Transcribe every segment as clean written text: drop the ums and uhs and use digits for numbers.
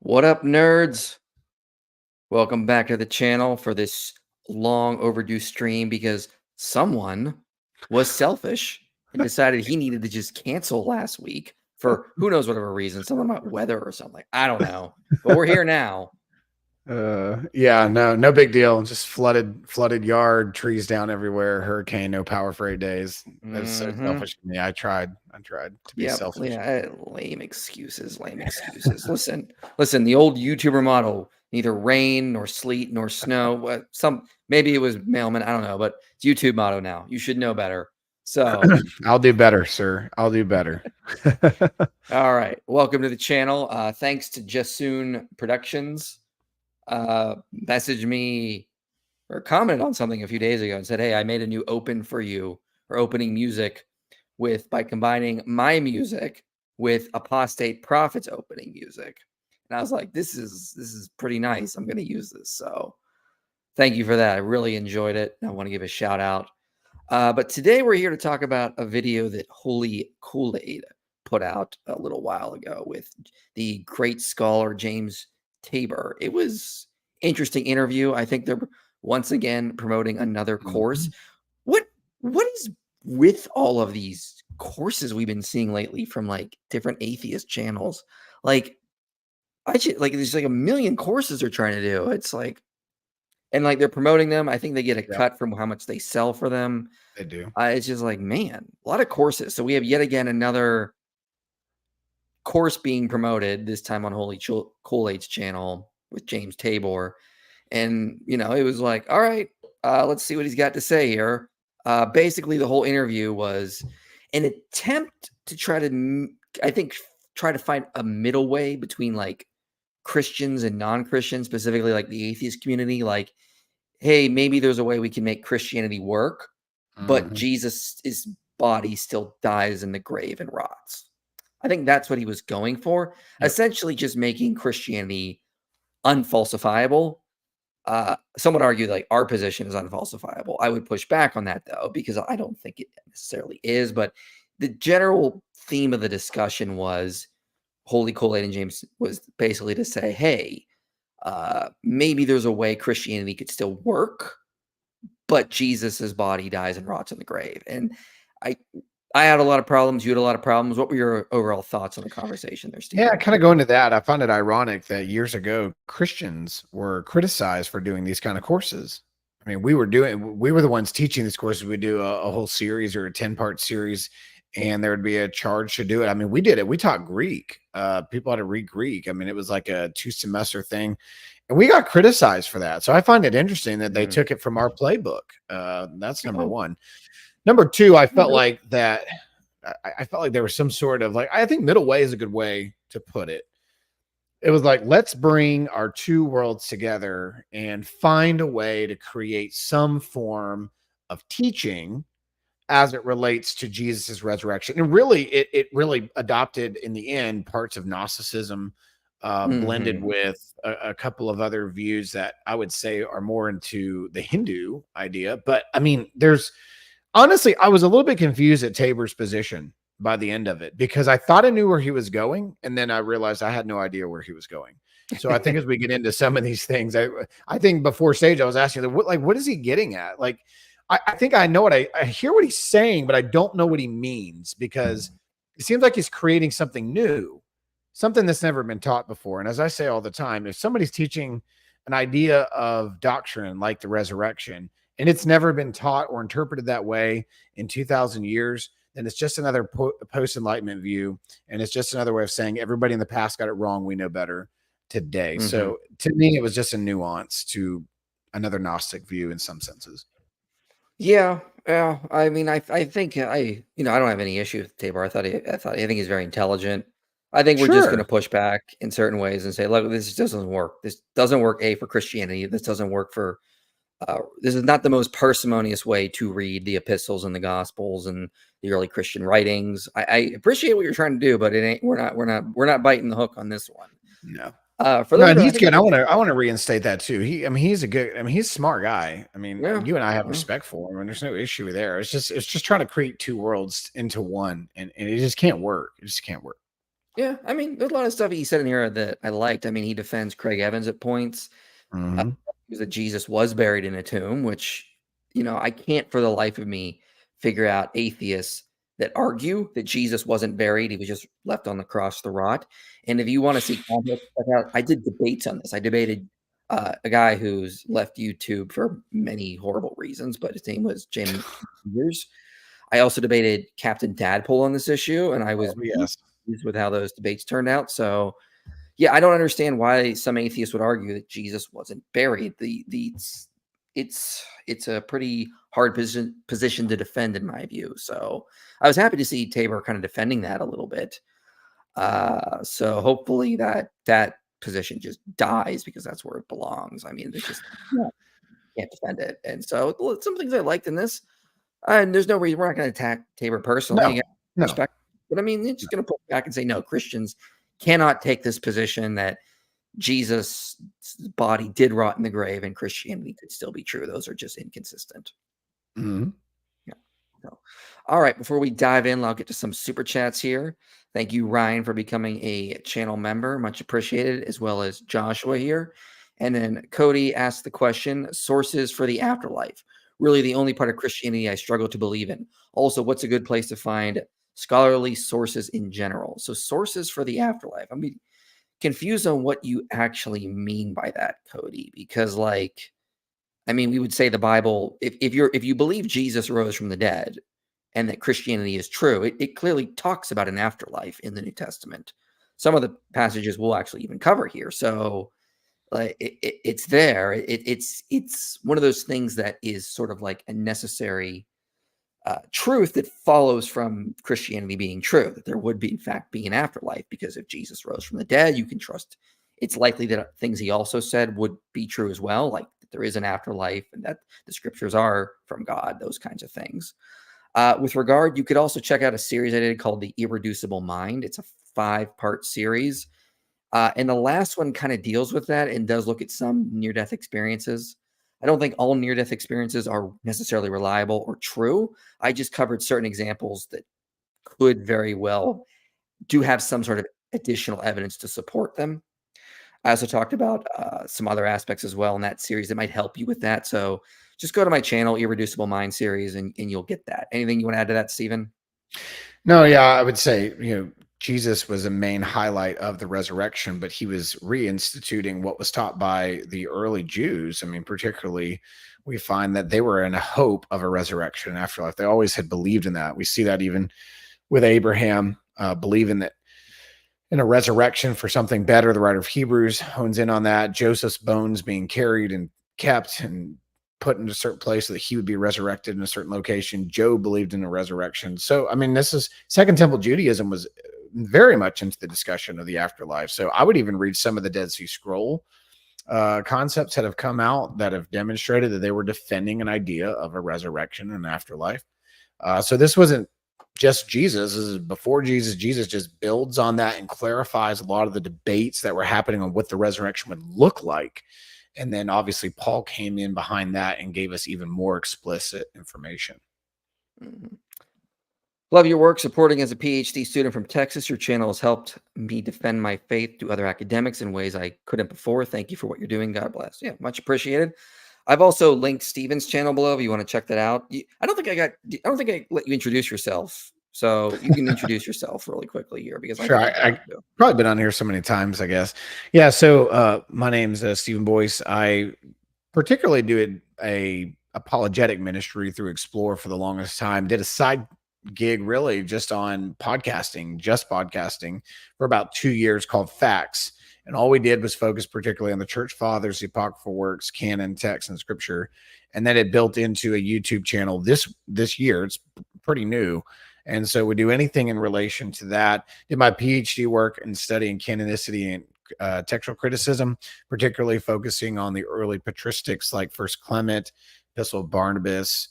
What up, nerds? Welcome back to the channel for this long overdue stream because someone was selfish and decided he needed to just cancel last week for who knows whatever reason, something about weather or something. I don't know, but we're here now. Yeah, no big deal. Just flooded yard, trees down everywhere, hurricane, no power for 8 days. That's so selfish of me. I tried to be selfish. Yeah, lame excuses. Listen, the old YouTuber motto, neither rain nor sleet nor snow. Maybe it was mailman, I don't know, but it's YouTube motto now. You should know better. So I'll do better, sir. I'll do better. All right. Welcome to the channel. Thanks to Jassoon Productions. Messaged me or commented on something a few days ago and said, "Hey, I made a new open for you or opening music by combining my music with Apostate Prophet's opening music." And I was like, this is pretty nice. I'm going to use this. So thank you for that. I really enjoyed it. I want to give a shout out. But today we're here to talk about a video that Holy Kool-Aid put out a little while ago with the great scholar James Tabor. It was interesting interview. I think they're once again promoting another course. What is with all of these courses we've been seeing lately from like different atheist channels? Like there's like a million courses they're trying to do. It's like, and like they're promoting them. I think they get a cut from how much they sell for them. They do. It's just like, man, a lot of courses. So we have yet again another course being promoted, this time on Holy Kool-Aid's channel with James Tabor. And, it was like, all right, let's see what he's got to say here. Basically, the whole interview was an attempt to try to find a middle way between like Christians and non-Christians, specifically like the atheist community. Like, hey, maybe there's a way we can make Christianity work, but Jesus' body still dies in the grave and rots. I think that's what he was going for. Yep. Essentially just making Christianity unfalsifiable. Some would argue like our position is unfalsifiable. I would push back on that though, because I don't think it necessarily is. But the general theme of the discussion was Holy Kool-Aid and James was basically to say, hey, maybe there's a way Christianity could still work, but Jesus's body dies and rots in the grave. And I had a lot of problems. You had a lot of problems. What were your overall thoughts on the conversation there, Steve? Yeah, kind of going to that. I found it ironic that years ago, Christians were criticized for doing these kind of courses. I mean, we were the ones teaching these courses. We do a whole series or a 10-part series, and there would be a charge to do it. I mean, we did it. We taught Greek. People had to read Greek. I mean, it was like a 2-semester thing, and we got criticized for that. So I find it interesting that they took it from our playbook. That's number one. Number two, I felt like there was some sort of like, I think middle way is a good way to put it. It was like, let's bring our two worlds together and find a way to create some form of teaching as it relates to Jesus's resurrection. And really, it really adopted in the end parts of Gnosticism, blended with a couple of other views that I would say are more into the Hindu idea. But I mean, honestly, I was a little bit confused at Tabor's position by the end of it because I thought I knew where he was going, and then I realized I had no idea where he was going. So I think as we get into some of these things, I think before stage I was asking, what is he getting at? Like, I think I know I hear what he's saying, but I don't know what he means because it seems like he's creating something new, something that's never been taught before. And as I say all the time, if somebody's teaching an idea of doctrine like the resurrection, and it's never been taught or interpreted that way in 2,000 years, then it's just another post Enlightenment view. And it's just another way of saying everybody in the past got it wrong. We know better today. Hmm. So to me, it was just a nuance to another Gnostic view in some senses. Yeah, yeah. I mean, I think I don't have any issue with Tabor. I think he's very intelligent. I think we're just going to Sure. push back in certain ways and say, look, this doesn't work. This doesn't work. For Christianity. This doesn't work for. This is not the most parsimonious way to read the epistles and the gospels and the early Christian writings. I appreciate what you're trying to do, but it ain't. We're not biting the hook on this one. No. For No, those and who I he's think, good. I want to reinstate that too. He's a smart guy. I mean, yeah. you and I have Yeah. respect for him, and there's no issue there. It's just trying to create two worlds into one, and it just can't work. It just can't work. Yeah, I mean, there's a lot of stuff he said in here that I liked. I mean, he defends Craig Evans at points. Uh, Hmm. that Jesus was buried in a tomb, which, I can't for the life of me figure out atheists that argue that Jesus wasn't buried. He was just left on the cross to rot. And if you want to see context, check out, I did debates on this. I debated a guy who's left YouTube for many horrible reasons, but his name was Jim Years. I also debated Captain Tadpole on this issue, and I was Oh yes. pleased with how those debates turned out. So, yeah, I don't understand why some atheists would argue that Jesus wasn't buried. It's a pretty hard position to defend in my view. So I was happy to see Tabor kind of defending that a little bit. So hopefully that position just dies because that's where it belongs. I mean, there's just can't defend it. And so some things I liked in this. And there's no reason we're not going to attack Tabor personally. No. Again, No. respect, but I mean, it's just going to pull back and say no. Christians cannot take this position that Jesus' body did rot in the grave and Christianity could still be true. Those are just inconsistent. Mhm. Yeah. So, all right. Before we dive in, I'll get to some super chats here. Thank you, Ryan, for becoming a channel member. Much appreciated, as well as Joshua here. And then Cody asked the question, sources for the afterlife. Really the only part of Christianity I struggle to believe in. Also, what's a good place to find scholarly sources in general? So sources for the afterlife. I'm confused on what you actually mean by that, Cody, because I mean, we would say the Bible, if you believe Jesus rose from the dead and that Christianity is true, it clearly talks about an afterlife in the New Testament. Some of the passages we'll actually even cover here. So like it's there. It's one of those things that is sort of like a necessary truth that follows from Christianity being true, that there would be, in fact, be an afterlife, because if Jesus rose from the dead, you can trust it's likely that things he also said would be true as well, like that there is an afterlife and that the scriptures are from God, those kinds of things. With regard, you could also check out a series I did called The Irreducible Mind. It's a 5-part series. And the last one kind of deals with that and does look at some near-death experiences. I don't think all near-death experiences are necessarily reliable or true. I just covered certain examples that could very well do have some sort of additional evidence to support them. I also talked about some other aspects as well in that series that might help you with that. So just go to my channel, Irreducible Mind series, and you'll get that. Anything you want to add to that, Stephen? No, yeah, I would say, Jesus was a main highlight of the resurrection, but he was reinstituting what was taught by the early Jews. I mean, particularly, we find that they were in a hope of a resurrection and afterlife. They always had believed in that. We see that even with Abraham, believing that in a resurrection for something better. The writer of Hebrews hones in on that. Joseph's bones being carried and kept and put in a certain place so that he would be resurrected in a certain location. Job believed in a resurrection. So, I mean, this is Second Temple Judaism was very much into the discussion of the afterlife. So I would even read some of the Dead Sea Scroll concepts that have come out that have demonstrated that they were defending an idea of a resurrection and afterlife. So this wasn't just Jesus. This is before Jesus. Jesus just builds on that and clarifies a lot of the debates that were happening on what the resurrection would look like. And then obviously Paul came in behind that and gave us even more explicit information. Mhm. Love your work. Supporting as a PhD student from Texas, your channel has helped me defend my faith to other academics in ways I couldn't before. Thank you for what you're doing. God bless. Yeah, much appreciated. I've also linked Steven's channel below if you want to check that out. I don't think I let you introduce yourself So you can introduce yourself really quickly here because I Sure. think I, you'd have I to. probably been on here so many times, I guess. Yeah. So my name's Stephen Boyce. I particularly do a apologetic ministry through Explore for the longest time. Did a side gig really just on podcasting, just podcasting for about 2 years called Facts. And all we did was focus particularly on the church fathers, the apocryphal works, canon, text, and scripture. And then it built into a YouTube channel this year. It's pretty new. And so we do anything in relation to that. Did my PhD work in studying canonicity and textual criticism, particularly focusing on the early patristics like First Clement, Epistle of Barnabas,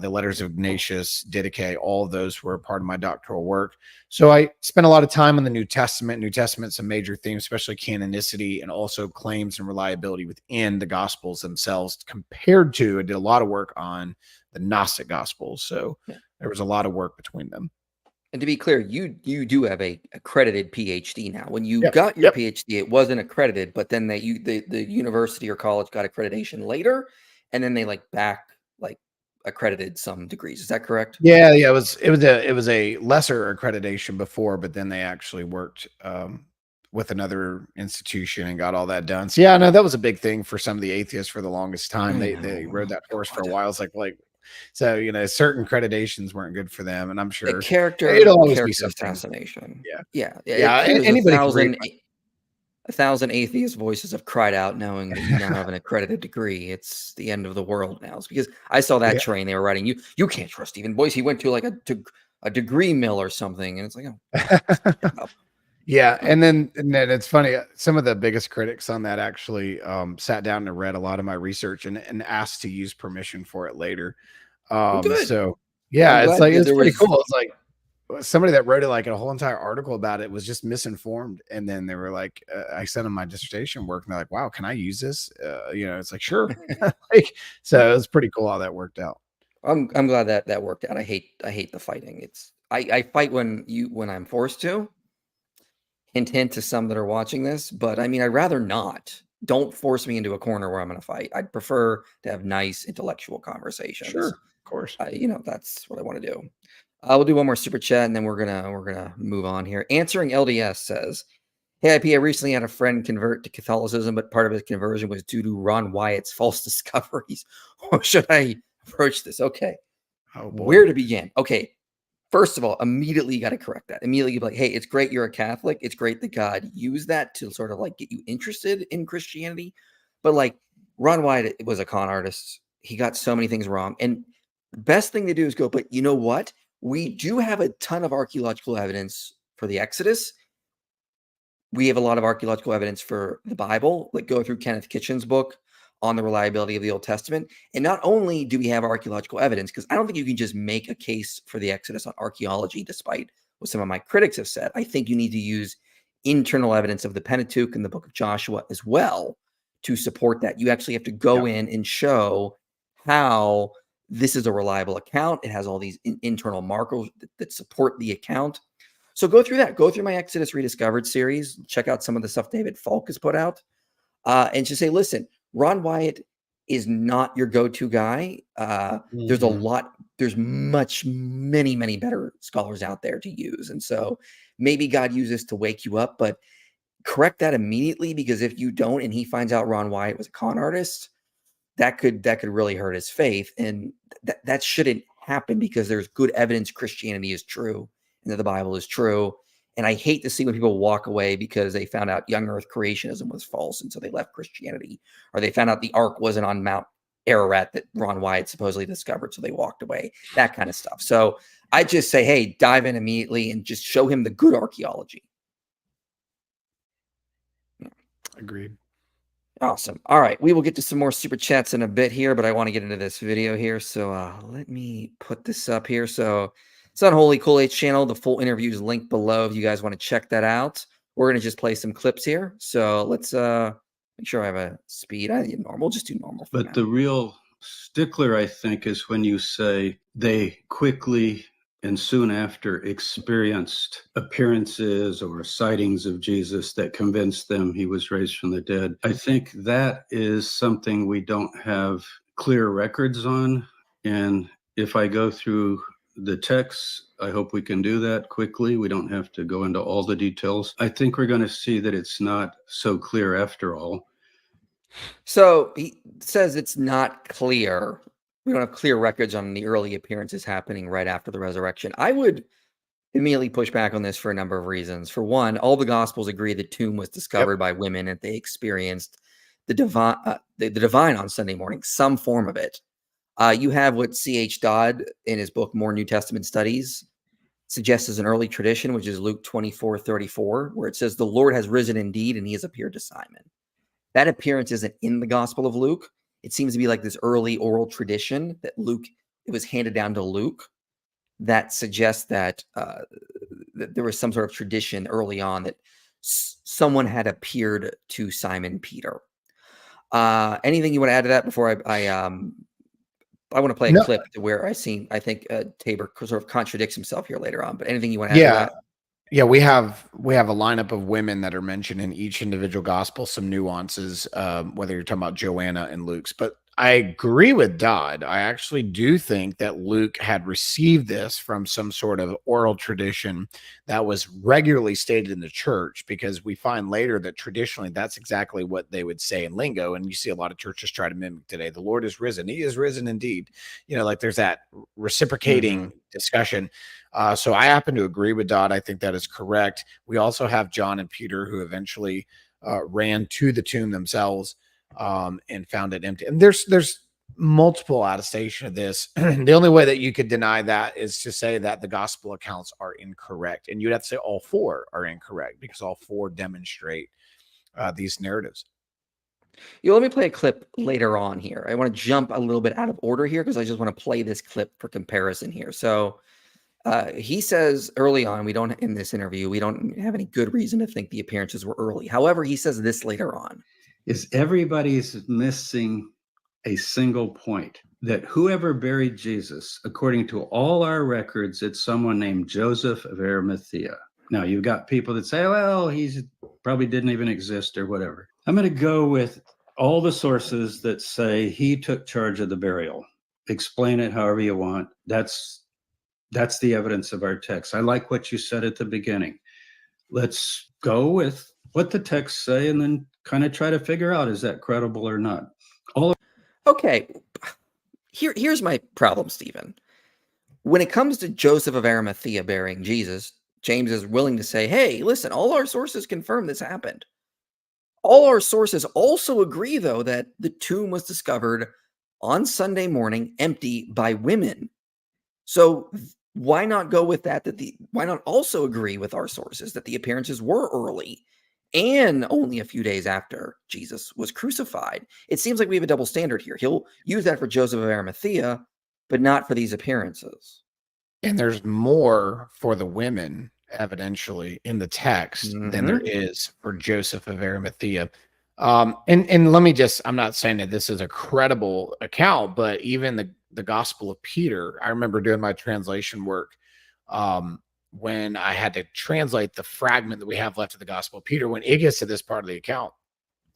the letters of Ignatius, Didache. All of those were part of my doctoral work. So I spent a lot of time on the New Testament. New Testament's a major theme, especially canonicity and also claims and reliability within the Gospels themselves. Compared to, I did a lot of work on the Gnostic Gospels. So Yeah. there was a lot of work between them. And to be clear, you do have a accredited PhD now. When you Yep. got your Yep. PhD, it wasn't accredited, but then the university or college got accreditation later, and then they like accredited some degrees. Is that correct? Yeah, yeah. It was a lesser accreditation before, but then they actually worked with another institution and got all that done. So yeah, no, that was a big thing for some of the atheists for the longest time. I They know. rode Oh, that horse for a God. while. It's like so certain accreditations weren't good for them, and I'm A sure it'll always be character something. assassination. Yeah, Yeah, yeah. yeah. There's Anybody can read. 1,000 atheist voices have cried out knowing that you now have an accredited degree. It's the end of the world now. It's because I saw that Yeah. train they were writing. You can't trust Stephen Boyce. He went to like a degree mill or something, and it's like, oh, shut up. Yeah, and then it's funny. Some of the biggest critics on that actually sat down and read a lot of my research and asked to use permission for it later. Well, good. So I'm yeah, it's glad like that it's there pretty was. cool. It's like somebody that wrote it like a whole entire article about it was just misinformed, and then they were like, I sent them my dissertation work, and they're like, "Wow, can I use this?" It's like sure, like so it was pretty cool how that worked out. I'm glad that that worked out. I hate the fighting. I fight when I'm forced to. Hint, hint to some that are watching this, but I mean, I'd rather not. Don't force me into a corner where I'm going to fight. I'd prefer to have nice intellectual Sure, conversations. of course. That's what I want to do. We'll do one more super chat and then we're gonna move on here. Answering LDS says, "Hey IP, I recently had a friend convert to Catholicism, but part of his conversion was due to Ron Wyatt's false discoveries. How should I approach this?" Okay, Oh boy. where to begin? Okay, first of all, immediately you got to correct that. Immediately you be like, hey, it's great you're a Catholic. It's great that God used that to sort of like get you interested in Christianity. But like Ron Wyatt was a con artist. He got so many things wrong. And the best thing to do is go, but you know what? We do have a ton of archaeological evidence for the Exodus. We have a lot of archaeological evidence for the Bible, like go through Kenneth Kitchen's book on the reliability of the Old Testament. And not only do we have archaeological evidence, because I don't think you can just make a case for the Exodus on archaeology, despite what some of my critics have said. I think you need to use internal evidence of the Pentateuch and the book of Joshua as well to support that. You actually have to go in and show how this is a reliable account. It has all these internal markers that support the account. So go through that. Go through my Exodus Rediscovered series. Check out some of the stuff David Falk has put out, and just say, listen, Ron Wyatt is not your go-to guy. There's a Mhm. lot. There's many better scholars out there to use, and so maybe God uses to wake you up, but correct that immediately because if you don't, and he finds out Ron Wyatt was a con artist, that could really hurt his faith, and that shouldn't happen because there's good evidence Christianity is true and that the Bible is true. And I hate to see when people walk away because they found out young Earth creationism was false, and so they left Christianity, or they found out the Ark wasn't on Mount Ararat that Ron Wyatt supposedly discovered, so they walked away. That kind of stuff. So I just say, hey, dive in immediately and just show him the good archaeology. Agreed. Awesome. All right. We will get to some more super chats in a bit here, but I want to get into this video here. So let me put this up here. So it's on Holy Cool H channel. The full interview is linked below if you guys want to check that out. We're going to just play some clips here. So let's make sure I have a speed. I need normal. Just do normal. But the real stickler, I think, is when you say they quickly and soon after experienced appearances or sightings of Jesus that convinced them he was raised from the dead. I think that is something we don't have clear records on. And if I go through the text. I hope we can do that quickly. We don't have to go into all the details. I think we're going to see that it's not so clear after all. So he says it's not clear. We don't have clear records on the early appearances happening right after the resurrection. I would immediately push back on this for a number of reasons. For one, all the Gospels agree the tomb was discovered by women and they experienced the divine on Sunday morning, some form of it. You have what C.H. Dodd in his book More New Testament Studies suggests as an early tradition, which is Luke 24:34, where it says, "The Lord has risen indeed, and he has appeared to Simon." That appearance isn't in the Gospel of Luke. It seems to be like this early oral tradition that it was handed down to Luke that suggests that, that there was some sort of tradition early on that someone had appeared to Simon Peter. Anything you want to add to that before I want to play a clip to where I think Tabor sort of contradicts himself here later on, but anything you want to add to that? Yeah, we have a lineup of women that are mentioned in each individual gospel, some nuances, whether you're talking about Joanna and Luke's. But I agree with Dodd. I actually do think that Luke had received this from some sort of oral tradition that was regularly stated in the church, because we find later that traditionally that's exactly what they would say in lingo. And you see a lot of churches try to mimic today. The Lord is risen. He is risen indeed. Like there's that reciprocating discussion. So I happen to agree with Dodd. I think that is correct. We also have John and Peter who eventually ran to the tomb themselves and found it empty. And there's multiple attestation of this. The only way that you could deny that is to say that the gospel accounts are incorrect. And you'd have to say all four are incorrect because all four demonstrate these narratives. Let me play a clip later on here. I want to jump a little bit out of order here because I just want to play this clip for comparison here. So he says early on, in this interview, we don't have any good reason to think the appearances were early. However, he says this later on. Is everybody's missing a single point, that whoever buried Jesus, according to all our records, it's someone named Joseph of Arimathea. Now, you've got people that say, well, he's probably didn't even exist or whatever. I'm going to go with all the sources that say he took charge of the burial. Explain it however you want. That's the evidence of our text. I like what you said at the beginning. Let's go with what the texts say and then kind of try to figure out, is that credible or not? Okay, here's my problem, Stephen. When it comes to Joseph of Arimathea burying Jesus, James is willing to say, hey, listen, all our sources confirm this happened. All our sources also agree, though, that the tomb was discovered on Sunday morning empty by women. So why not go with that? Why not also agree with our sources that the appearances were early and only a few days after Jesus was crucified? It seems like we have a double standard here. He'll use that for Joseph of Arimathea, but not for these appearances. And there's more for the women, evidentially, in the text than there is for Joseph of Arimathea. And let me just, I'm not saying that this is a credible account, but even the Gospel of Peter, I remember doing my translation work when I had to translate the fragment that we have left of the Gospel of Peter. When it gets to this part of the account,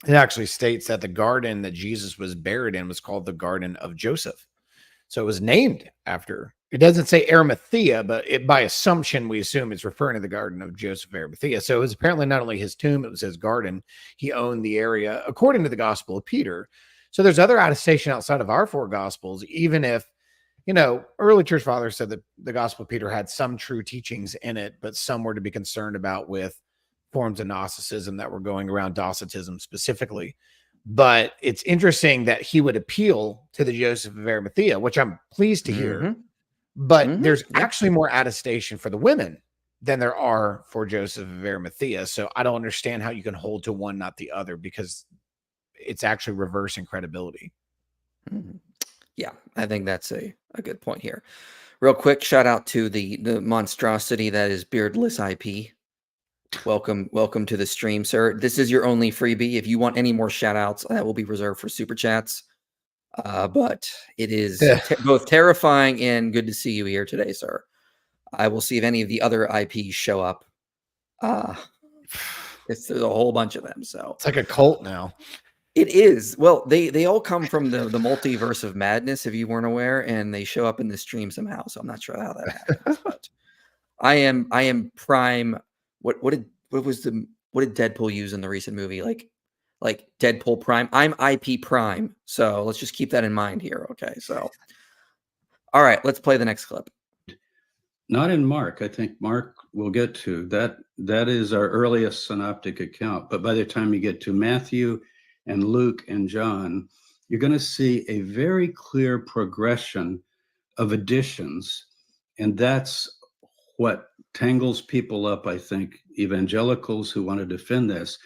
it actually states that the garden that Jesus was buried in was called the Garden of Joseph. So it was named after. It doesn't say Arimathea, but by assumption, we assume it's referring to the Garden of Joseph of Arimathea. So it was apparently not only his tomb, it was his garden. He owned the area, according to the Gospel of Peter. So there's other attestation outside of our four Gospels, even if, early church fathers said that the Gospel of Peter had some true teachings in it, but some were to be concerned about with forms of Gnosticism that were going around, Docetism specifically. But it's interesting that he would appeal to the Joseph of Arimathea, which I'm pleased to hear. But there's actually more attestation for the women than there are for Joseph of Arimathea. So I don't understand how you can hold to one, not the other, because it's actually reversing credibility. Yeah, I think that's a good point here. Real quick, shout out to the monstrosity that is Beardless IP. Welcome to the stream, sir. This is your only freebie. If you want any more shout outs, that will be reserved for super chats. But it is both terrifying and good to see you here today, sir. I will see if any of the other IPs show up. There's a whole bunch of them. So it's like a cult now. It is. Well, they all come from the multiverse of madness, if you weren't aware, and they show up in the stream somehow. So I'm not sure how that happens, but I am prime. What did Deadpool use in the recent movie? Like Deadpool Prime. I'm IP Prime. So let's just keep that in mind here. Okay. So all right, let's play the next clip. Not in Mark. I think Mark we'll get to. That is our earliest synoptic account. But by the time you get to Matthew and Luke and John, you're going to see a very clear progression of additions. And that's what tangles people up, I think, evangelicals who want to defend this,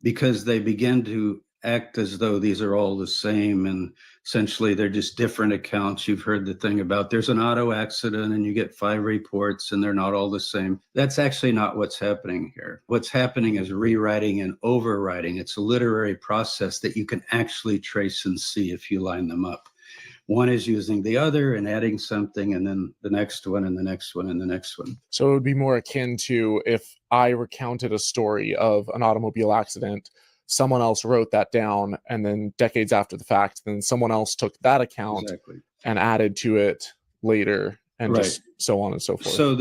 because they begin to act as though these are all the same, and essentially they're just different accounts. You've heard the thing about there's an auto accident and you get 5 reports and they're not all the same. That's actually not what's happening here. What's happening is rewriting and overwriting. It's a literary process that you can actually trace and see if you line them up. One is using the other and adding something, and then the next one and the next one and the next one. So it would be more akin to if I recounted a story of an automobile accident, someone else wrote that down, and then decades after the fact, then someone else took that account and added to it later, and just so on and so forth. So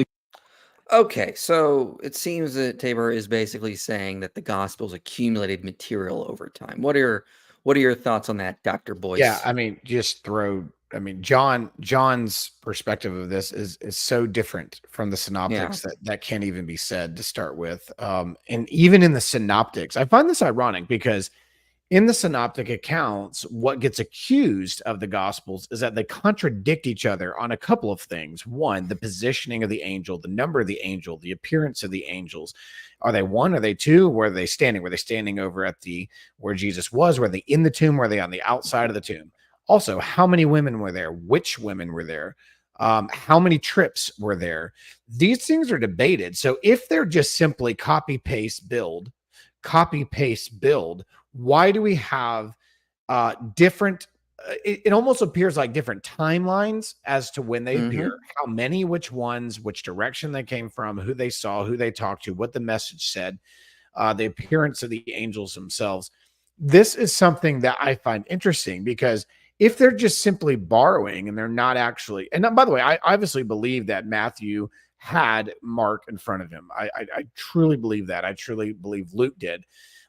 Okay, so it seems that Tabor is basically saying that the Gospels accumulated material over time. What are your thoughts on that, Dr. Boyce? Yeah, I mean, John's perspective of this is so different from the synoptics that can't even be said to start with. And even in the synoptics, I find this ironic because in the synoptic accounts, what gets accused of the Gospels is that they contradict each other on a couple of things. One, the positioning of the angel, the number of the angel, the appearance of the angels. Are they one? Are they two? Where are they standing? Were they standing over at where Jesus was? Were they in the tomb? Were they on the outside of the tomb? Also, how many women were there? Which women were there? How many trips were there? These things are debated. So if they're just simply copy, paste, build, why do we have different, it almost appears like different timelines as to when they appear, how many, which ones, which direction they came from, who they saw, who they talked to, what the message said, the appearance of the angels themselves. This is something that I find interesting, because if they're just simply borrowing and they're not actually, and by the way, I obviously believe that Matthew had Mark in front of him. I truly believe that. I truly believe Luke did.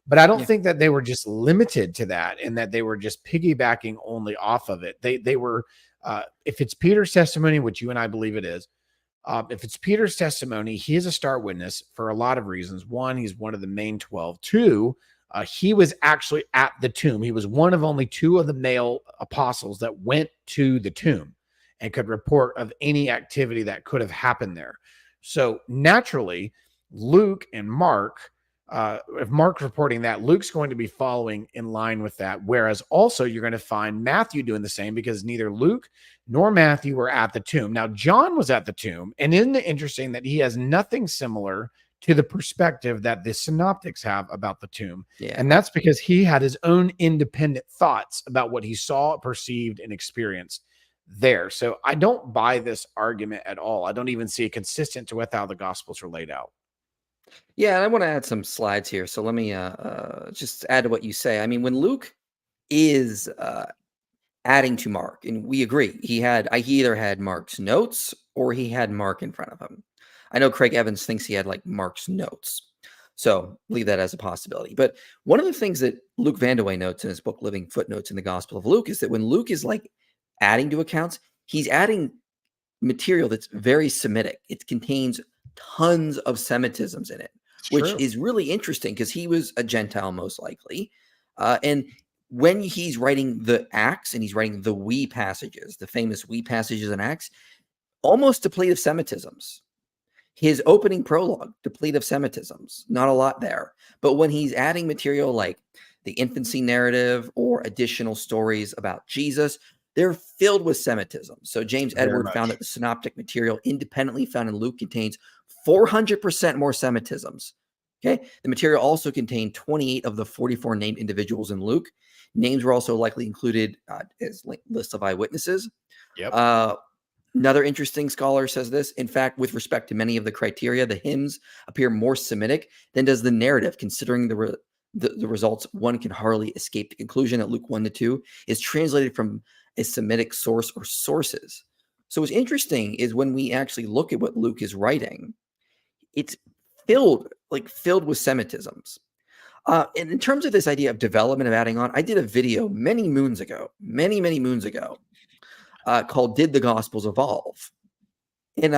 But I don't think that they were just limited to that, and that they were just piggybacking only off of it. They were, if it's Peter's testimony, which you and I believe it is, if it's Peter's testimony, he is a star witness for a lot of reasons. One, he's one of the main 12. Two, he was actually at the tomb. He was one of only 2 of the male apostles that went to the tomb and could report of any activity that could have happened there. So naturally, Luke and Mark, if Mark's reporting that, Luke's going to be following in line with that. Whereas also you're going to find Matthew doing the same, because neither Luke nor Matthew were at the tomb. Now, John was at the tomb, and isn't it interesting that he has nothing similar to the perspective that the synoptics have about the tomb? Yeah. And that's because he had his own independent thoughts about what he saw, perceived, and experienced there. So I don't buy this argument at all. I don't even see it consistent to with how the Gospels are laid out. Yeah, and I want to add some slides here. So let me just add to what you say. I mean, when Luke is adding to Mark, and we agree, he either had Mark's notes or he had Mark in front of him. I know Craig Evans thinks he had like Mark's notes, so leave that as a possibility. But one of the things that Luke Vandewey notes in his book, Living Footnotes in the Gospel of Luke, is that when Luke is like adding to accounts, he's adding material that's very Semitic. It contains tons of Semitisms in it, which is really interesting because he was a Gentile, most likely. And when he's writing the Acts and he's writing the we passages, the famous we passages in Acts, almost deplete of Semitisms. His opening prologue, deplete of Semitisms, not a lot there. But when he's adding material like the infancy narrative or additional stories about Jesus, they're filled with Semitism. So James Edward found that the synoptic material independently found in Luke contains 400% more Semitisms. Okay. The material also contained 28 of the 44 named individuals in Luke. Names were also likely included as lists of eyewitnesses. Yep. Another interesting scholar says this. In fact, with respect to many of the criteria, the hymns appear more Semitic than does the narrative, considering the the results, one can hardly escape the conclusion that Luke 1-2 is translated from a Semitic source or sources. So what's interesting is when we actually look at what Luke is writing, it's filled with Semitisms. And in terms of this idea of development of adding on, I did a video many moons ago, called "Did the Gospels Evolve?" And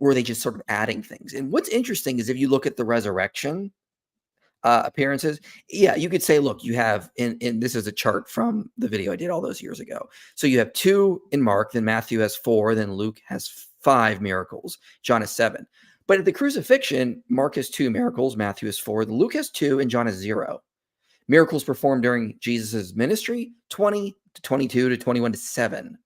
were they just sort of adding things? And what's interesting is if you look at the resurrection appearances, yeah, you could say, look, you have in this is a chart from the video I did all those years ago. So you have 2 in Mark, then Matthew has 4, then Luke has 5 miracles, John has 7. But at the crucifixion, Mark has 2 miracles, Matthew has 4, Luke has 2, and John has 0. Miracles performed during Jesus's ministry, 20 to 22 to 21 to 7.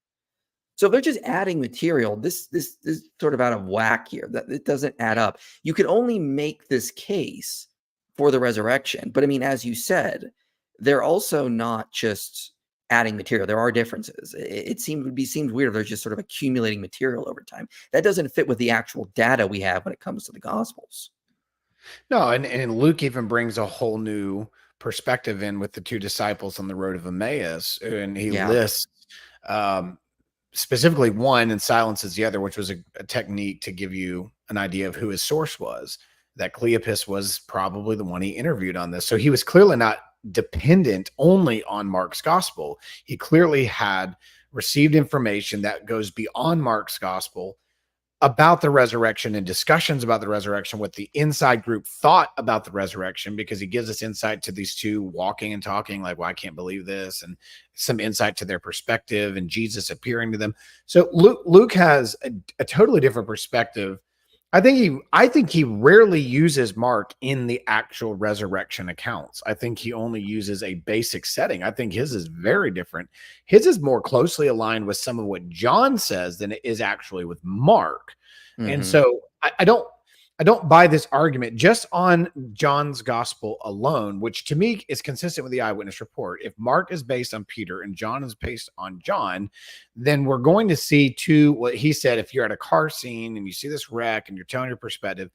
So if they're just adding material, this is sort of out of whack here. That it doesn't add up. You could only make this case for the resurrection. But I mean, as you said, they're also not just adding material. There are differences. It seems weird if they're just sort of accumulating material over time. That doesn't fit with the actual data we have when it comes to the Gospels. No, and Luke even brings a whole new perspective in with the 2 disciples on the road of Emmaus, and he lists specifically one and silences the other, which was a technique to give you an idea of who his source was. That Cleopas was probably the one he interviewed on this. So he was clearly not dependent only on Mark's gospel. He clearly had received information that goes beyond Mark's gospel about the resurrection and discussions about the resurrection, what the inside group thought about the resurrection, because he gives us insight to these 2 walking and talking like, well, I can't believe this, and some insight to their perspective and Jesus appearing to them. So Luke has a totally different perspective. I think he rarely uses Mark in the actual resurrection accounts. I think he only uses a basic setting. I think his is very different. His is more closely aligned with some of what John says than it is actually with Mark. Mm-hmm. And so I don't buy this argument just on John's gospel alone, which to me is consistent with the eyewitness report. If Mark is based on Peter and John is based on John, then we're going to see what he said. If you're at a car scene and you see this wreck and you're telling your perspective,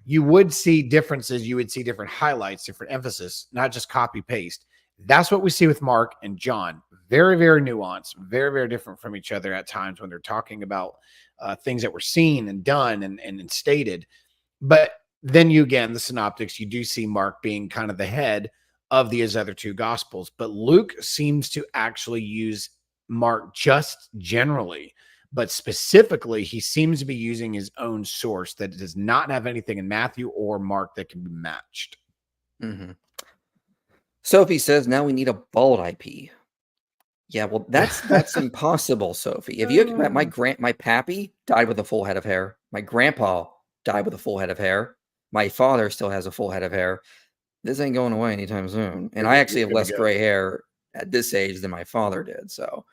you would see differences. You would see different highlights, different emphasis, not just copy paste. That's what we see with Mark and John. Very, very nuanced, very, very different from each other at times when they're talking about things that were seen and done and stated. But then the synoptics, you do see Mark being kind of the head of these other 2 gospels. But Luke seems to actually use Mark just generally, but specifically, he seems to be using his own source that does not have anything in Matthew or Mark that can be matched. Mm-hmm. Sophie says, now we need a bald IP. Yeah, well, that's impossible, Sophie. If you my pappy died with a full head of hair. My grandpa died with a full head of hair. My father still has a full head of hair. This ain't going away anytime soon. And I actually have less gray hair at this age than my father did. So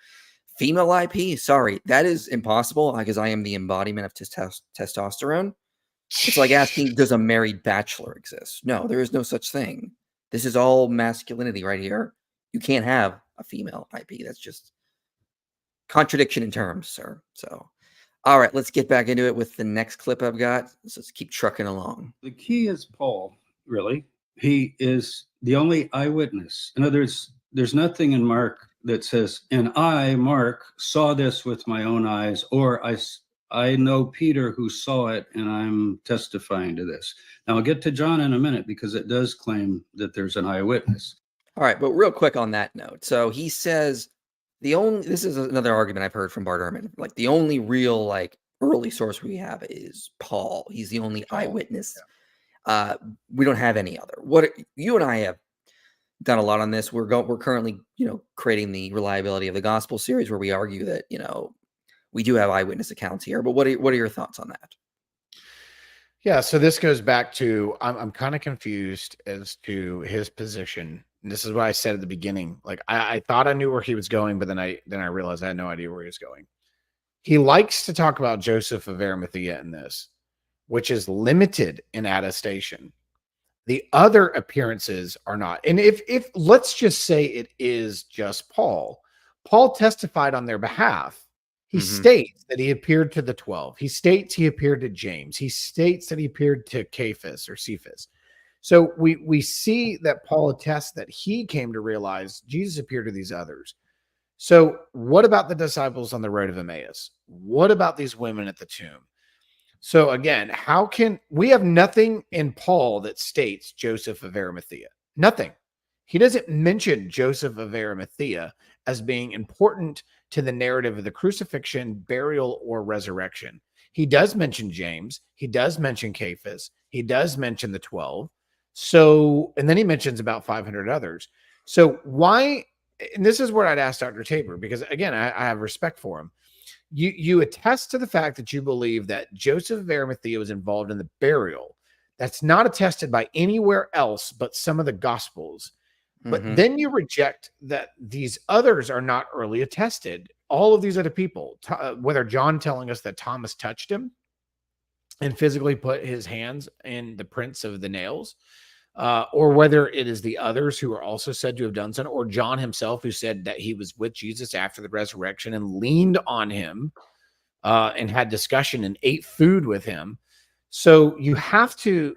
female IP, sorry, that is impossible because I am the embodiment of testosterone. It's like asking, does a married bachelor exist? No, there is no such thing. This is all masculinity right here. You can't have a female IP. That's just contradiction in terms, sir. So all right, let's get back into it with the next clip I've got. So let's keep trucking along. The key is Paul, really. He is the only eyewitness. In other words, there's nothing in Mark that says, and I, Mark, saw this with my own eyes, or I know Peter who saw it, and I'm testifying to this. Now, I'll get to John in a minute because it does claim that there's an eyewitness. All right, but real quick on that note. So he says, this is another argument I've heard from Bart Ehrman. Like the only real early source we have is Paul. He's the only eyewitness. Yeah. We don't have any other. What you and I have done a lot on this. We're currently creating the reliability of the gospel series where we argue that we do have eyewitness accounts here. But what are your thoughts on that? Yeah, so this goes back to I'm kind of confused as to his position. And this is what I said at the beginning. Like I thought I knew where he was going, but then I realized I had no idea where he was going. He likes to talk about Joseph of Arimathea in this, which is limited in attestation. The other appearances are not. And if let's just say it is just Paul testified on their behalf. He states that he appeared to the 12. He states he appeared to James. He states that he appeared to Cephas. So we see that Paul attests that he came to realize Jesus appeared to these others. So what about the disciples on the road of Emmaus? What about these women at the tomb? So again, how can we have nothing in Paul that states Joseph of Arimathea? Nothing. He doesn't mention Joseph of Arimathea as being important to the narrative of the crucifixion, burial, or resurrection. He does mention James. He does mention Cephas. He does mention the 12. So, and then he mentions about 500 others. So why, and this is where I'd ask Dr. Tabor, because again, I have respect for him. You attest to the fact that you believe that Joseph of Arimathea was involved in the burial. That's not attested by anywhere else but some of the Gospels. But then you reject that these others are not early attested. All of these other people, whether John telling us that Thomas touched him and physically put his hands in the prints of the nails, or whether it is the others who are also said to have done so, or John himself who said that he was with Jesus after the resurrection and leaned on him and had discussion and ate food with him. So you have to,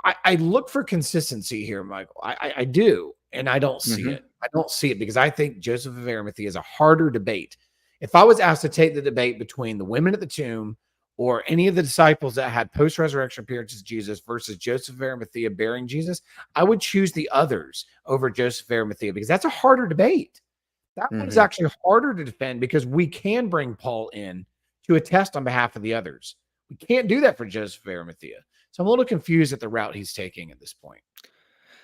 I look for consistency here, Michael. I do. And I don't see it. I don't see it because I think Joseph of Arimathea is a harder debate. If I was asked to take the debate between the women at the tomb or any of the disciples that had post-resurrection appearances of Jesus versus Joseph of Arimathea bearing Jesus, I would choose the others over Joseph of Arimathea because that's a harder debate. That one is actually harder to defend because we can bring Paul in to attest on behalf of the others. We can't do that for Joseph of Arimathea. So I'm a little confused at the route he's taking at this point.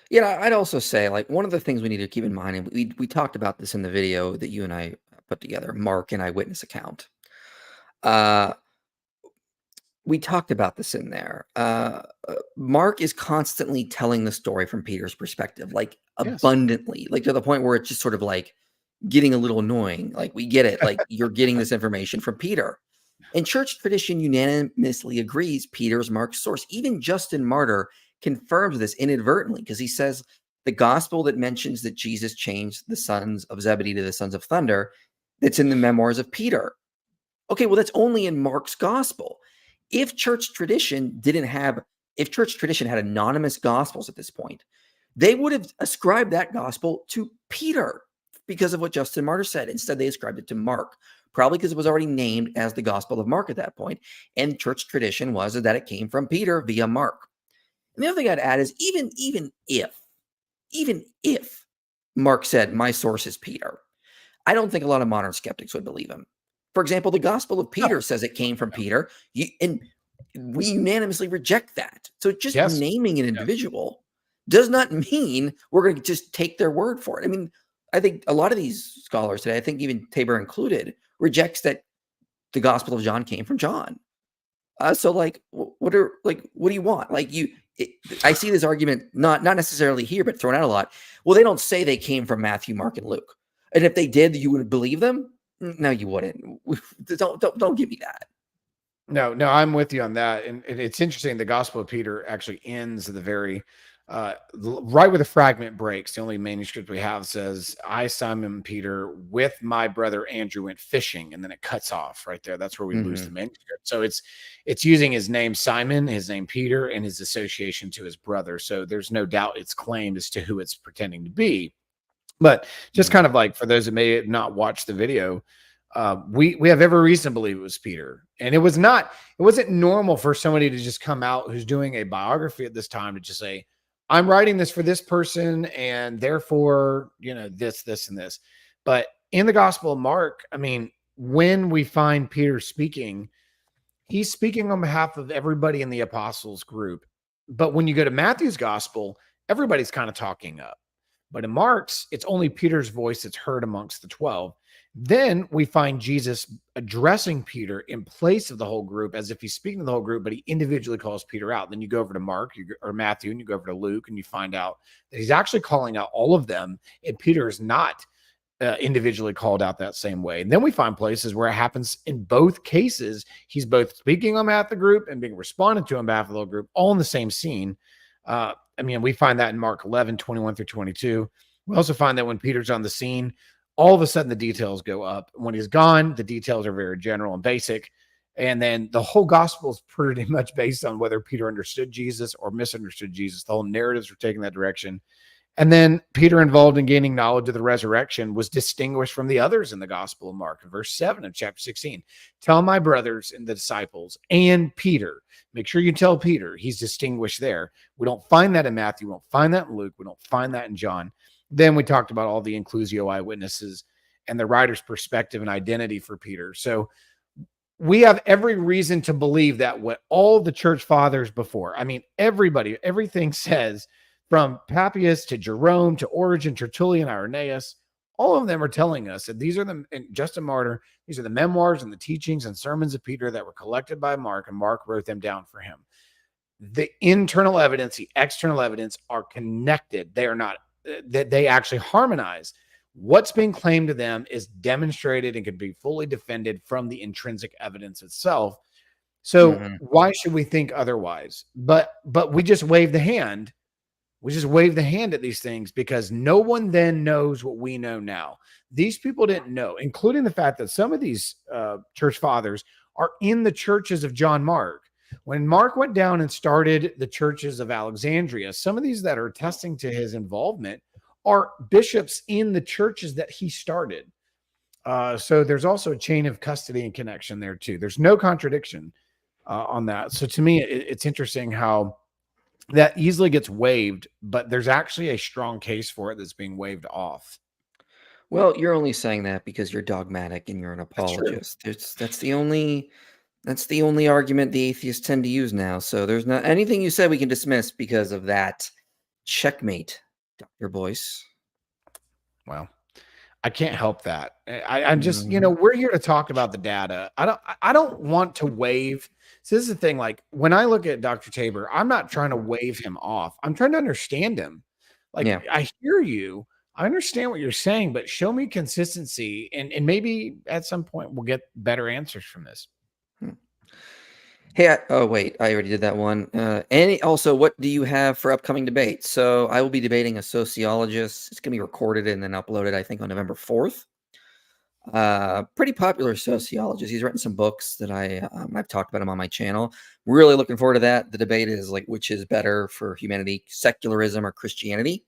Yeah, I'd also say, like, one of the things we need to keep in mind, and we talked about this in the video that you and I put together, Mark and Eyewitness Account. We talked about this in there. Mark is constantly telling the story from Peter's perspective, like abundantly, like to the point where it's just sort of like getting a little annoying. Like, we get it. Like, you're getting this information from Peter. And church tradition unanimously agrees Peter's Mark's source. Even Justin Martyr confirms this inadvertently because he says the gospel that mentions that Jesus changed the sons of Zebedee to the sons of thunder, that's in the memoirs of Peter. Okay, well, that's only in Mark's gospel. If church tradition had anonymous gospels at this point, they would have ascribed that gospel to Peter because of what Justin Martyr said. Instead, they ascribed it to Mark, probably because it was already named as the Gospel of Mark at that point. And church tradition was that it came from Peter via Mark. And the other thing I'd add is even if Mark said, my source is Peter, I don't think a lot of modern skeptics would believe him. For example, the Gospel of Peter says it came from Peter, and we unanimously reject that. So just naming an individual does not mean we're going to just take their word for it. I mean, I think a lot of these scholars today, I think even Tabor included, rejects that the Gospel of John came from John. So like, what do you want? Like I see this argument not necessarily here, but thrown out a lot. Well, they don't say they came from Matthew, Mark, and Luke. And if they did, you would believe them? No, you wouldn't. Don't give me that. No, I'm with you on that. And it's interesting. The Gospel of Peter actually ends at the very right where the fragment breaks. The only manuscript we have says, I, Simon Peter, with my brother Andrew went fishing, and then it cuts off right there. That's where we lose the manuscript. So it's using his name Simon, his name Peter, and his association to his brother. So there's no doubt it's claimed as to who it's pretending to be. But just kind of like for those that may not watch the video, we have every reason to believe it was Peter. And it wasn't normal for somebody to just come out who's doing a biography at this time to just say, I'm writing this for this person, and therefore, this, and this. But in the Gospel of Mark, I mean, when we find Peter speaking, he's speaking on behalf of everybody in the apostles group. But when you go to Matthew's Gospel, everybody's kind of talking up. But in Mark's, it's only Peter's voice that's heard amongst the 12. Then we find Jesus addressing Peter in place of the whole group as if he's speaking to the whole group, but he individually calls Peter out. Then you go over to Mark or Matthew, and you go over to Luke, and you find out that he's actually calling out all of them, and Peter is not individually called out that same way. And then we find places where it happens in both cases. He's both speaking on behalf of the group and being responded to on behalf of the whole group, all in the same scene. We find that in Mark 11, 21 through 22. We also find that when Peter's on the scene, all of a sudden the details go up. When he's gone, the details are very general and basic. And then the whole gospel is pretty much based on whether Peter understood Jesus or misunderstood Jesus. The whole narratives were taking that direction. And then Peter, involved in gaining knowledge of the resurrection, was distinguished from the others in the Gospel of Mark. In verse 7 of chapter 16, tell my brothers and the disciples and Peter. Make sure you tell Peter. He's distinguished there. We don't find that in Matthew. We don't find that in Luke. We don't find that in John. Then we talked about all the inclusio eyewitnesses and the writer's perspective and identity for Peter. So we have every reason to believe that what all the church fathers before, I mean, everybody, everything says, from Papias to Jerome to Origen, Tertullian, Irenaeus, all of them are telling us that these are the, and Justin Martyr, these are the memoirs and the teachings and sermons of Peter that were collected by Mark, and Mark wrote them down for him. The internal evidence, the external evidence are connected. They are not, that they actually harmonize. What's being claimed to them is demonstrated and can be fully defended from the intrinsic evidence itself. So why should we think otherwise? But we just wave the hand. We just wave the hand at these things because no one then knows what we know now. These people didn't know, including the fact that some of these church fathers are in the churches of John Mark. When Mark went down and started the churches of Alexandria, some of these that are attesting to his involvement are bishops in the churches that he started. So there's also a chain of custody and connection there too. There's no contradiction on that. So to me, it's interesting how that easily gets waived, but there's actually a strong case for it that's being waived off. Well, you're only saying that because you're dogmatic and you're an apologist. That's the only argument the atheists tend to use now. So there's not anything you said we can dismiss because of that. Checkmate, Dr. Boyce. Well, I can't help that. I'm just, we're here to talk about the data. I don't want to waive. So this is the thing, like when I look at Dr. Tabor, I'm not trying to wave him off. I'm trying to understand him. Like, I hear you. I understand what you're saying, but show me consistency. And maybe at some point we'll get better answers from this. Hey, oh wait, I already did that one. Also, what do you have for upcoming debates? So I will be debating a sociologist. It's going to be recorded and then uploaded, I think, on November 4th. Pretty popular sociologist. He's written some books that I've talked about him on my channel. Really looking forward to that. The debate is like, which is better for humanity, secularism or Christianity?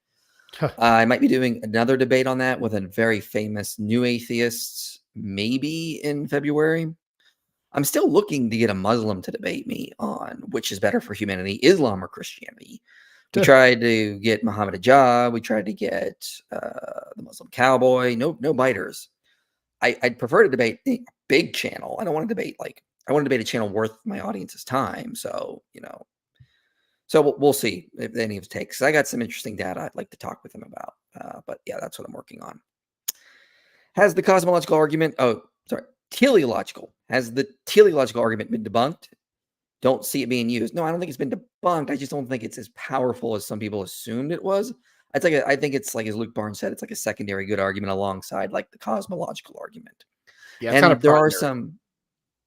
I might be doing another debate on that with a very famous new atheist, maybe in February. I'm still looking to get a Muslim to debate me on which is better for humanity, Islam or Christianity. We tried to get Muhammad Ajab. We tried to get the Muslim Cowboy. No biters. I'd prefer to debate a big channel. I don't want to debate I want to debate a channel worth my audience's time. So, so we'll see if any of it takes. I got some interesting data I'd like to talk with him about. But yeah, that's what I'm working on. Has the cosmological argument, teleological. Has the teleological argument been debunked? Don't see it being used. No, I don't think it's been debunked. I just don't think it's as powerful as some people assumed it was. I think it's like, as Luke Barnes said, it's like a secondary good argument alongside like the cosmological argument. Yeah, and there are some.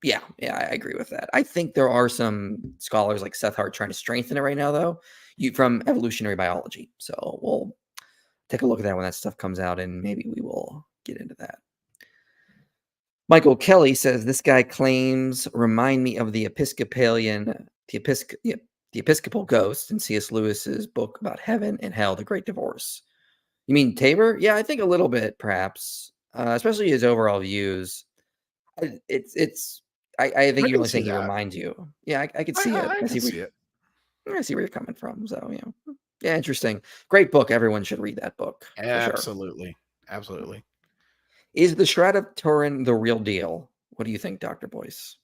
Yeah, I agree with that. I think there are some scholars like Seth Hart trying to strengthen it right now, though, from evolutionary biology. So we'll take a look at that when that stuff comes out, and maybe we will get into that. Michael Kelly says, this guy claims remind me of the Episcopal ghost in C.S. Lewis's book about heaven and hell, The Great Divorce. You mean Tabor? Yeah, I think a little bit, perhaps, especially his overall views. I think you're only saying he reminds you. Yeah, I can see it. I see it. I see where you're coming from. So, yeah, interesting. Great book. Everyone should read that book. Absolutely. Sure. Absolutely. Is the Shroud of Turin the real deal? What do you think, Dr. Boyce?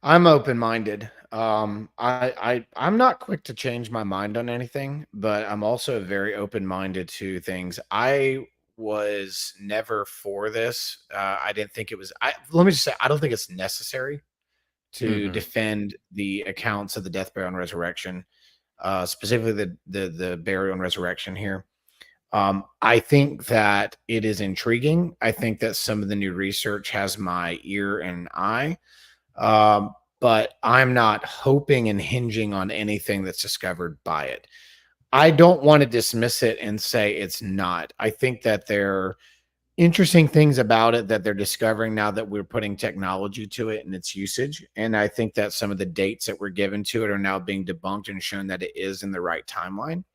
I'm open-minded. I'm not quick to change my mind on anything, but I'm also very open-minded to things. I was never for this. I didn't think it was. Let me just say, I don't think it's necessary to defend the accounts of the death, burial, and resurrection, specifically the burial and resurrection here. I think that it is intriguing. I think that some of the new research has my ear and eye, but I'm not hoping and hinging on anything that's discovered by it. I don't want to dismiss it and say it's not. I think that there interesting things about it that they're discovering now that we're putting technology to it and its usage. And I think that some of the dates that were given to it are now being debunked and shown that it is in the right timeline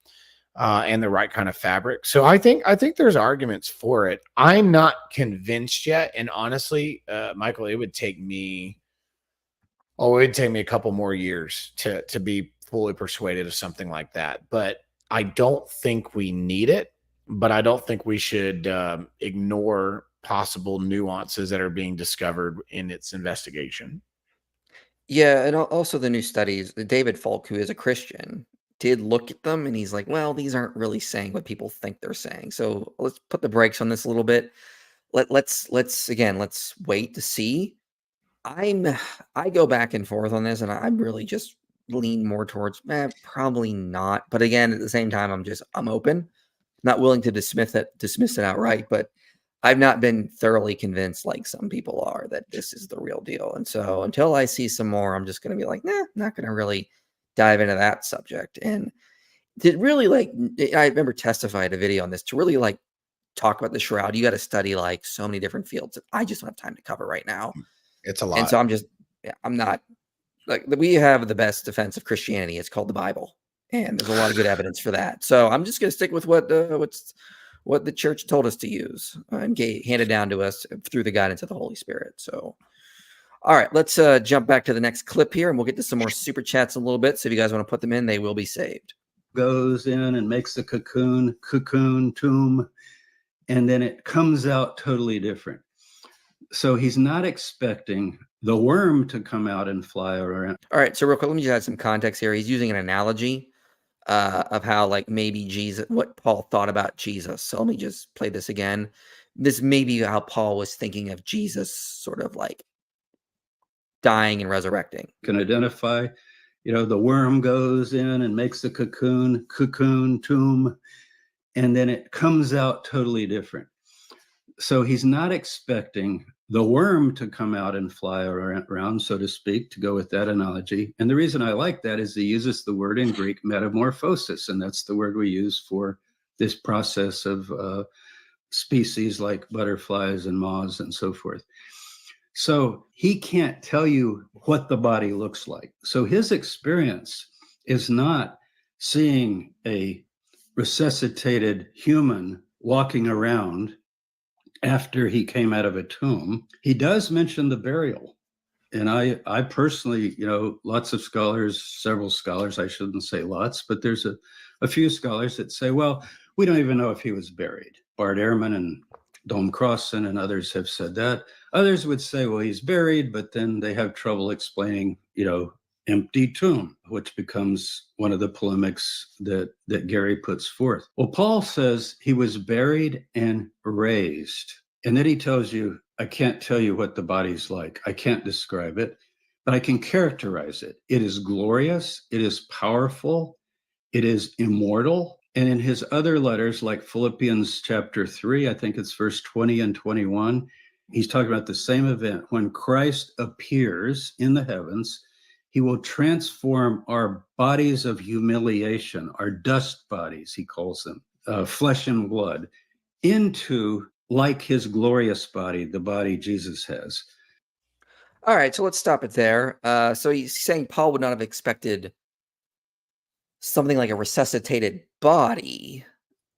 and the right kind of fabric. So I think there's arguments for it. I'm not convinced yet. And honestly, Michael, it would take me a couple more years to be fully persuaded of something like that. But I don't think we need it. But I don't think we should ignore possible nuances that are being discovered in its investigation. Yeah, and also the new studies, David Falk, who is a Christian, did look at them and he's like, well, these aren't really saying what people think they're saying. So let's put the brakes on this a little bit. Let's wait to see. I go back and forth on this, and I'm really just lean more towards probably not. But again, at the same time, I'm open. Not willing to dismiss it outright, but I've not been thoroughly convinced, like some people are, that this is the real deal. And so until I see some more, I'm just going to be like, not going to really dive into that subject. And to really I remember testifying a video on this, to really talk about the shroud, you got to study like so many different fields that I just don't have time to cover right now. It's a lot. And so I'm not like, we have the best defense of Christianity. It's called the Bible. And there's a lot of good evidence for that. So I'm just going to stick with what the church told us to use and handed down to us through the guidance of the Holy Spirit. So, all right, let's jump back to the next clip here, and we'll get to some more super chats in a little bit. So if you guys want to put them in, they will be saved. Goes in and makes the cocoon tomb, and then it comes out totally different. So he's not expecting the worm to come out and fly around. All right, so real quick, let me just add some context here. He's using an analogy of how maybe Jesus, what Paul thought about Jesus. So let me just play this again. This may be how Paul was thinking of Jesus sort of dying and resurrecting. Can identify, the worm goes in and makes the cocoon tomb, and then it comes out totally different. So he's not expecting the worm to come out and fly around, so to speak, to go with that analogy. And the reason I like that is he uses the word in Greek metamorphosis, and that's the word we use for this process of species like butterflies and moths and so forth. So he can't tell you what the body looks like. So his experience is not seeing a resuscitated human walking around after he came out of a tomb. He does mention the burial. And I personally, lots of scholars, several scholars, I shouldn't say lots, but there's a few scholars that say, well, we don't even know if he was buried. Bart Ehrman and Dom Crossan and others have said that. Others would say, well, he's buried, but then they have trouble explaining, empty tomb, which becomes one of the polemics that Gary puts forth. Well, Paul says he was buried and raised. And then he tells you, I can't tell you what the body's like. I can't describe it, but I can characterize it. It is glorious. It is powerful. It is immortal. And in his other letters, like Philippians chapter 3, I think it's verse 20 and 21, he's talking about the same event. When Christ appears in the heavens, he will transform our bodies of humiliation, our dust bodies, he calls them, flesh and blood, into like his glorious body, the body Jesus has. All right, so let's stop it there. So he's saying Paul would not have expected something like a resuscitated body.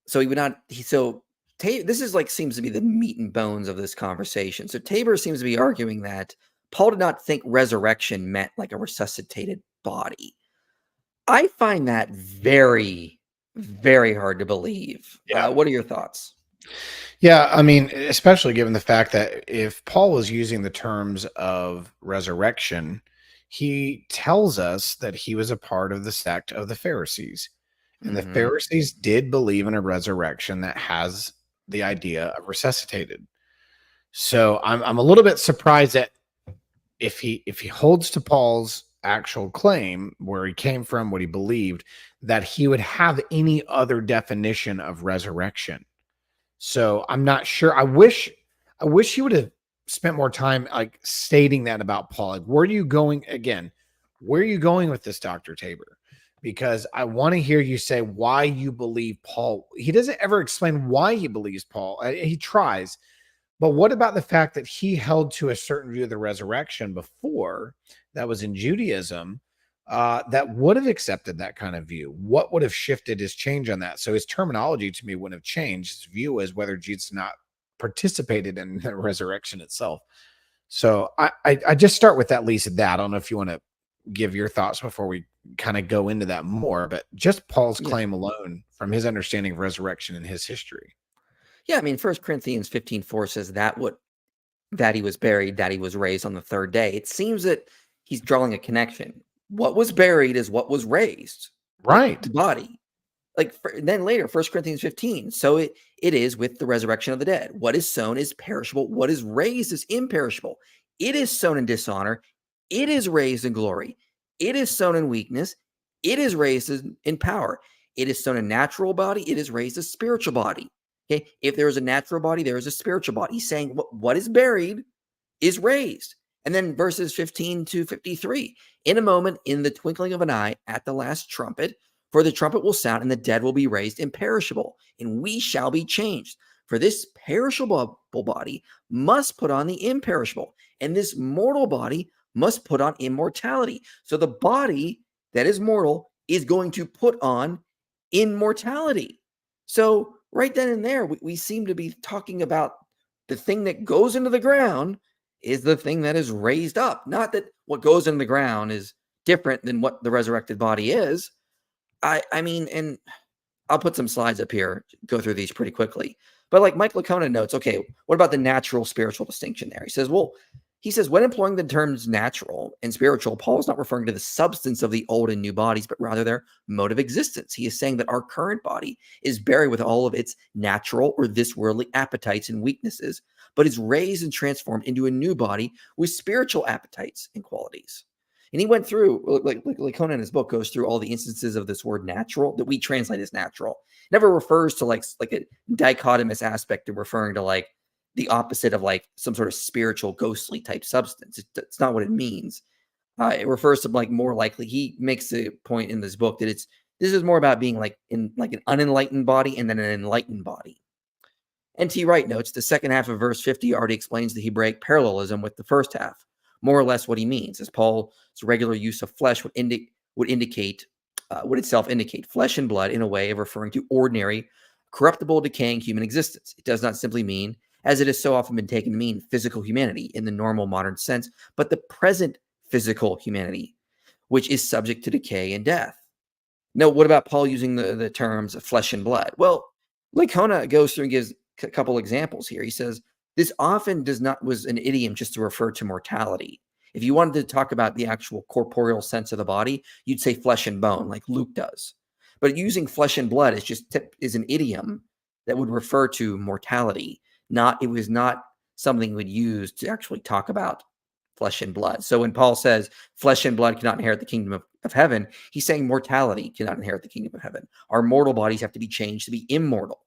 So he would not. This is seems to be the meat and bones of this conversation. So Tabor seems to be arguing that Paul did not think resurrection meant like a resuscitated body. I find that very, very hard to believe. Yeah. What are your thoughts? Yeah, I mean, especially given the fact that if Paul was using the terms of resurrection, he tells us that he was a part of the sect of the Pharisees. And the Pharisees did believe in a resurrection that has the idea of resuscitated. So I'm a little bit surprised that if he holds to Paul's actual claim, where he came from, what he believed, that he would have any other definition of resurrection. So I'm not sure. I wish he would have spent more time stating that about Paul. Where are you going again? Where are you going with this, Dr. Tabor? Because I want to hear you say why you believe Paul. He doesn't ever explain why he believes Paul. He tries, But what about the fact that he held to a certain view of the resurrection before that was in Judaism that would have accepted that kind of view? What would have shifted his change on that? So his terminology to me wouldn't have changed. His view is whether Jesus not participated in the resurrection itself. So I just start with at least that. I don't know if you want to give your thoughts before we kind of go into that more, but just Paul's claim alone from his understanding of resurrection and his history. Yeah, I mean, 1 Corinthians 15:4 says that he was buried, that he was raised on the third day. It seems that he's drawing a connection. What was buried is what was raised. Right. The body. Then later, 1 Corinthians 15. So it is with the resurrection of the dead. What is sown is perishable. What is raised is imperishable. It is sown in dishonor. It is raised in glory. It is sown in weakness. It is raised in power. It is sown a natural body. It is raised a spiritual body. Okay. If there is a natural body, there is a spiritual body. He's saying what is buried is raised. And then verses 15 to 53, in a moment, in the twinkling of an eye, at the last trumpet, for the trumpet will sound and the dead will be raised imperishable, and we shall be changed. For this perishable body must put on the imperishable, and this mortal body must put on immortality. So the body that is mortal is going to put on immortality. So right then and there, we seem to be talking about the thing that goes into the ground is the thing that is raised up. Not that what goes into the ground is different than what the resurrected body is. I mean, and I'll put some slides up here, go through these pretty quickly. But like Mike Lacona notes, okay, what about the natural spiritual distinction there? He says, when employing the terms natural and spiritual, Paul is not referring to the substance of the old and new bodies, but rather their mode of existence. He is saying that our current body is buried with all of its natural or this worldly appetites and weaknesses, but is raised and transformed into a new body with spiritual appetites and qualities. And he went through, like Conan in his book goes through all the instances of this word natural that we translate as natural. It never refers to like a dichotomous aspect of referring to like the opposite of like some sort of spiritual ghostly type substance. It's not what it means. It refers to like more likely. He makes a point in this book that this is more about being like in like an unenlightened body and then an enlightened body. N.T. Wright notes the second half of verse 50 already explains the Hebraic parallelism with the first half. More or less what he means, as Paul's regular use of flesh would itself indicate flesh and blood in a way of referring to ordinary, corruptible, decaying human existence. It does not simply mean, as it has so often been taken to mean, physical humanity in the normal modern sense, but the present physical humanity, which is subject to decay and death. Now, what about Paul using the terms flesh and blood? Well, Lacona goes through and gives a couple examples here. He says, this often was an idiom just to refer to mortality. If you wanted to talk about the actual corporeal sense of the body, you'd say flesh and bone, like Luke does. But using flesh and blood is an idiom that would refer to mortality. It was not something we'd use to actually talk about flesh and blood. So when Paul says flesh and blood cannot inherit the kingdom of heaven, he's saying mortality cannot inherit the kingdom of heaven. Our mortal bodies have to be changed to be immortal.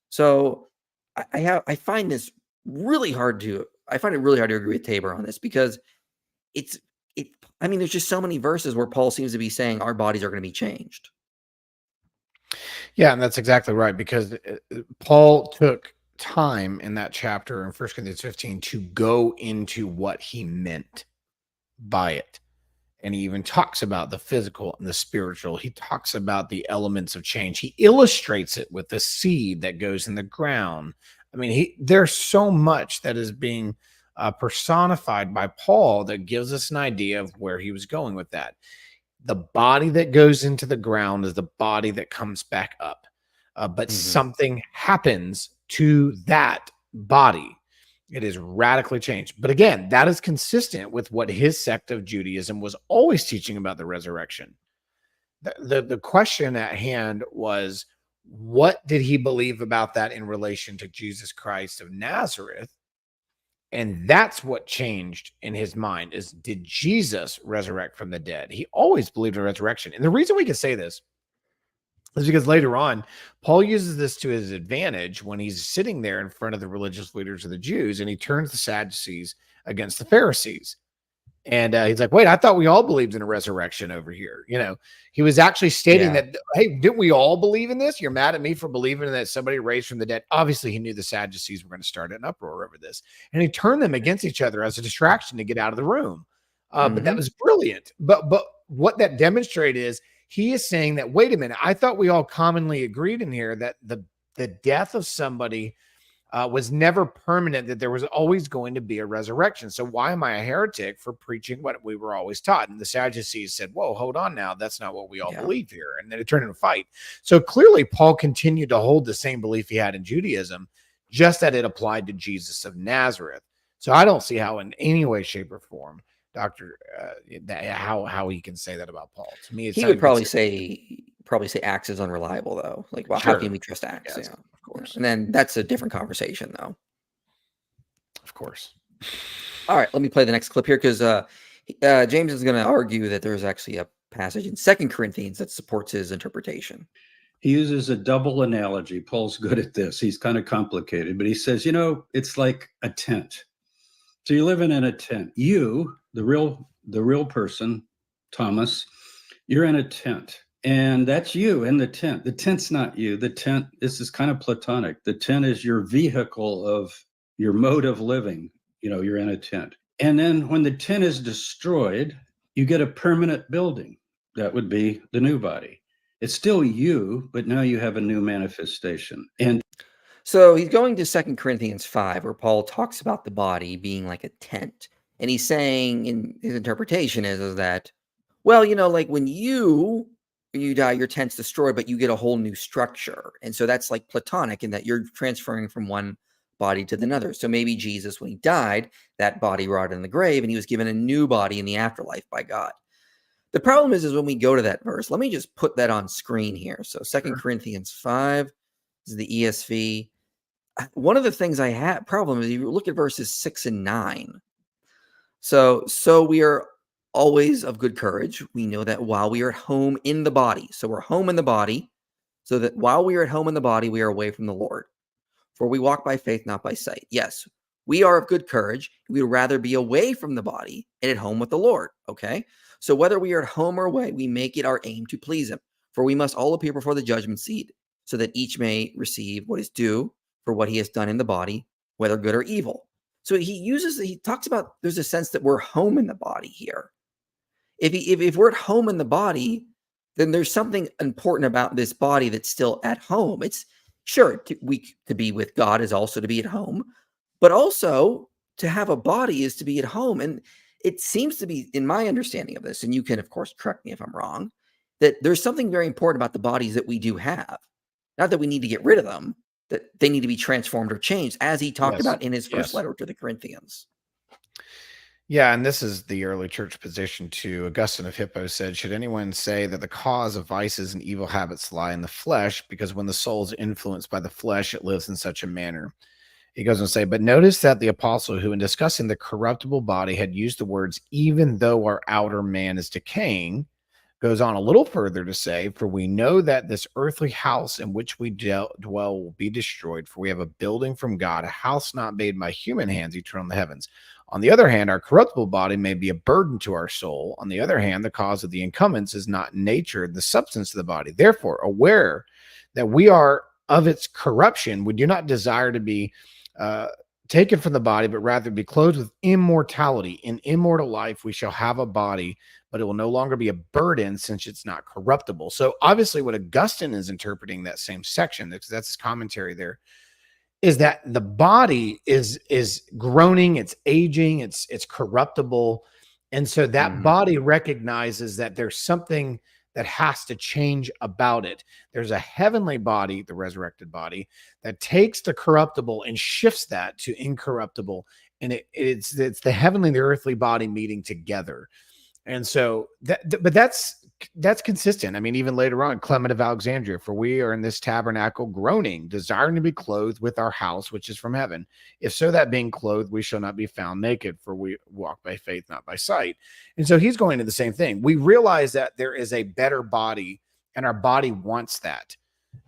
So I find this really hard to agree with Tabor on this because there's just so many verses where Paul seems to be saying our bodies are going to be changed. Yeah, and that's exactly right, because Paul took time in that chapter in 1 Corinthians 15 to go into what he meant by it. And he even talks about the physical and the spiritual. He talks about the elements of change. He illustrates it with the seed that goes in the ground. I mean, there's so much that is being personified by Paul that gives us an idea of where he was going with that. The body that goes into the ground is the body that comes back up. But something happens to that body. It is radically changed. But again, that is consistent with what his sect of Judaism was always teaching about the resurrection. The question at hand was, what did he believe about that in relation to Jesus Christ of Nazareth? And that's what changed in his mind is, did Jesus resurrect from the dead? He always believed in resurrection. And the reason we can say this is because later on, Paul uses this to his advantage when he's sitting there in front of the religious leaders of the Jews, and he turns the Sadducees against the Pharisees. And he's like, wait, I thought we all believed in a resurrection over here. You know, he was actually stating that, hey, didn't we all believe in this? You're mad at me for believing that somebody raised from the dead. Obviously, he knew the Sadducees were going to start an uproar over this. And he turned them against each other as a distraction to get out of the room. But that was brilliant. But what that demonstrated is he is saying that, wait a minute, I thought we all commonly agreed in here that the death of somebody was never permanent, that there was always going to be a resurrection. So why am I a heretic for preaching what we were always taught? And the Sadducees said, whoa, hold on now. That's not what we all believe here. And then it turned into a fight. So clearly Paul continued to hold the same belief he had in Judaism, just that it applied to Jesus of Nazareth. So I don't see how in any way, shape, or form, how he can say that about Paul. To me, he would probably say Acts is unreliable, though. Like, well, how can we trust Acts? Yes, of course. And then that's a different conversation, though. Of course. All right, let me play the next clip here, because James is going to argue that there's actually a passage in 2 Corinthians that supports his interpretation. He uses a double analogy. Paul's good at this. He's kind of complicated, but he says, it's like a tent. So you're living in a tent. You, the real person, Thomas, you're in a tent. And that's you in the tent. The tent's not you. The tent, this is kind of Platonic. The tent is your vehicle of your mode of living. You're in a tent. And then when the tent is destroyed, you get a permanent building. That would be the new body. It's still you, but now you have a new manifestation. And so he's going to 2 Corinthians 5, where Paul talks about the body being like a tent. And he's saying, in his interpretation is that, well, like when you die, your tent's destroyed, but you get a whole new structure. And so that's like Platonic in that you're transferring from one body to another. So maybe Jesus, when he died, that body rotted in the grave, and he was given a new body in the afterlife by God. The problem is when we go to that verse, let me just put that on screen here. So 2 Corinthians 5 this is the ESV. One of the things I had problem is you look at verses 6 and 9. So we are always of good courage. We know that while we are at home in the body, so we're home in the body, so that while we are at home in the body, we are away from the Lord. For we walk by faith, not by sight. Yes, we are of good courage. We would rather be away from the body and at home with the Lord. Okay. So whether we are at home or away, we make it our aim to please him. For we must all appear before the judgment seat, so that each may receive what is due for what he has done in the body, whether good or evil. So he talks about, there's a sense that we're home in the body here. If we're at home in the body, then there's something important about this body that's still at home. It's sure to be with God is also to be at home, but also to have a body is to be at home. And it seems to be, in my understanding of this, and you can, of course, correct me if I'm wrong, that there's something very important about the bodies that we do have. Not that we need to get rid of them, that they need to be transformed or changed, as he talked about in his first letter to the Corinthians. Yeah, and this is the early church position too. Augustine of Hippo said, should anyone say that the cause of vices and evil habits lie in the flesh, because when the soul is influenced by the flesh, it lives in such a manner? He goes on to say, but notice that the apostle, who in discussing the corruptible body had used the words, even though our outer man is decaying, goes on a little further to say, for we know that this earthly house in which we dwell will be destroyed, for we have a building from God, a house not made by human hands, eternal in the heavens. On the other hand, our corruptible body may be a burden to our soul. On the other hand, the cause of the incumbents is not in nature, the substance of the body. Therefore, aware that we are of its corruption, we do not desire to be taken from the body, but rather be clothed with immortality. In immortal life, we shall have a body, but it will no longer be a burden, since it's not corruptible. So obviously what Augustine is interpreting that same section, because that's his commentary there, is that the body is groaning, it's aging, it's corruptible. And so that body recognizes that there's something that has to change about it. There's a heavenly body, the resurrected body, that takes the corruptible and shifts that to incorruptible. And it's the heavenly and the earthly body meeting together. And so but that's consistent. I mean, even later on, Clement of Alexandria, for we are in this tabernacle groaning, desiring to be clothed with our house, which is from heaven. If so, that being clothed, we shall not be found naked, for we walk by faith, not by sight. And so he's going to the same thing. We realize that there is a better body, and our body wants that.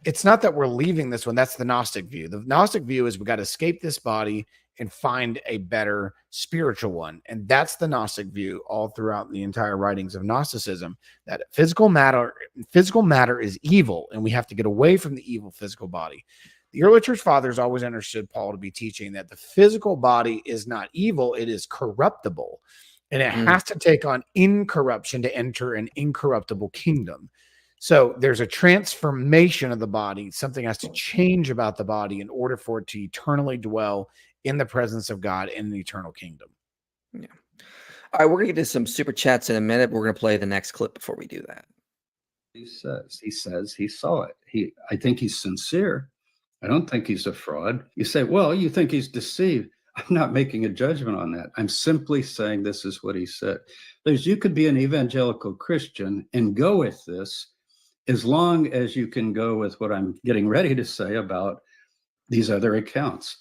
It's not that we're leaving this one. That's the Gnostic view. The Gnostic view is we got to escape this body and find a better spiritual one. And that's the Gnostic view all throughout the entire writings of Gnosticism, that physical matter is evil, and we have to get away from the evil physical body. The early church fathers always understood Paul to be teaching that the physical body is not evil, it is corruptible, and it has to take on incorruption to enter an incorruptible kingdom. So there's a transformation of the body. Something has to change about the body in order for it to eternally dwell in the presence of God in the eternal kingdom. Yeah. All right, we're going to get to some super chats in a minute. We're going to play the next clip before we do that. He says he saw it. I think he's sincere. I don't think he's a fraud. You say, well, you think he's deceived. I'm not making a judgment on that. I'm simply saying this is what he said. You could be an evangelical Christian and go with this as long as you can go with what I'm getting ready to say about these other accounts.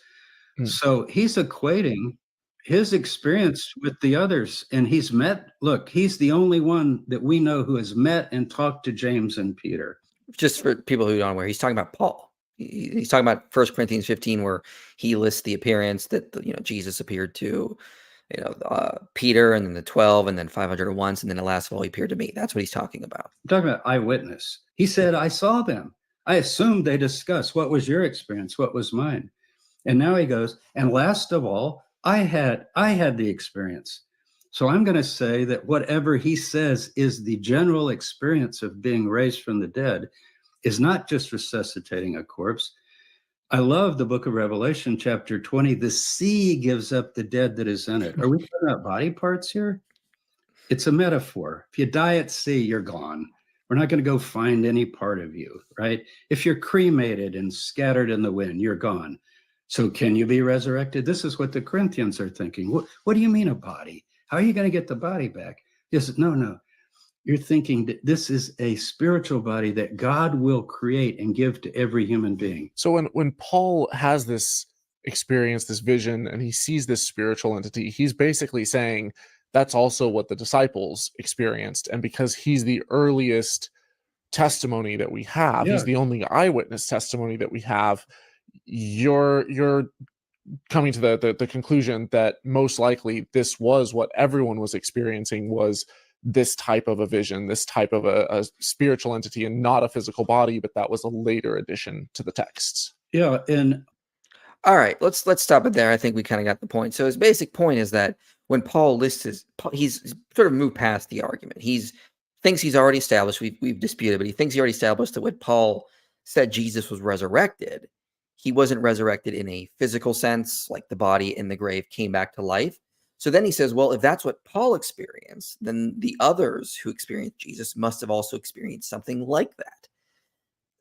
So he's equating his experience with the others, and he's the only one that we know who has met and talked to James and Peter. Just for people who don't know, he's talking about Paul. He's talking about 1 Corinthians 15, where he lists the appearance that Jesus appeared to Peter, and then the 12, and then 500 at once, and then the last of all, he appeared to me. That's what he's talking about. I'm talking about eyewitness. He said, I saw them. I assumed they discussed what was your experience, what was mine. And now he goes, and last of all, I had the experience. So I'm going to say that whatever he says is the general experience of being raised from the dead is not just resuscitating a corpse. I love the book of Revelation, chapter 20. The sea gives up the dead that is in it. Are we talking about body parts here? It's a metaphor. If you die at sea, you're gone. We're not going to go find any part of you, right? If you're cremated and scattered in the wind, you're gone. So can you be resurrected? This is what the Corinthians are thinking. What do you mean a body? How are you going to get the body back? Yes, no. You're thinking that this is a spiritual body that God will create and give to every human being. So when Paul has this experience, this vision, and he sees this spiritual entity, he's basically saying that's also what the disciples experienced. And because he's the earliest testimony that we have, he's the only eyewitness testimony that we have, you're coming to the conclusion that most likely this was what everyone was experiencing, was this type of a vision, this type of a spiritual entity, and not a physical body, but that was a later addition to the texts. Yeah. And all right, let's stop it there. I think we kind of got the point. So his basic point is that when Paul lists he's sort of moved past the argument. Thinks he's already established, we've disputed, but he thinks he already established that when Paul said Jesus was resurrected, he wasn't resurrected in a physical sense, like the body in the grave came back to life. So then he says, well, if that's what Paul experienced, then the others who experienced Jesus must have also experienced something like that.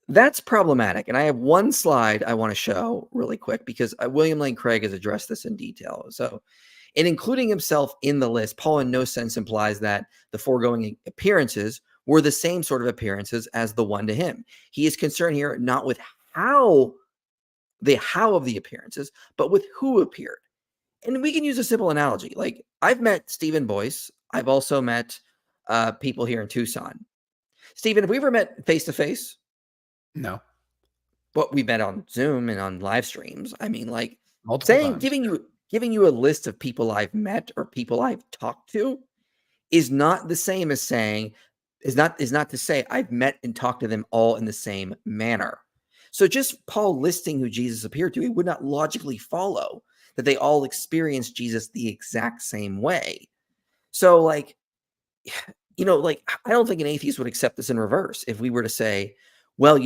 That's problematic. And I have one slide I want to show really quick because William Lane Craig has addressed this in detail. So in including himself in the list, Paul in no sense implies that the foregoing appearances were the same sort of appearances as the one to him. He is concerned here not with how of the appearances, but with who appeared. And we can use a simple analogy. Like, I've met Stephen Boyce. I've also met people here in Tucson. Stephen, have we ever met face-to-face? No. But we met on Zoom and on live streams. I mean, like, Multiple times. giving you a list of people I've met or people I've talked to is not the same as saying, is not to say I've met and talked to them all in the same manner. So just Paul listing who Jesus appeared to, it would not logically follow that they all experienced Jesus the exact same way. So I don't think an atheist would accept this in reverse. If we were to say, well,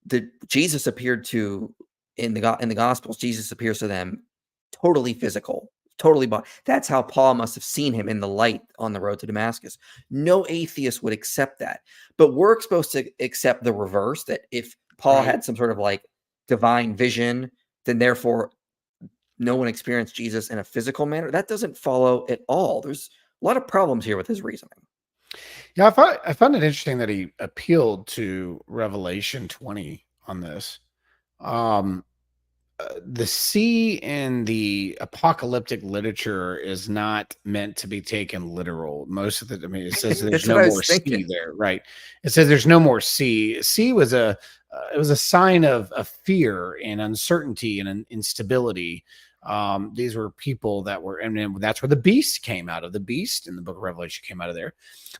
that Jesus appeared to, in the Gospels, Jesus appears to them totally physical, totally body. That's how Paul must have seen him in the light on the road to Damascus. No atheist would accept that. But we're supposed to accept the reverse, that if Paul had some sort of divine vision, then therefore no one experienced Jesus in a physical manner. That doesn't follow at all. There's a lot of problems here with his reasoning. Yeah, I found it interesting that he appealed to Revelation 20 on this. The sea in the apocalyptic literature is not meant to be taken literal. Most of it says there's no more sea there, right? It says there's no more sea. Sea was a sign of fear and uncertainty and instability. These were people that were, and that's where the beast came out of. The beast in the book of Revelation came out of there.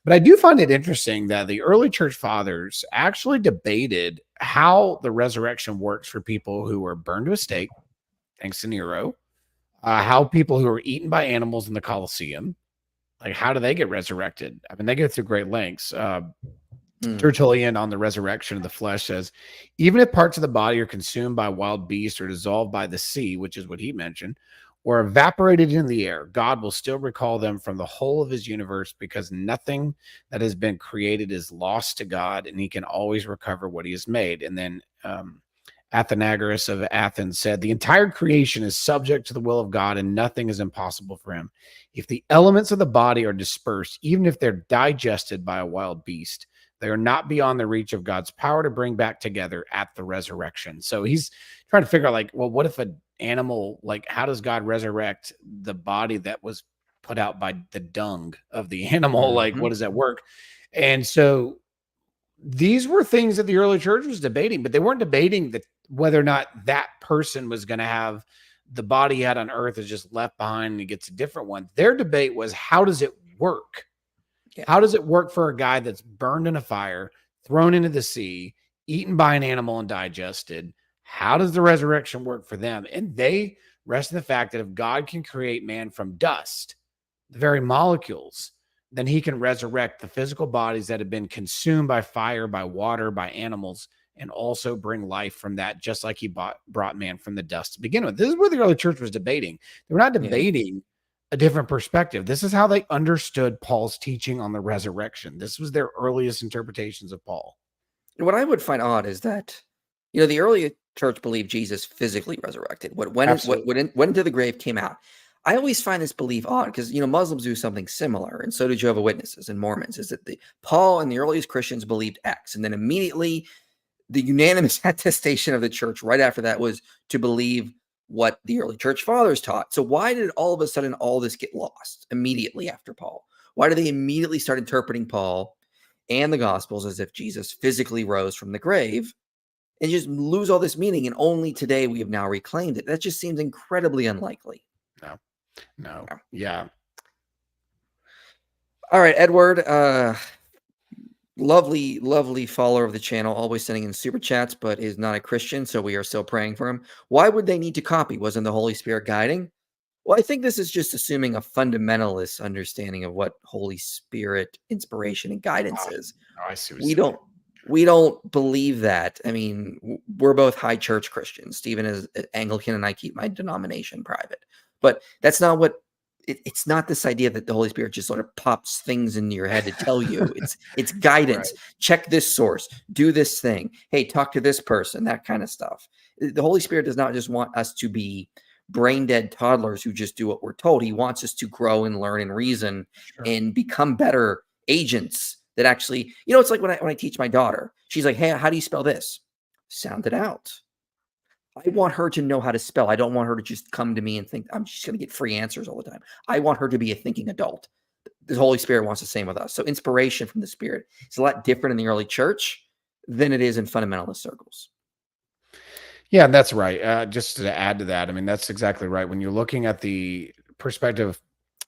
But I do find it interesting that the early church fathers actually debated how the resurrection works for people who were burned to a stake, thanks to Nero, how people who were eaten by animals in the Colosseum, like how do they get resurrected? I mean, they go through great lengths. Tertullian on the resurrection of the flesh says, even if parts of the body are consumed by wild beasts or dissolved by the sea, which is what he mentioned, or evaporated in the air, God will still recall them from the whole of his universe, because nothing that has been created is lost to God, and he can always recover what he has made. And then Athenagoras of Athens said, the entire creation is subject to the will of God, and nothing is impossible for him. If the elements of the body are dispersed, even if they're digested by a wild beast, they are not beyond the reach of God's power to bring back together at the resurrection. So he's trying to figure out, like, well, what if an animal, like, how does God resurrect the body that was put out by the dung of the animal? Like, what does that work? And so these were things that the early church was debating, but they weren't debating that whether or not that person was going to have the body he had on earth is just left behind and he gets a different one. Their debate was, how does it work? Yeah. How does it work for a guy that's burned in a fire, thrown into the sea, eaten by an animal and digested? How does the resurrection work for them? And they rest in the fact that if God can create man from dust, the very molecules, then he can resurrect the physical bodies that have been consumed by fire, by water, by animals, and also bring life from that, just like he brought man from the dust to begin with. This is where the early church was debating. They were not debating a different perspective. This is how they understood Paul's teaching on the resurrection. This was their earliest interpretations of Paul. What I would find odd is that, the early church believed Jesus physically resurrected. What went into the grave came out. I always find this belief odd because, Muslims do something similar, and so do Jehovah's Witnesses and Mormons, is that Paul and the earliest Christians believed X, and then immediately the unanimous attestation of the church right after that was to believe what the early church fathers taught. So why did all of a sudden all this get lost immediately after Paul? Why did they immediately start interpreting Paul and the Gospels as if Jesus physically rose from the grave and just lose all this meaning? And only today we have now reclaimed it. That just seems incredibly unlikely. No. Yeah. All right, Edward, lovely follower of the channel, always sending in super chats, but is not a Christian, so we are still praying for him. Why would they need to copy? Wasn't the Holy Spirit guiding? Well, I think this is just assuming a fundamentalist understanding of what Holy Spirit inspiration and guidance is. I see what we don't believe that. I mean, we're both high church Christians. Stephen is Anglican, and I keep my denomination private. But that's not what it's not this idea that the Holy Spirit just sort of pops things into your head to tell you. It's guidance. Right. Check this source. Do this thing. Hey, talk to this person. That kind of stuff. The Holy Spirit does not just want us to be brain dead toddlers who just do what we're told. He wants us to grow and learn and reason and become better agents that actually, it's like when I teach my daughter, she's like, hey, how do you spell this? Sound it out. I want her to know how to spell. I don't want her to just come to me and think I'm just going to get free answers all the time. I want her to be a thinking adult. The Holy Spirit wants the same with us. So inspiration from the Spirit is a lot different in the early church than it is in fundamentalist circles. Yeah, that's right. Just to add to that, I mean, that's exactly right. When you're looking at the perspective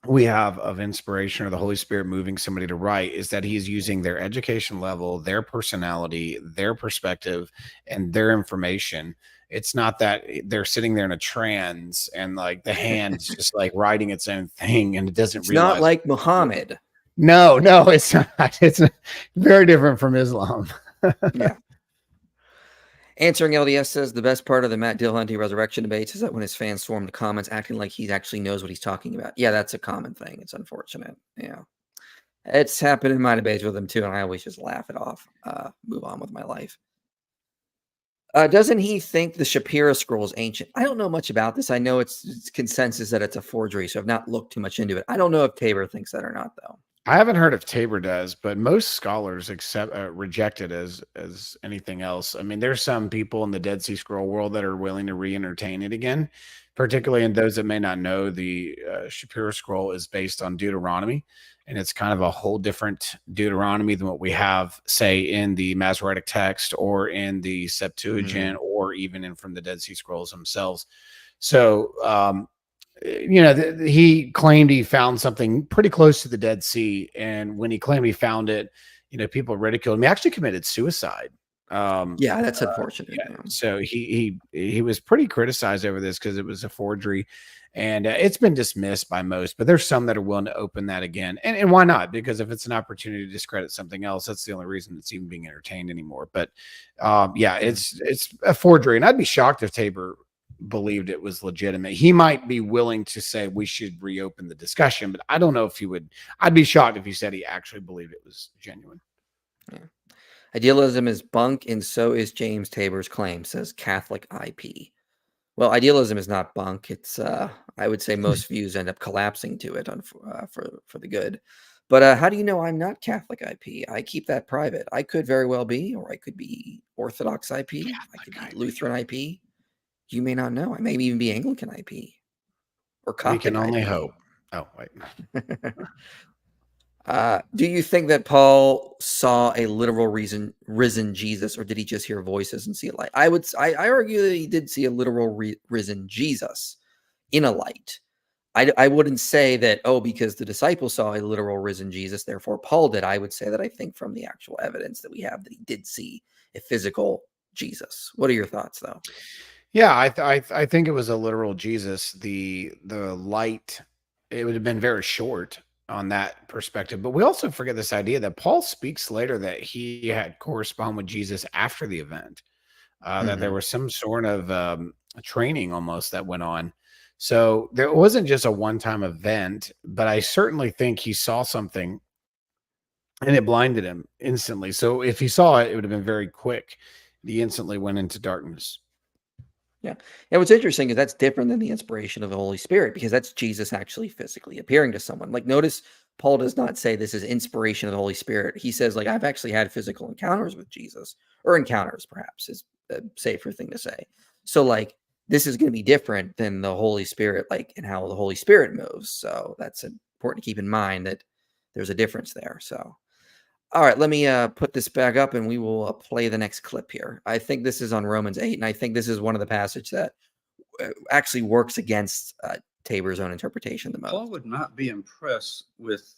we have of inspiration or the Holy Spirit moving somebody to write, is that he's using their education level, their personality, their perspective, and their information. It's not that they're sitting there in a trance and like the hand's just like writing its own thing and it doesn't it's not like Muhammad. No, it's not. It's very different from Islam. Yeah. Answering LDS says the best part of the Matt Dillahunty resurrection debates is that when his fans swarm the comments acting like he actually knows what he's talking about. Yeah, that's a common thing. It's unfortunate. Yeah. It's happened in my debates with him too, and I always just laugh it off. Move on with my life. Doesn't he think the Shapira scroll is ancient? I don't know much about this. I know it's consensus that it's a forgery, so I've not looked too much into it. I don't know if Tabor thinks that or not, though. I haven't heard if Tabor does, but most scholars reject it as anything else. I mean, there's some people in the Dead Sea Scroll world that are willing to re-entertain it again, particularly in those that may not know. The Shapiro Scroll is based on Deuteronomy, and it's kind of a whole different Deuteronomy than what we have, say, in the Masoretic text or in the Septuagint, or even in from the Dead Sea Scrolls themselves. So, he claimed he found something pretty close to the Dead Sea, and when he claimed he found it, people ridiculed him. He actually committed suicide. Yeah, that's unfortunate. Yeah. So he was pretty criticized over this because it was a forgery, and it's been dismissed by most. But there's some that are willing to open that again, and why not? Because if it's an opportunity to discredit something else, that's the only reason it's even being entertained anymore. But it's a forgery, and I'd be shocked if Tabor believed it was legitimate. He might be willing to say we should reopen the discussion, but I don't know if he would. I'd be shocked if he said he actually believed it was genuine. Yeah. Idealism is bunk, and so is James Tabor's claim, says Catholic IP. Well, idealism is not bunk. It's I would say most views end up collapsing to it for the good. But how do you know I'm not Catholic IP? I keep that private. I could very well be, or I could be Orthodox IP. I could be Lutheran IP. You may not know. I may even be Anglican IP or Coptic. We can only IP. hope. Oh, wait. Do you think that Paul saw a literal risen Jesus, or did he just hear voices and see a light? I argue that he did see a literal risen Jesus in a light. I wouldn't say that, because the disciples saw a literal risen Jesus, therefore Paul did. I would say that I think from the actual evidence that we have that he did see a physical Jesus. What are your thoughts, though? Yeah, I think it was a literal Jesus. The light, it would have been very short on that perspective. But we also forget this idea that Paul speaks later that he had corresponded with Jesus after the event, that there was some sort of training almost that went on. So there wasn't just a one-time event, but I certainly think he saw something and it blinded him instantly. So if he saw it, it would have been very quick. He instantly went into darkness. Yeah. And what's interesting is that's different than the inspiration of the Holy Spirit, because that's Jesus actually physically appearing to someone. Like, notice Paul does not say this is inspiration of the Holy Spirit. He says, like, I've actually had physical encounters with Jesus, or encounters perhaps is a safer thing to say. So like, this is going to be different than the Holy Spirit, like, and how the Holy Spirit moves. So that's important to keep in mind, that there's a difference there. So, all right, let me put this back up and we will play the next clip here. I think this is on Romans 8, and I think this is one of the passages that actually works against Tabor's own interpretation the most. Paul would not be impressed with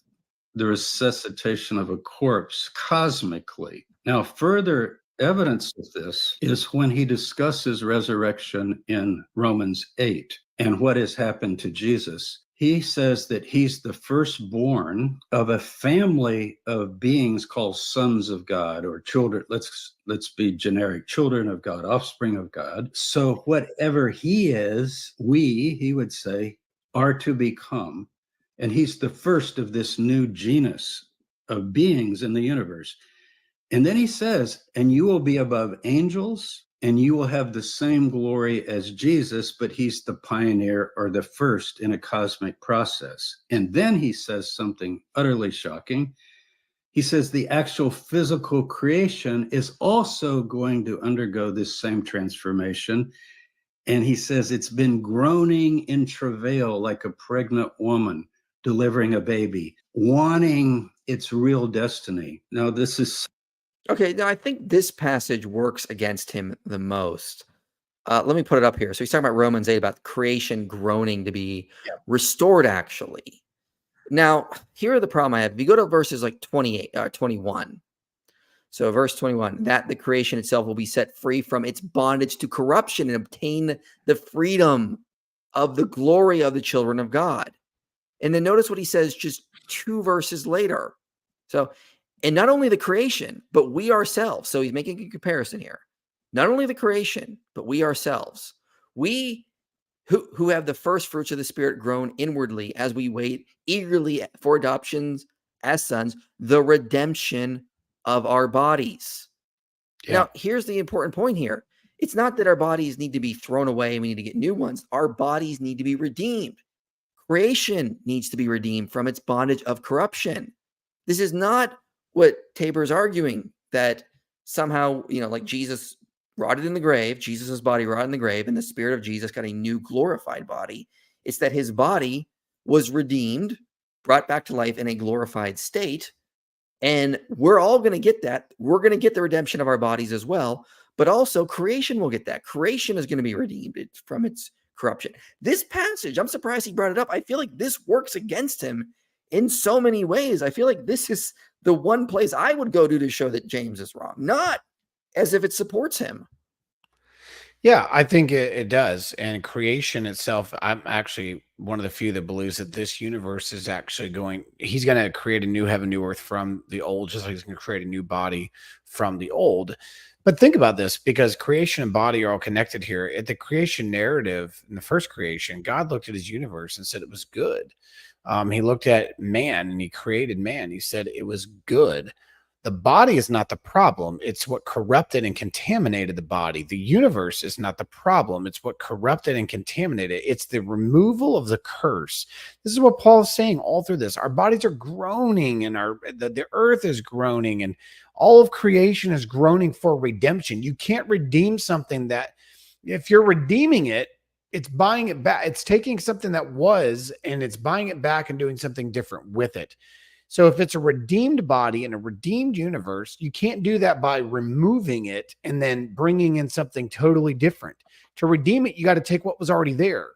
the resuscitation of a corpse cosmically. Now, further evidence of this is when he discusses resurrection in Romans 8 and what has happened to Jesus. He says that he's the firstborn of a family of beings called sons of God, or children. Let's be generic, children of God, offspring of God. So whatever he is, he would say, are to become. And he's the first of this new genus of beings in the universe. And then he says, and you will be above angels, and you will have the same glory as Jesus, but he's the pioneer or the first in a cosmic process. And then he says something utterly shocking. He says the actual physical creation is also going to undergo this same transformation. And he says it's been groaning in travail like a pregnant woman delivering a baby, wanting its real destiny. Now, this is... Okay, now I think this passage works against him the most. Let me put it up here. So he's talking about Romans 8, about creation groaning to be restored, actually. Now, here are the problem I have. If you go to verses like 21. So verse 21, that the creation itself will be set free from its bondage to corruption and obtain the freedom of the glory of the children of God. And then notice what he says just 2 verses later. So, and not only the creation, but we ourselves. So he's making a comparison here. Not only the creation, but we ourselves. We who have the first fruits of the Spirit grown inwardly as we wait eagerly for adoptions as sons, the redemption of our bodies. Yeah. Now, here's the important point here. It's not that our bodies need to be thrown away and we need to get new ones. Our bodies need to be redeemed. Creation needs to be redeemed from its bondage of corruption. This is not what Tabor's arguing, that somehow, like Jesus rotted in the grave, Jesus's body rotted in the grave, and the spirit of Jesus got a new glorified body. It's that his body was redeemed, brought back to life in a glorified state. And we're all going to get that. We're going to get the redemption of our bodies as well. But also creation will get that. Creation is going to be redeemed from its corruption. This passage, I'm surprised he brought it up. I feel like this works against him in so many ways. I feel like this is the one place I would go to show that James is wrong, not as if it supports him. Yeah, I think it does. And creation itself, I'm actually one of the few that believes that this universe is actually he's going to create a new heaven, new earth from the old, just like he's going to create a new body from the old. But think about this, because creation and body are all connected here. At the creation narrative, in the first creation, God looked at his universe and said it was good. He looked at man and he created man. He said it was good. The body is not the problem. It's what corrupted and contaminated the body. The universe is not the problem. It's what corrupted and contaminated. It's the removal of the curse. This is what Paul is saying all through this. Our bodies are groaning, and the earth is groaning, and all of creation is groaning for redemption. You can't redeem something that, if you're redeeming it, it's buying it back. It's taking something that was, and it's buying it back and doing something different with it. So if it's a redeemed body in a redeemed universe, you can't do that by removing it and then bringing in something totally different. To redeem it, you got to take what was already there.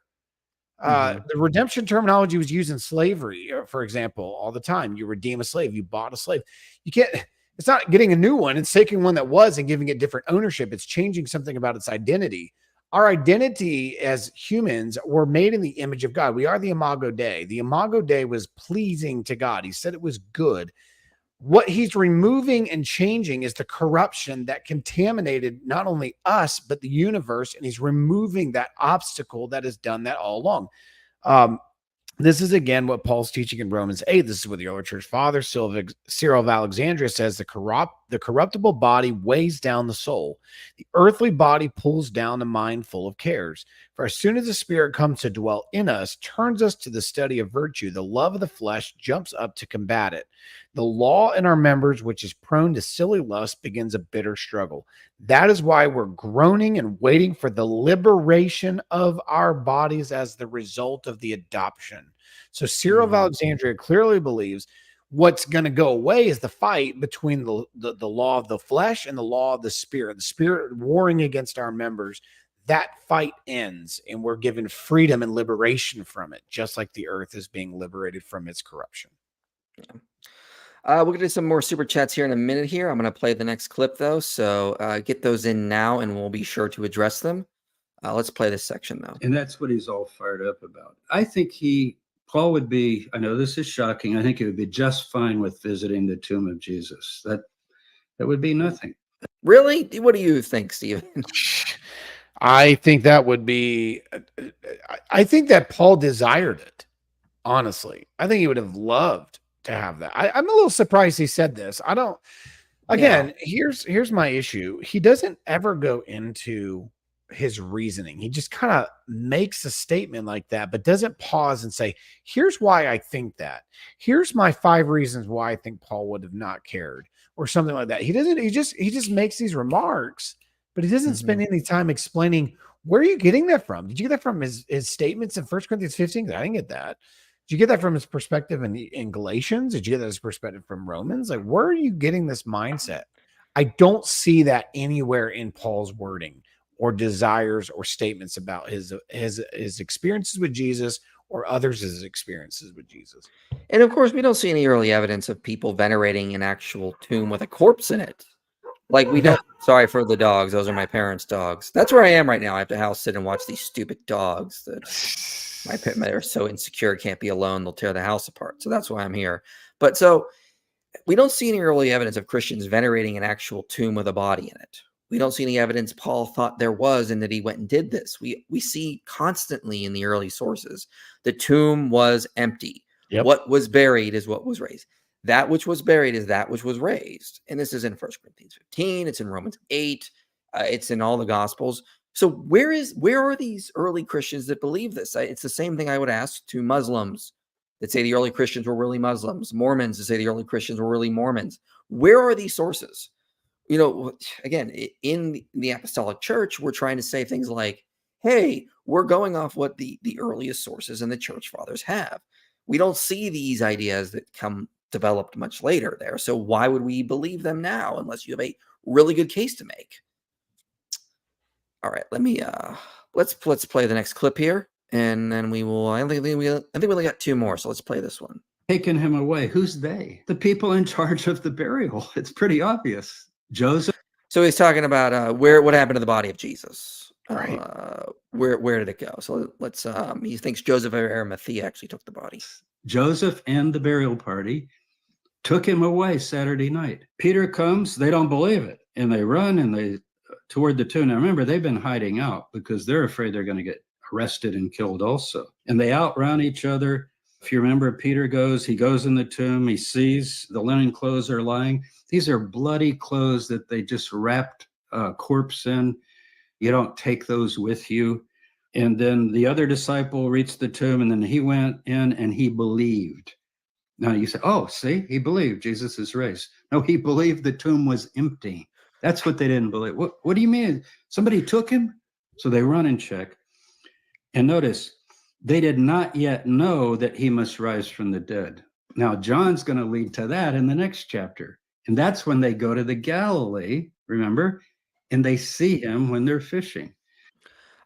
The redemption terminology was used in slavery, for example, all the time. You redeem a slave, you bought a slave. You can't, it's not getting a new one. It's taking one that was and giving it different ownership. It's changing something about its identity. Our identity as humans were made in the image of God. We are the Imago Dei. The Imago Dei was pleasing to God. He said it was good. What he's removing and changing is the corruption that contaminated not only us, but the universe. And he's removing that obstacle that has done that all along. This is, again, what Paul's teaching in Romans 8. This is what the early church father, Cyril of Alexandria, says: the corruptible body weighs down the soul. The earthly body pulls down the mind full of cares. For as soon as the Spirit comes to dwell in us, turns us to the study of virtue, the love of the flesh jumps up to combat it. The law in our members, which is prone to silly lust, begins a bitter struggle. That is why we're groaning and waiting for the liberation of our bodies as the result of the adoption. So Cyril of Alexandria clearly believes what's going to go away is the fight between the law of the flesh and the law of the spirit warring against our members. That fight ends, and we're given freedom and liberation from it, just like the earth is being liberated from its corruption. Yeah. We're going to do some more super chats here in a minute here. I'm going to play the next clip, though, so get those in now, and we'll be sure to address them. Let's play this section, though. And that's what he's all fired up about. I think Paul would be, I know this is shocking, I think he would be just fine with visiting the tomb of Jesus. That would be nothing. Really? What do you think, Stephen? I think that would be, I think that Paul desired it, honestly. I think he would have loved to have that. I'm a little surprised he said this. I don't, again, here's my issue. He doesn't ever go into his reasoning. He just kind of makes a statement like that, but doesn't pause and say, here's why I think that. Here's my 5 reasons why I think Paul would have not cared, or something like that. He doesn't, he just makes these remarks, but he doesn't spend any time explaining, where are you getting that from? Did you get that from his statements in 1 Corinthians 15? I didn't get that. Did you get that from his perspective in Galatians? Did you get that as perspective from Romans? Like, where are you getting this mindset? I don't see that anywhere in Paul's wording or desires or statements about his experiences with Jesus or others' experiences with Jesus. And of course, we don't see any early evidence of people venerating an actual tomb with a corpse in it. Like, we don't. Sorry for the dogs. Those are my parents' dogs. That's where I am right now. I have to house sit and watch these stupid dogs that they're so insecure, can't be alone. They'll tear the house apart. So that's why I'm here. But so we don't see any early evidence of Christians venerating an actual tomb with a body in it. We don't see any evidence Paul thought there was and that he went and did this. We see constantly in the early sources, the tomb was empty. Yep. What was buried is what was raised. That which was buried is that which was raised. And this is in 1 Corinthians 15. It's in Romans 8. It's in all the Gospels. So where are these early Christians that believe this? It's the same thing I would ask to Muslims that say the early Christians were really Muslims, Mormons that say the early Christians were really Mormons. Where are these sources? You know, again, in the apostolic church, we're trying to say things like, hey, we're going off what the earliest sources and the church fathers have. We don't see these ideas that come developed much later there. So why would we believe them now unless you have a really good case to make? All right, let me let's play the next clip here, and then we will. I think we only got 2 more, so let's play this one. Taking him away. Who's they? The people in charge of the burial. It's pretty obvious. Joseph. So he's talking about what happened to the body of Jesus. Right. Where did it go? So let's. He thinks Joseph of Arimathea actually took the body. Joseph and the burial party took him away Saturday night. Peter comes. They don't believe it, and they run and they toward the tomb. Now remember, they've been hiding out because they're afraid they're going to get arrested and killed also. And they outrun each other. If you remember, Peter goes in the tomb. He sees the linen clothes are lying. These are bloody clothes that they just wrapped a corpse in. You don't take those with you. And then the other disciple reached the tomb, and then he went in and he believed. Now you say, oh, see, he believed Jesus is raised. No, he believed the tomb was empty. That's what they didn't believe. What do you mean? Somebody took him? So they run and check. And notice, they did not yet know that he must rise from the dead. Now, John's going to lead to that in the next chapter. And that's when they go to the Galilee, remember? And they see him when they're fishing.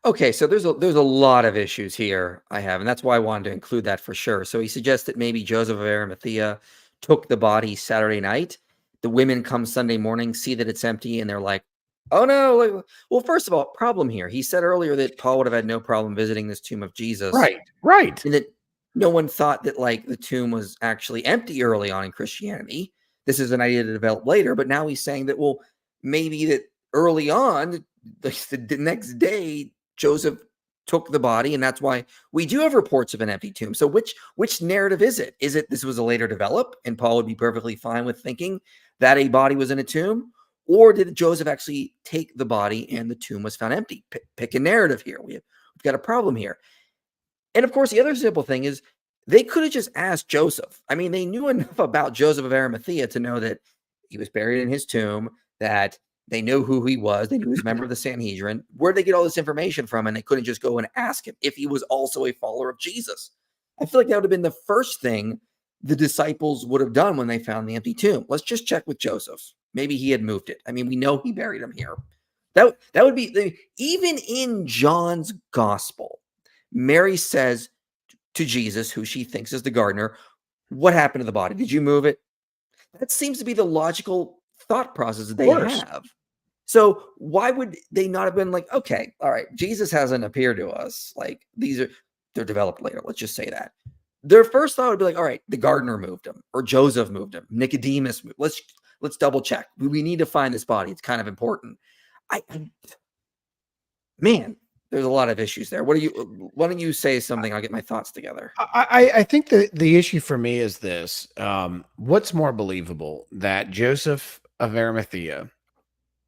Okay, so there's a lot of issues here I have, and that's why I wanted to include that for sure. So he suggests that maybe Joseph of Arimathea took the body Saturday night. The women come Sunday morning, see that it's empty, and they're like, oh no. Well, first of all, problem here. He said earlier that Paul would have had no problem visiting this tomb of Jesus. Right. And that no one thought that like the tomb was actually empty early on in Christianity. This is an idea to develop later, but now he's saying that, well, maybe that early on, the next day, Joseph took the body, and that's why we do have reports of an empty tomb. So which narrative is it? Is it this was a later develop, and Paul would be perfectly fine with thinking that a body was in a tomb? Or did Joseph actually take the body and the tomb was found empty? Pick a narrative here. We've got a problem here. And of course, the other simple thing is they could have just asked Joseph. I mean, they knew enough about Joseph of Arimathea to know that he was buried in his tomb, that they knew who he was. They knew he was a member of the Sanhedrin. Where'd they get all this information from? And they couldn't just go and ask him if he was also a follower of Jesus. I feel like that would have been the first thing the disciples would have done when they found the empty tomb. Let's just check with Joseph. Maybe he had moved it. I mean, we know he buried him here. That would be, even in John's gospel, Mary says to Jesus, who she thinks is the gardener, what happened to the body? Did you move it? That seems to be the logical thought process that they have. So why would they not have been like, okay, all right, Jesus hasn't appeared to us. Like they're developed later. Let's just say that. Their first thought would be like, all right, the gardener moved him, or Joseph moved him, Nicodemus moved. Let's double check. We need to find this body. It's kind of important. Man, there's a lot of issues there. Why don't you say something? I'll get my thoughts together. I think the issue for me is this. What's more believable, that Joseph of Arimathea,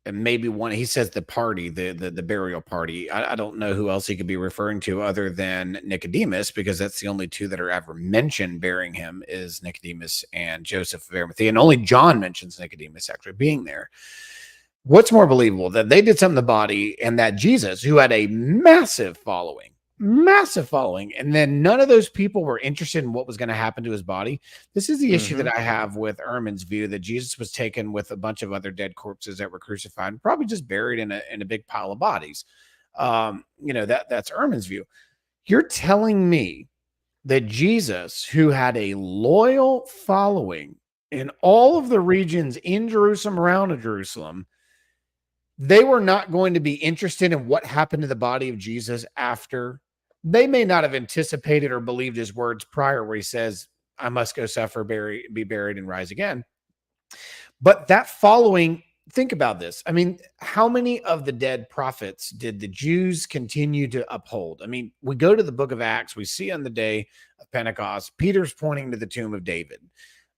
and maybe he says the party, the burial party. I don't know who else he could be referring to other than Nicodemus, because that's the only two that are ever mentioned burying him, is Nicodemus and Joseph of Arimathea. And only John mentions Nicodemus actually being there. What's more believable, that they did something to the body, and that Jesus, who had a massive following, and then none of those people were interested in what was going to happen to his body? This is the issue that I have with Ehrman's view, that Jesus was taken with a bunch of other dead corpses that were crucified and probably just buried in a big pile of bodies. That's Ehrman's view. You're telling me that Jesus, who had a loyal following in all of the regions in Jerusalem, around Jerusalem, they were not going to be interested in what happened to the body of Jesus after? They may not have anticipated or believed his words prior, where he says, I must go suffer, be buried, and rise again. But that following, think about this. I mean, how many of the dead prophets did the Jews continue to uphold? I mean, we go to the book of Acts, we see on the day of Pentecost, Peter's pointing to the tomb of David.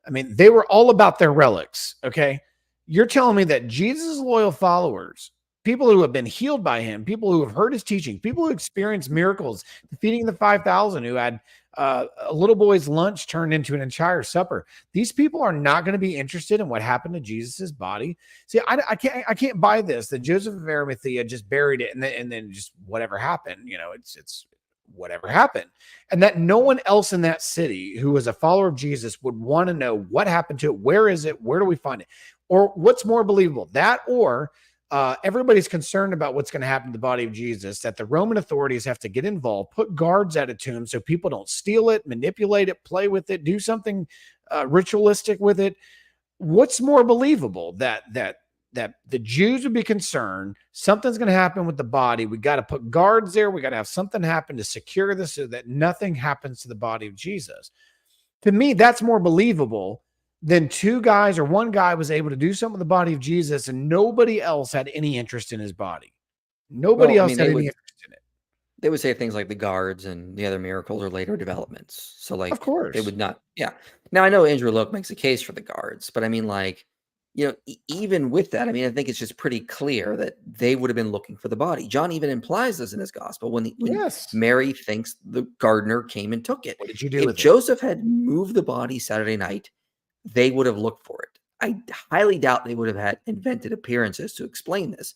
I mean, they were all about their relics, okay? You're telling me that Jesus' loyal followers people who have been healed by him, people who have heard his teaching, people who experienced miracles, feeding the 5,000, who had a little boy's lunch turned into an entire supper. These people are not going to be interested in what happened to Jesus's body. See, I can't buy this, that Joseph of Arimathea just buried it and then just whatever happened, it's whatever happened. And that no one else in that city who was a follower of Jesus would want to know what happened to it. Where is it? Where do we find it? Or what's more believable, that or everybody's concerned about what's going to happen to the body of Jesus, that the Roman authorities have to get involved, put guards at a tomb so people don't steal it, manipulate it, play with it, do something ritualistic with it. What's more believable, that the Jews would be concerned something's going to happen with the body, we got to put guards there, we got to have something happen to secure this so that nothing happens to the body of Jesus? To me, that's more believable than two guys or one guy was able to do something with the body of Jesus and nobody else had any interest in his body. Nobody else had any interest in it. They would say things like the guards and the other miracles are later developments. So, like, of course, they would not. Yeah. Now, I know Andrew Loke makes a case for the guards, but I mean, like, even with that, I mean, I think it's just pretty clear that they would have been looking for the body. John even implies this in his gospel when yes, Mary thinks the gardener came and took it. What did you do with it? If Joseph had moved the body Saturday night, they would have looked for it. I highly doubt they would have had invented appearances to explain this.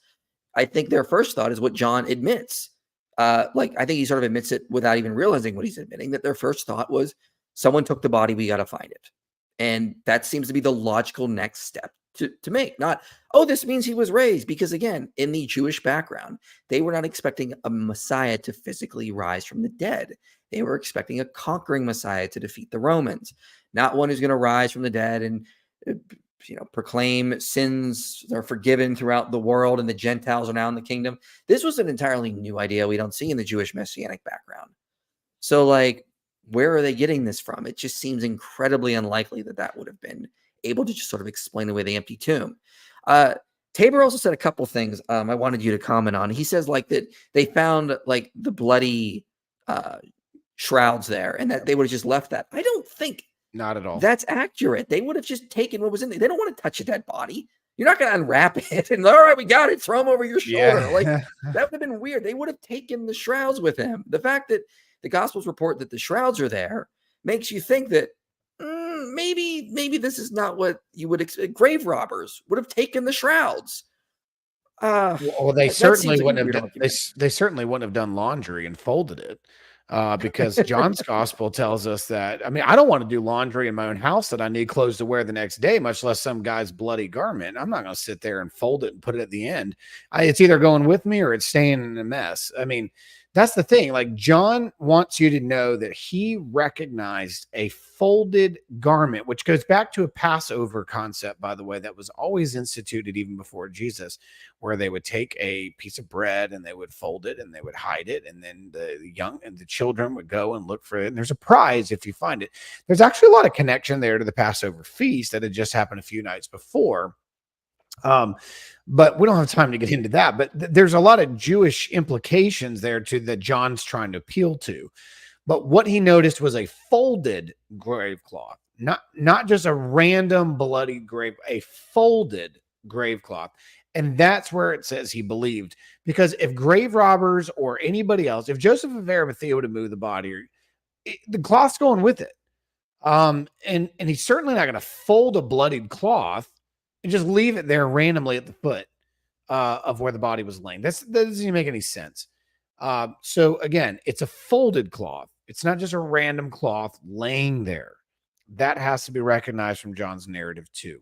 I think their first thought is what John admits. I think he sort of admits it without even realizing what he's admitting, that their first thought was someone took the body, we got to find it. And that seems to be the logical next step to make. Not, oh, this means he was raised. Because again, in the Jewish background, they were not expecting a Messiah to physically rise from the dead. They were expecting a conquering Messiah to defeat the Romans, not one who's going to rise from the dead and proclaim sins are forgiven throughout the world and the Gentiles are now in the kingdom. This was an entirely new idea we don't see in the Jewish messianic background. So, like, where are they getting this from? It just seems incredibly unlikely that would have been able to just sort of explain away the empty tomb. Tabor also said a couple things I wanted you to comment on. He says, like, that they found, like, the bloody shrouds there and that they would have just left that. I don't think not at all that's accurate. They would have just taken what was in there. They don't want to touch a dead body. You're not going to unwrap it and, all right, we got it, throw him over your shoulder. Yeah. Like, that would have been weird. They would have taken the shrouds with him. The fact that the Gospels report that the shrouds are there makes you think that maybe this is not what you would expect. Grave robbers would have taken the shrouds. Well, they certainly wouldn't have done. They certainly wouldn't have done laundry and folded it, because John's gospel tells us that. I mean, I don't want to do laundry in my own house that I need clothes to wear the next day, much less some guy's bloody garment. I'm not going to sit there and fold it and put it at the end. It's either going with me or it's staying in a mess. I mean, that's the thing. Like, John wants you to know that he recognized a folded garment, which goes back to a Passover concept, by the way, that was always instituted even before Jesus, where they would take a piece of bread and they would fold it and they would hide it. And then the young and the children would go and look for it. And there's a prize if you find it. There's actually a lot of connection there to the Passover feast that had just happened a few nights before. But we don't have time to get into that. But there's a lot of Jewish implications there to that John's trying to appeal to. But what he noticed was a folded grave cloth, not just a random bloody grave, a folded grave cloth. And that's where it says he believed, because if grave robbers or anybody else, if Joseph of Arimathea would have moved the body, the cloth's going with it. And he's certainly not going to fold a bloodied cloth and just leave it there randomly at the foot of where the body was laying. That doesn't even make any sense. So again, it's a folded cloth. It's not just a random cloth laying there. That has to be recognized from John's narrative too.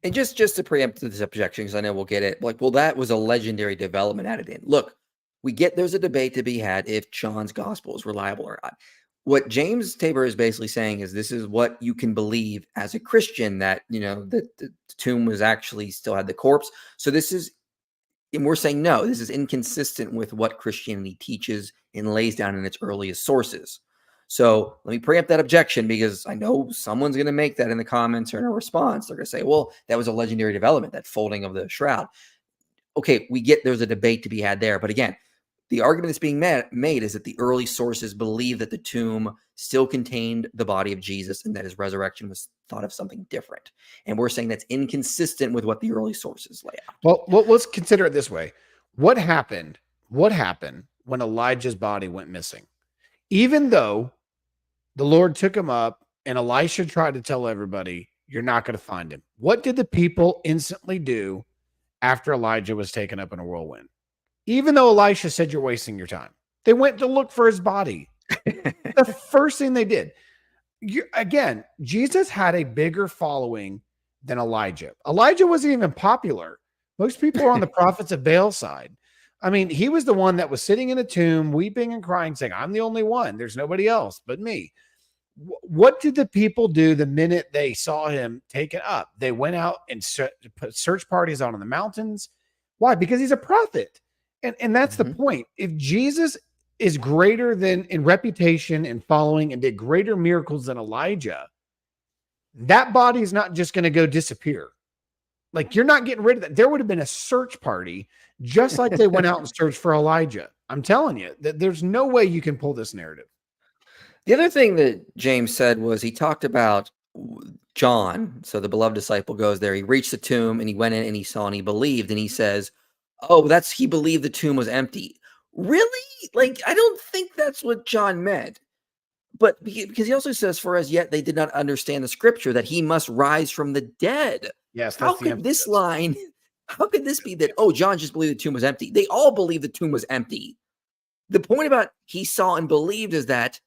And just to preempt this objection, because I know we'll get it, like, well, that was a legendary development added in. Look, we get there's a debate to be had if John's gospel is reliable or not. What James Tabor is basically saying is this is what you can believe as a Christian, that, that the tomb was actually still had the corpse. So this is, and we're saying, no, this is inconsistent with what Christianity teaches and lays down in its earliest sources. So let me preempt that objection, because I know someone's going to make that in the comments or in a response. They're going to say, well, that was a legendary development, that folding of the shroud. Okay, we get there's a debate to be had there. But again, The argument that's being made is that the early sources believe that the tomb still contained the body of Jesus and that his resurrection was thought of something different. And we're saying that's inconsistent with what the early sources lay out. Well, let's consider it this way. What happened? What happened when Elijah's body went missing? Even though the Lord took him up and Elisha tried to tell everybody, you're not going to find him. What did the people instantly do after Elijah was taken up in a whirlwind? Even though Elisha said, you're wasting your time, they went to look for his body. The first thing they did. Again, Jesus had a bigger following than Elijah. Elijah wasn't even popular. Most people are on the prophets of Baal side. I mean, he was the one that was sitting in a tomb, weeping and crying, saying, I'm the only one. There's nobody else but me. What did the people do the minute they saw him taken up? They went out and put search parties out on the mountains. Why? Because he's a prophet. And that's the point. If Jesus is greater than in reputation and following and did greater miracles than Elijah, that body is not just going to go disappear. Like, you're not getting rid of that. There would have been a search party, just like they went out and searched for Elijah. I'm telling you that there's no way you can pull this narrative. The other thing that James said was he talked about John. So the beloved disciple goes there. He reached the tomb and he went in and he saw and he believed. And he says, oh, he believed the tomb was empty. Really? Like, I don't think that's what John meant. But because he also says, for as yet they did not understand the scripture that he must rise from the dead. Yes. How could this line, how could this be that, oh, John just believed the tomb was empty? They all believed the tomb was empty. The point about he saw and believed is that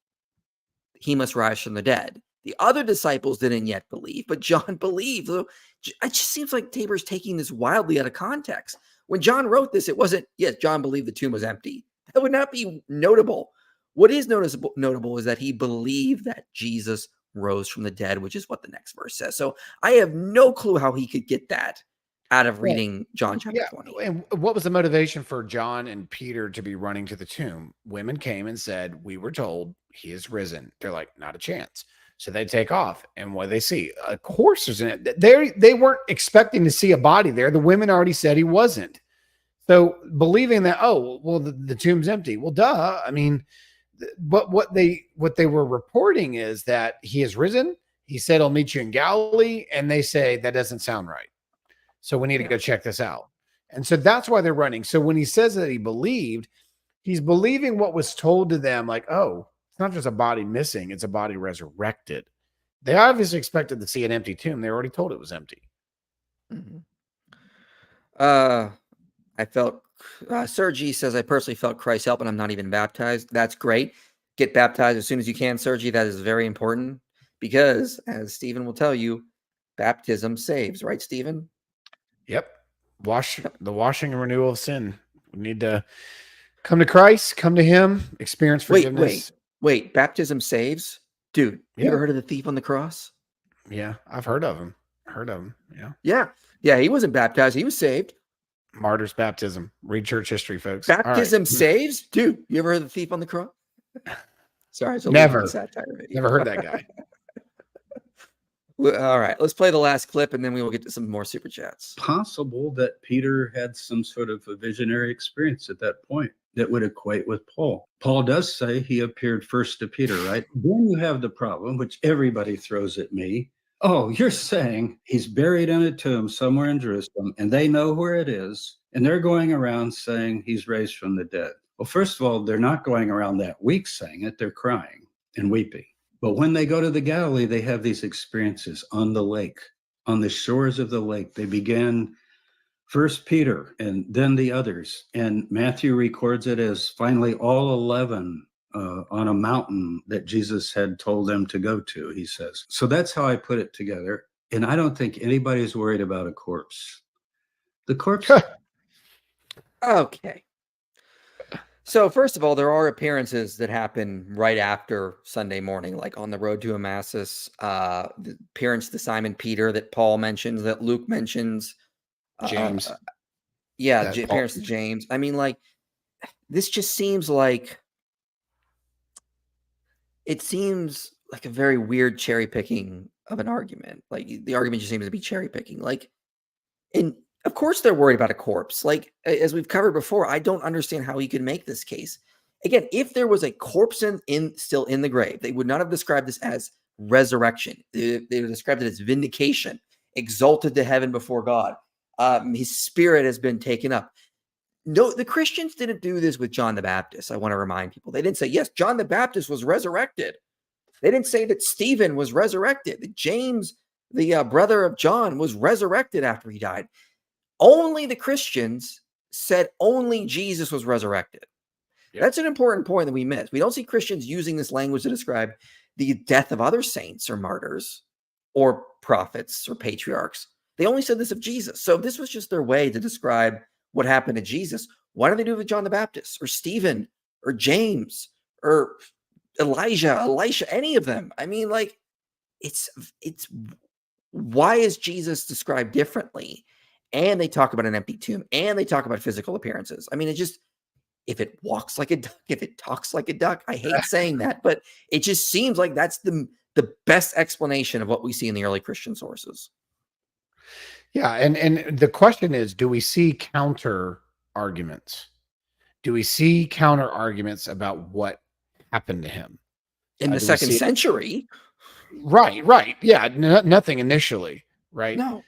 he must rise from the dead. The other disciples didn't yet believe, but John believed. So it just seems like Tabor's taking this wildly out of context. When John wrote this, it wasn't, yes, John believed the tomb was empty. That would not be notable. What is notable is that he believed that Jesus rose from the dead, which is what the next verse says. So I have no clue how he could get that out of reading John chapter 20. And what was the motivation for John and Peter to be running to the tomb? Women came and said, we were told he is risen. They're like, not a chance. So they take off. And what do they see? Of course there's an they weren't expecting to see a body there. The women already said he wasn't. So believing that, oh, well, the tomb's empty. Well, duh. I mean, but what they were reporting is that he is risen. He said, I'll meet you in Galilee. And they say that doesn't sound right. So we need to go check this out. And so that's why they're running. So when he says that he believed, he's believing what was told to them, like, oh, it's not just a body missing, it's a body resurrected. They obviously expected to see an empty tomb. They already told it was empty. I felt, Sergi says, I personally felt Christ's help and I'm not even baptized. That's great. Get baptized as soon as you can, Sergi. That is very important because, as Stephen will tell you, baptism saves, right, Stephen? Yep. The washing and renewal of sin. We need to come to Christ, come to him, experience forgiveness. Wait, baptism saves? Dude, you ever heard of the thief on the cross? Yeah, I've heard of him. Yeah, he wasn't baptized. He was saved. Martyr's baptism. Read church history, folks. Baptism saves? Dude, you ever heard of the thief on the cross? Sorry, it's a never satire video. Never heard that guy. All right, let's play the last clip and then we will get to some more super chats. Possible that Peter had some sort of a visionary experience at that point that would equate with Paul. Paul does say he appeared first to Peter, right? Then you have the problem, which everybody throws at me. Oh, you're saying he's buried in a tomb somewhere in Jerusalem and they know where it is. And they're going around saying he's raised from the dead. Well, first of all, they're not going around that week saying it. They're crying and weeping. But when they go to the Galilee, they have these experiences on the lake, on the shores of the lake. They began first Peter and then the others. And Matthew records it as finally all 11 on a mountain that Jesus had told them to go to, he says. So that's how I put it together. And I don't think anybody's worried about a corpse. The corpse. Okay. So first of all, there are appearances that happen right after Sunday morning, like on the road to Emmaus, the appearance to Simon Peter that Paul mentions, that Luke mentions. James. Appearance to James. I mean, like, this just seems like, it seems like a very weird cherry picking of an argument. Like, the argument just seems to be cherry picking. Like, and Of course they're worried about a corpse. Like, as we've covered before, I don't understand how he could make this case. Again, if there was a corpse still in the grave, they would not have described this as resurrection. They would have described it as vindication, exalted to heaven before God. His spirit has been taken up. No, the Christians didn't do this with John the Baptist. I want to remind people. They didn't say, yes, John the Baptist was resurrected. They didn't say that Stephen was resurrected, that James, the brother of John, was resurrected after he died. Only the Christians said only Jesus was resurrected. Yep. That's an important point that we miss. We don't see Christians using this language to describe the death of other saints or martyrs or prophets or patriarchs. They only said this of Jesus. So this was just their way to describe what happened to Jesus. Why don't they do it with John the Baptist or Stephen or James or Elijah, Elisha, any of them? I mean, like, it's why is Jesus described differently? And they talk about an empty tomb, and they talk about physical appearances. I mean, it just, if it walks like a duck, if it talks like a duck, I hate saying that, but it just seems like that's the best explanation of what we see in the early Christian sources. Yeah, and the question is, do we see counter arguments? Do we see counter arguments about what happened to him in the second century? Right. Yeah, nothing initially, right? No.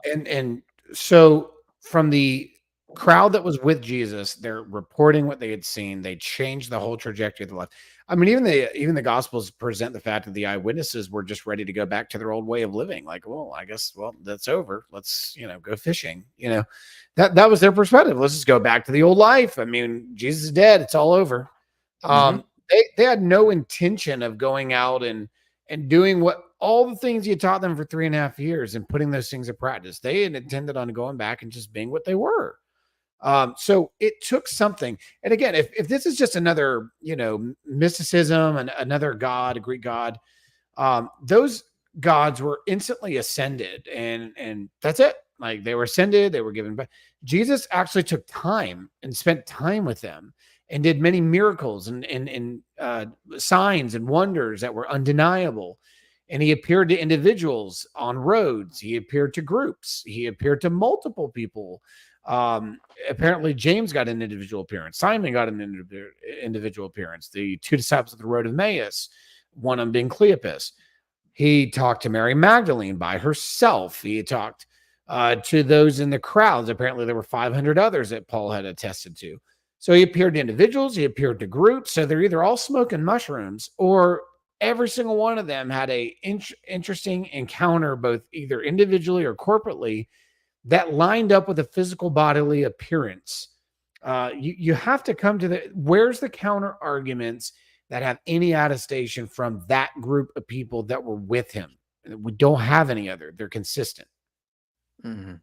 And so from the crowd that was with Jesus, they're reporting what they had seen. They changed the whole trajectory of the life. I mean, even the Gospels present the fact that the eyewitnesses were just ready to go back to their old way of living. Like, well, I guess, that's over. Let's, go fishing. That was their perspective. Let's just go back to the old life. I mean, Jesus is dead. It's all over. They had no intention of going out and doing what all the things you taught them for 3.5 years and putting those things in practice. They had intended on going back and just being what they were. So it took something. And again, if this is just another, mysticism and another god, a Greek god, those gods were instantly ascended and that's it. Like, they were ascended, they were given back. Jesus actually took time and spent time with them and did many miracles and signs and wonders that were undeniable. And he appeared to individuals on roads. He appeared to groups. He appeared to multiple people. Apparently James got an individual appearance. Simon got an individual appearance. The two disciples of the road of Emmaus, one of them being Cleopas. He talked to Mary Magdalene by herself. He talked to those in the crowds. Apparently there were 500 others that Paul had attested to. So he appeared to individuals. He appeared to groups. So they're either all smoking mushrooms or every single one of them had a interesting encounter, both either individually or corporately, that lined up with a physical bodily appearance. You have to come to where's the counter arguments that have any attestation from that group of people that were with him? We don't have any other. They're consistent. Mm-hmm.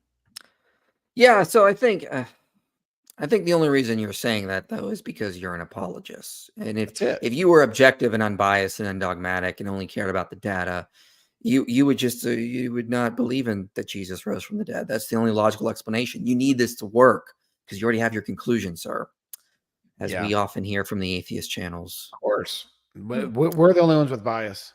Yeah. So I think the only reason you're saying that, though, is because you're an apologist. And if you were objective and unbiased and undogmatic and only cared about the data, you would just you would not believe in that Jesus rose from the dead. That's the only logical explanation. You need this to work because you already have your conclusion, sir. As we often hear from the atheist channels. Of course. We're the only ones with bias.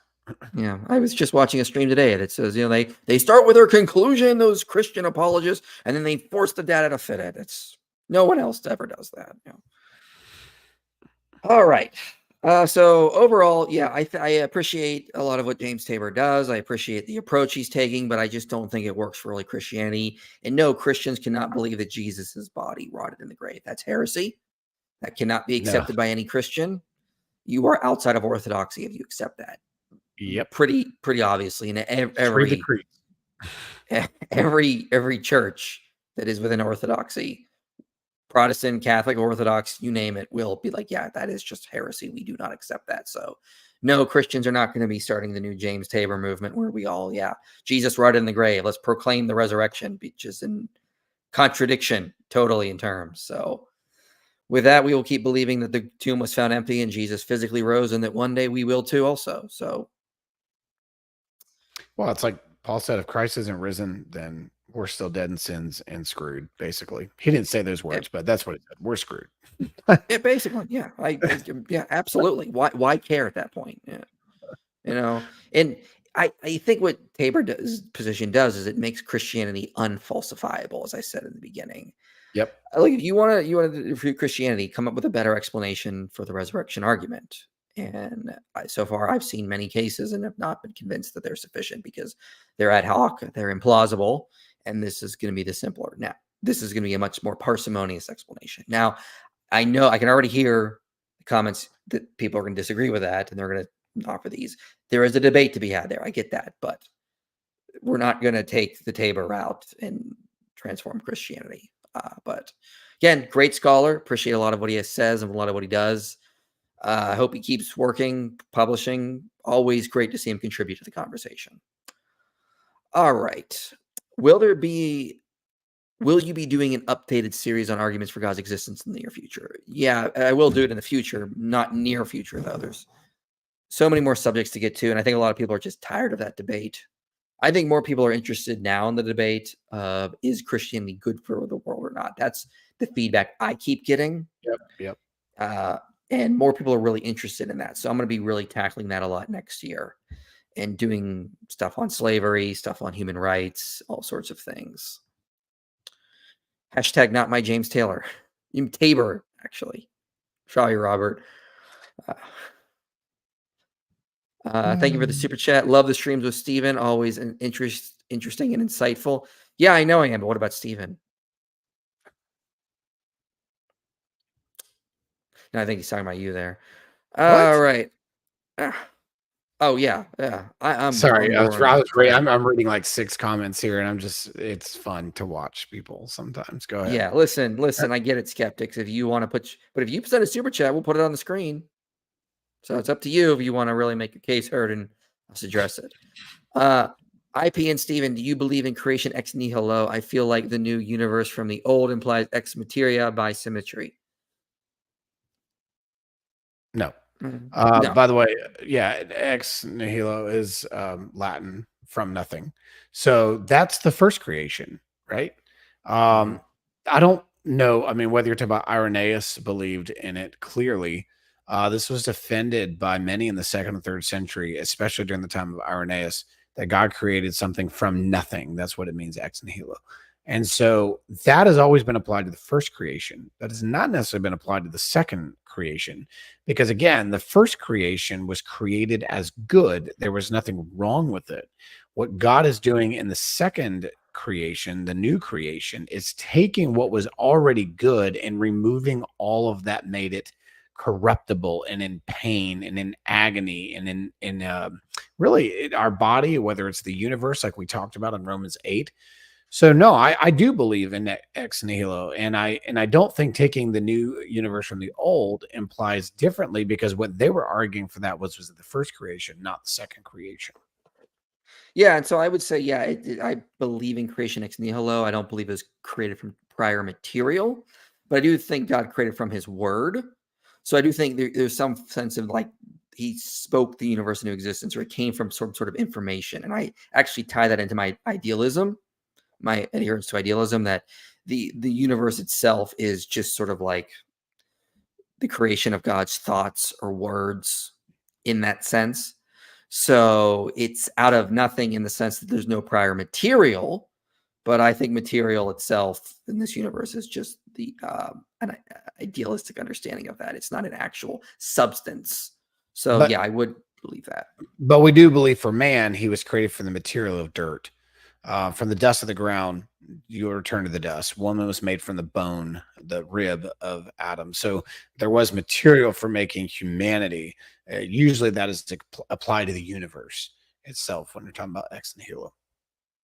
Yeah. I was just watching a stream today that says, they start with their conclusion, those Christian apologists, and then they force the data to fit it. No one else ever does that. All right. So overall, I appreciate a lot of what James Tabor does. I appreciate the approach he's taking, but I just don't think it works for early Christianity. And no, Christians cannot believe that Jesus's body rotted in the grave. That's heresy. That cannot be accepted by any Christian. You are outside of orthodoxy if you accept that. Yep. Pretty obviously. And every church that is within orthodoxy, Protestant, Catholic, Orthodox, you name it, will be like, yeah, that is just heresy. We do not accept that. So no, Christians are not going to be starting the new James Tabor movement where we all, Jesus rotted in the grave. Let's proclaim the resurrection, which is in contradiction totally in terms. So with that, we will keep believing that the tomb was found empty and Jesus physically rose, and that one day we will too also. So. Well, it's like Paul said, if Christ isn't risen, then we're still dead in sins and screwed, basically. He didn't say those words, but that's what he said. We're screwed. Basically, yeah. Absolutely. Why care at that point? Yeah. And I think what Tabor's position does is it makes Christianity unfalsifiable, as I said in the beginning. Yep. Like if you want to refute Christianity, come up with a better explanation for the resurrection argument. And so far, I've seen many cases and have not been convinced that they're sufficient because they're ad hoc, they're implausible, and this is going to be the simpler. Now, this is going to be a much more parsimonious explanation. Now, I know I can already hear the comments that people are going to disagree with that, and they're going to offer these. There is a debate to be had there. I get that, but we're not going to take the Tabor route and transform Christianity. But again, great scholar. Appreciate a lot of what he says and a lot of what he does. I hope he keeps working, publishing. Always great to see him contribute to the conversation. All right. Will you be doing an updated series on arguments for God's existence in the near future? Yeah, I will do it in the future, not near future, though. There's so many more subjects to get to, and I think a lot of people are just tired of that debate. I think more people are interested now in the debate of is Christianity good for the world or not? That's the feedback I keep getting. Yep. And more people are really interested in that. So I'm going to be really tackling that a lot next year and doing stuff on slavery, stuff on human rights, all sorts of things. Hashtag not my James Taylor. Tabor, actually. Sorry, Robert. Thank you for the super chat. Love the streams with Stephen. Always interesting and insightful. Yeah, I know I am, but what about Stephen? No, I think he's talking about you there. All right. Oh yeah. I'm sorry. I'm reading like 6 comments here, and it's fun to watch people sometimes. Go ahead. Yeah, listen. I get it, skeptics. If you want to but if you send a super chat, we'll put it on the screen. So it's up to you if you want to really make your case heard and us address it. IP and Stephen, do you believe in creation ex nihilo? I feel like the new universe from the old implies ex materia by symmetry. No. No. By the way, yeah, ex nihilo is Latin from nothing. So that's the first creation, right? I don't know. I mean, whether you're talking about Irenaeus believed in it clearly. This was defended by many in the 2nd and 3rd century, especially during the time of Irenaeus, that God created something from nothing. That's what it means, ex nihilo. And so that has always been applied to the first creation. That has not necessarily been applied to the second creation, because again, the first creation was created as good. There was nothing wrong with it. What God is doing in the second creation, the new creation, is taking what was already good and removing all of that made it corruptible and in pain and in agony and in really our body, whether it's the universe, like we talked about in Romans 8. So no, I do believe in ex nihilo, and I don't think taking the new universe from the old implies differently, because what they were arguing for that was the first creation, not the second creation. Yeah, and so I would say, yeah, I believe in creation ex nihilo. I don't believe it was created from prior material, but I do think God created from His Word. So I do think there's some sense of like He spoke the universe into existence, or it came from some sort of information, and I actually tie that into my idealism. My adherence to idealism, that the universe itself is just sort of like the creation of God's thoughts or words in that sense. So it's out of nothing in the sense that there's no prior material, but I think material itself in this universe is just an idealistic understanding of that. It's not an actual substance. So yeah, I would believe that. But we do believe for man, he was created from the material of dirt. From the dust of the ground, you return to the dust. Woman was made from the bone, the rib of Adam. So there was material for making humanity. Usually that is to apply to the universe itself when you're talking about ex nihilo.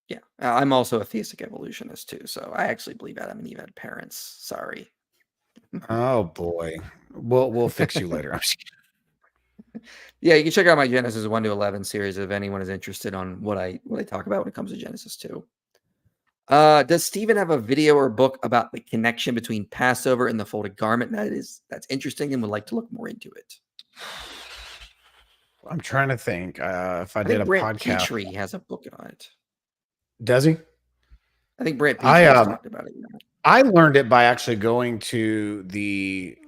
Yeah, I'm also a theistic evolutionist too. So I actually believe Adam and Eve had parents. Sorry. Oh boy, we'll fix you later. Yeah, you can check out my Genesis 1 to 11 series if anyone is interested on what I talk about when it comes to Genesis 2. Does Stephen have a video or book about the connection between Passover and the folded garment? That's interesting, and would like to look more into it. I'm trying to think if I did a Brant podcast. Petrie has a book on it. Does he? I think Brant Petrie has talked about it. I learned it by actually going to the.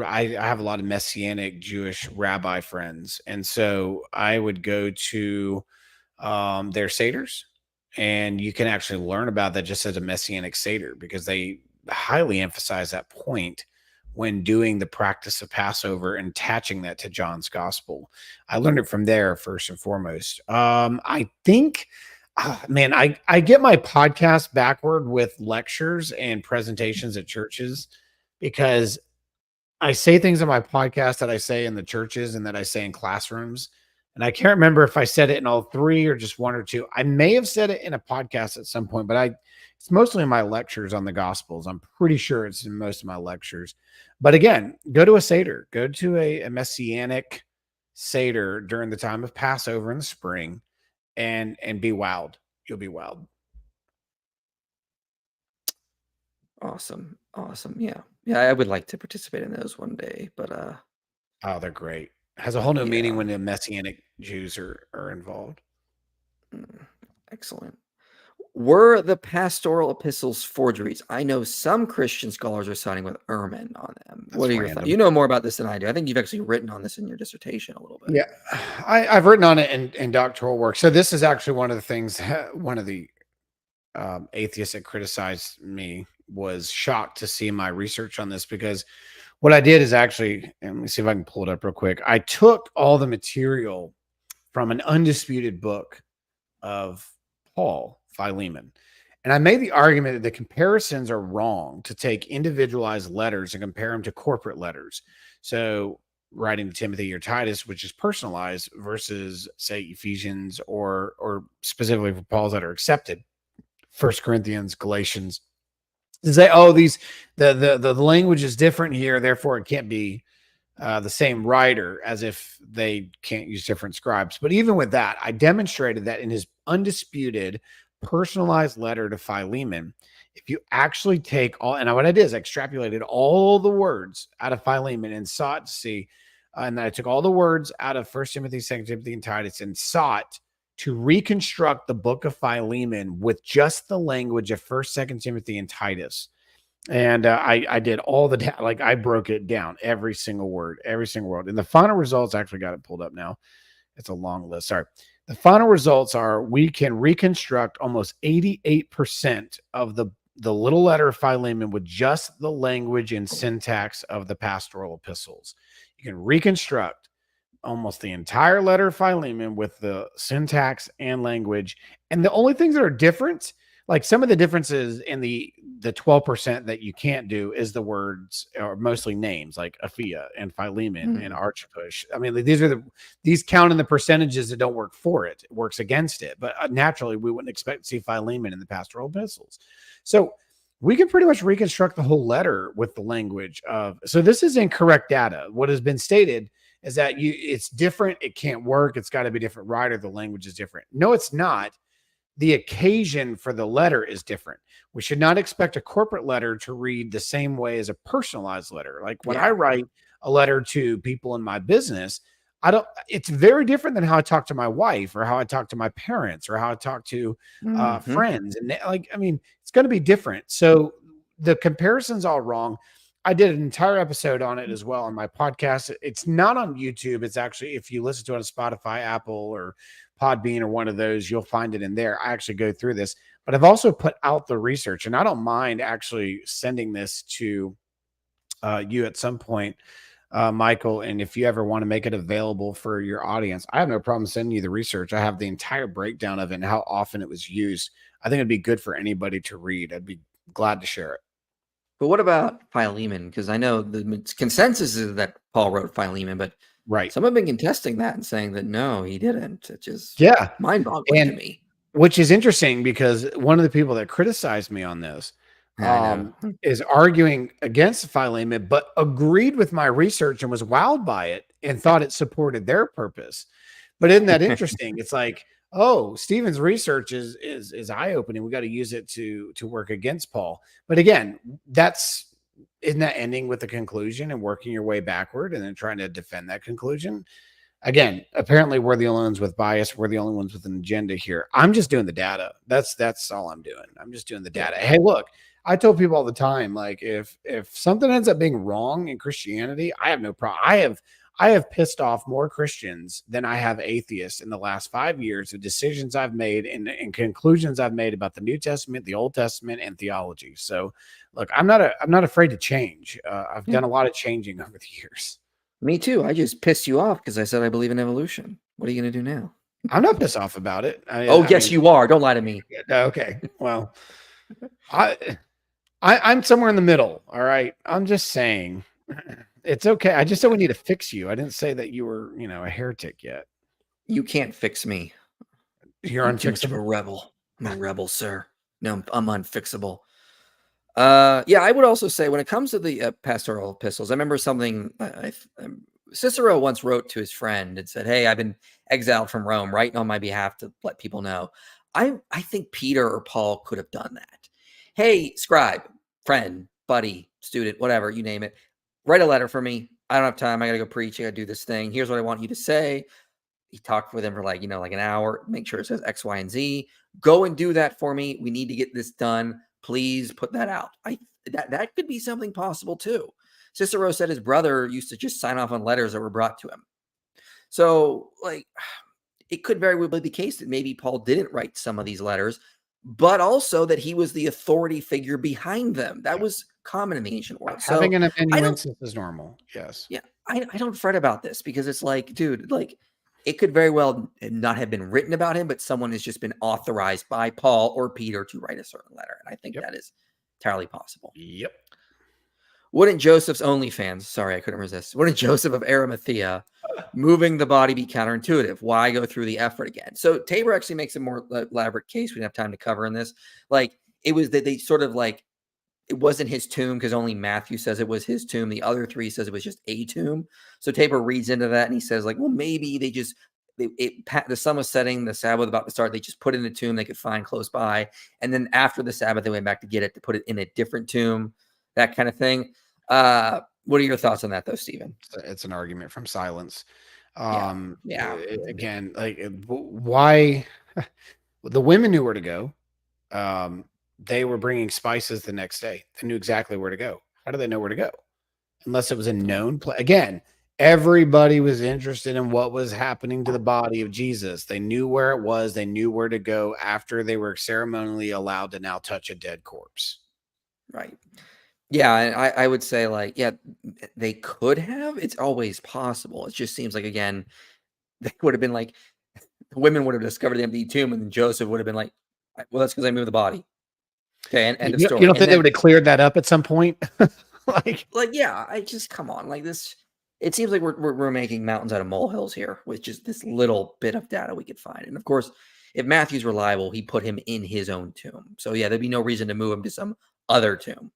I have a lot of Messianic Jewish rabbi friends, and so I would go to their seders, and you can actually learn about that just as a Messianic seder, because they highly emphasize that point when doing the practice of Passover and attaching that to John's gospel. I learned it from there first and foremost. I think, man, I get my podcast backward with lectures and presentations at churches, because I say things in my podcast that I say in the churches and that I say in classrooms. And I can't remember if I said it in all three or just one or two. I may have said it in a podcast at some point, but it's mostly in my lectures on the Gospels. I'm pretty sure it's in most of my lectures. But again, go to a Seder, go to a Messianic Seder during the time of Passover in the spring, and be wowed. You'll be wowed. Awesome. Yeah. I would like to participate in those one day, but oh, they're great. Has a whole new meaning when the Messianic Jews are involved. Excellent. Were the pastoral epistles forgeries? I know some Christian scholars are siding with Ehrman on them. What are your thoughts? You know more about this than I do. I think you've actually written on this in your dissertation a little bit. Yeah, I've written on it in doctoral work. So this is actually one of the things, one of the atheists that criticized me was shocked to see my research on this, because what I did is actually, and let me see if I can pull it up real quick. I took all the material from an undisputed book of Paul, Philemon, and I made the argument that the comparisons are wrong to take individualized letters and compare them to corporate letters. So writing to Timothy or Titus, which is personalized, versus say Ephesians or specifically for Paul's that are accepted, 1 Corinthians, Galatians, to say, oh, the language is different here, therefore it can't be the same writer, as if they can't use different scribes. But even with that, I demonstrated that in his undisputed personalized letter to Philemon, if you actually take all, and what I did is I extrapolated all the words out of Philemon and sought to see, and then I took all the words out of 1 Timothy, 2 Timothy, and Titus, and sought to reconstruct the book of Philemon with just the language of 1st, 2nd Timothy, and Titus. And I did all the, like, I broke it down, every single word. And the final results, I actually got it pulled up now. It's a long list. Sorry. The final results are we can reconstruct almost 88% of the little letter of Philemon with just the language and syntax of the pastoral epistles. You can reconstruct almost the entire letter of Philemon with the syntax and language. And the only things that are different, like some of the differences in the 12% that you can't do, is the words, or mostly names, like Aphia and Philemon and Archippus. I mean, these count in the percentages that don't work for it. It works against it. But naturally, we wouldn't expect to see Philemon in the pastoral epistles. So we can pretty much reconstruct the whole letter with the language of, so this is incorrect data. What has been stated is that it's different. It can't work. It's got to be a different writer. The language is different. No, it's not. The occasion for the letter is different. We should not expect a corporate letter to read the same way as a personalized letter. Like when I write a letter to people in my business, it's very different than how I talk to my wife, or how I talk to my parents, or how I talk to friends. And it's going to be different. So the comparison's all wrong. I did an entire episode on it as well on my podcast. It's not on YouTube. It's actually, if you listen to it on Spotify, Apple, or Podbean, or one of those, you'll find it in there. I actually go through this, but I've also put out the research, and I don't mind actually sending this to you at some point, Michael. And if you ever want to make it available for your audience, I have no problem sending you the research. I have the entire breakdown of it and how often it was used. I think it'd be good for anybody to read. I'd be glad to share it. But what about Philemon? Because I know the consensus is that Paul wrote Philemon, but some have been contesting that and saying that no, he didn't. It's just mind-boggling to me. Which is interesting, because one of the people that criticized me on this is arguing against Philemon, but agreed with my research and was wowed by it and thought it supported their purpose. But isn't that interesting? It's like, oh, Stephen's research is eye-opening. We got to use it to work against Paul. But again, isn't that ending with the conclusion and working your way backward and then trying to defend that conclusion? Again, apparently we're the only ones with bias. We're the only ones with an agenda here. I'm just doing the data. That's all I'm doing. I'm just doing the data. Hey, look, I tell people all the time, like if something ends up being wrong in Christianity, I have no problem. I have pissed off more Christians than I have atheists in the last 5 years of decisions I've made and conclusions I've made about the New Testament, the Old Testament, and theology. So, look, I'm not afraid to change. I've done a lot of changing over the years. Me too. I just pissed you off because I said I believe in evolution. What are you going to do now? I'm not pissed off about it. Yes, you are. Don't lie to me. Okay. Well, I'm somewhere in the middle. All right. I'm just saying it's okay. I just said we need to fix you. I didn't say that you were, a heretic yet. You can't fix me. You're unfixable. A rebel. I'm a rebel, sir. No, I'm unfixable. Yeah, I would also say when it comes to the pastoral epistles, I remember something Cicero once wrote to his friend and said, "Hey, I've been exiled from Rome, writing on my behalf to let people know." I think Peter or Paul could have done that. Hey, scribe, friend, buddy, student, whatever, you name it, write a letter for me. I don't have time. I got to go preach. I got to do this thing. Here's what I want you to say. He talked with him for like an hour. Make sure it says X, Y, and Z. Go and do that for me. We need to get this done. Please put that out. That could be something possible too. Cicero said his brother used to just sign off on letters that were brought to him. So, it could very well be the case that maybe Paul didn't write some of these letters, but also that he was the authority figure behind them. That was common in the ancient world. Having an amanuensis is normal. Yes. Yeah. I don't fret about this because it's dude, it could very well not have been written about him, but someone has just been authorized by Paul or Peter to write a certain letter. And I think that is entirely possible. Yep. Wouldn't Joseph's OnlyFans, sorry, I couldn't resist. Wouldn't Joseph of Arimathea moving the body be counterintuitive? Why go through the effort again? So Tabor actually makes a more elaborate case we didn't have time to cover in this. It was that they sort of it wasn't his tomb because only Matthew says it was his tomb. The other three says it was just a tomb. So Tabor reads into that and he says well, maybe they just, the sun was setting, the Sabbath about to start. They just put it in a tomb they could find close by. And then after the Sabbath, they went back to get it to put it in a different tomb, that kind of thing. What are your thoughts on that though, Stephen? It's an argument from silence. Again, why the women knew where to go. They were bringing spices the next day. They knew exactly where to go. How do they know where to go? Unless it was a known place. Again, everybody was interested in what was happening to the body of Jesus. They knew where it was. They knew where to go after they were ceremonially allowed to now touch a dead corpse. Right. Yeah, and I would say they could have. It's always possible. It just seems again, they would have been the women would have discovered the empty tomb, and then Joseph would have been well, that's because I moved the body. Okay, and end of story. You don't think they would have cleared that up at some point? Yeah, I just come on, this. It seems like we're making mountains out of molehills here with just this little bit of data we could find. And of course, if Matthew's reliable, he put him in his own tomb. So yeah, there'd be no reason to move him to some other tomb.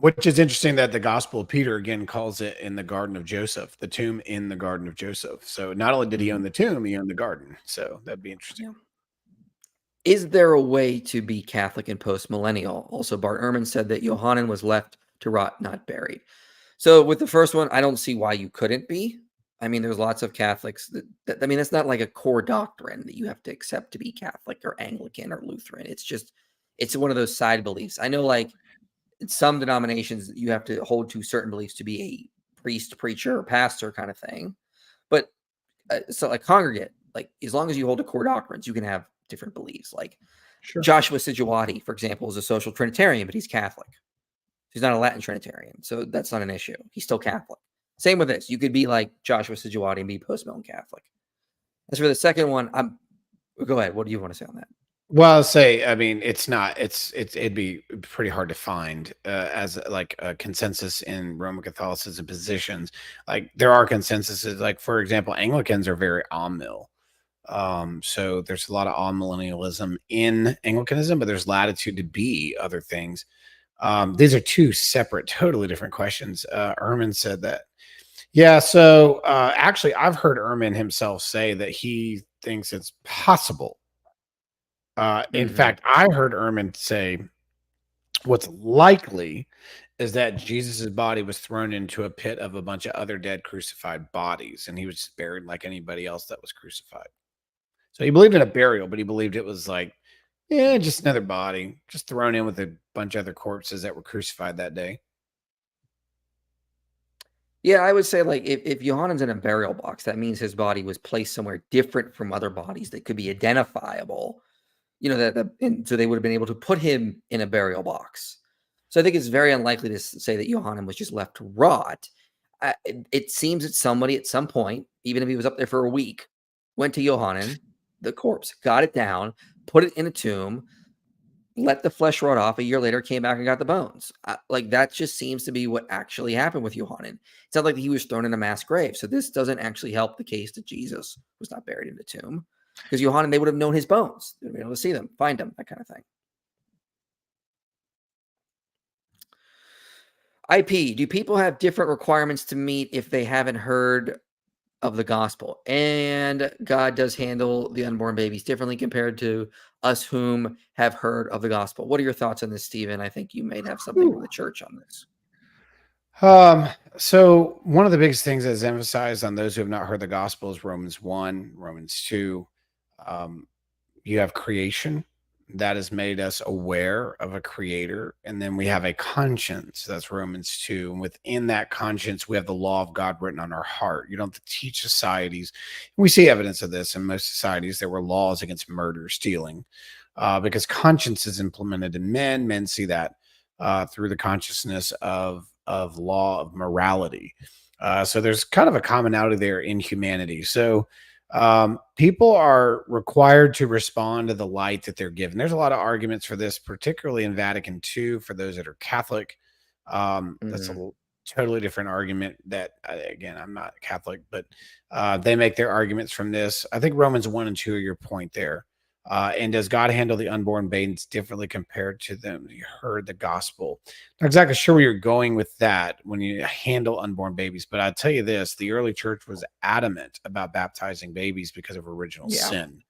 Which is interesting that the Gospel of Peter again calls it in the Garden of Joseph, the tomb in the Garden of Joseph. So not only did he own the tomb, he owned the garden. So that'd be interesting. Yeah. Is there a way to be Catholic and post-millennial? Also, Bart Ehrman said that Johannan was left to rot, not buried. So with the first one, I don't see why you couldn't be. I mean, there's lots of Catholics that that's not a core doctrine that you have to accept to be Catholic or Anglican or Lutheran. It's one of those side beliefs. I know in some denominations you have to hold to certain beliefs to be a priest, preacher, or pastor kind of thing. But so congregate, as long as you hold to core doctrines, you can have different beliefs. Sure. Joshua Sijuwati, for example, is a social Trinitarian, but he's Catholic. He's not a Latin Trinitarian, so that's not an issue. He's still Catholic. Same with this. You could be like Joshua Sijuwati and be post-millennial Catholic. As for the second one, go ahead. What do you want to say on that? Well, I'll say, I mean, it'd be pretty hard to find as a consensus in Roman Catholicism positions. There are consensuses, for example, Anglicans are very amil. So there's a lot of amillennialism in Anglicanism, but there's latitude to be other things. These are two separate, totally different questions. Ehrman said that. Yeah. So actually, I've heard Ehrman himself say that he thinks it's possible. In fact, I heard Ehrman say what's likely is that Jesus's body was thrown into a pit of a bunch of other dead crucified bodies, and he was just buried like anybody else that was crucified. So he believed in a burial, but he believed it was just another body, just thrown in with a bunch of other corpses that were crucified that day. Yeah, I would say like if Johannen's in a burial box, that means his body was placed somewhere different from other bodies that could be identifiable. And so they would have been able to put him in a burial box. So I think it's very unlikely to say that Johanan was just left to rot. It seems that somebody at some point, even if he was up there for a week, went to Johanan, the corpse, got it down, put it in a tomb, let the flesh rot off. A year later, came back and got the bones. Like that just seems to be what actually happened with Johanan. It's not like he was thrown in a mass grave. So this doesn't actually help the case that Jesus was not buried in the tomb, because Johanan, they would have known his bones. They would have been able to see them, find them, that kind of thing. IP, do people have different requirements to meet if they haven't heard of the gospel? And God does handle the unborn babies differently compared to us whom have heard of the gospel. What are your thoughts on this, Stephen? I think you may have something from the church on this. So one of the biggest things that's emphasized on those who have not heard the gospel is Romans 1, Romans 2. You have creation that has made us aware of a creator. And then we have a conscience. That's Romans 2. And within that conscience, we have the law of God written on our heart. You don't have to teach societies. We see evidence of this in most societies. There were laws against murder, stealing, because conscience is implemented in men. Men see that through the consciousness of law of morality. So there's kind of a commonality there in humanity. So people are required to respond to the light that they're given. There's a lot of arguments for this, particularly in Vatican II, for those that are Catholic. That's a totally different argument that, again, I'm not Catholic, but they make their arguments from this. I think Romans 1 and 2 are your point there. And does God handle the unborn babes differently compared to them? You heard the gospel. Not exactly sure where you're going with that when you handle unborn babies, but I'll tell you this, the early church was adamant about baptizing babies because of original sin.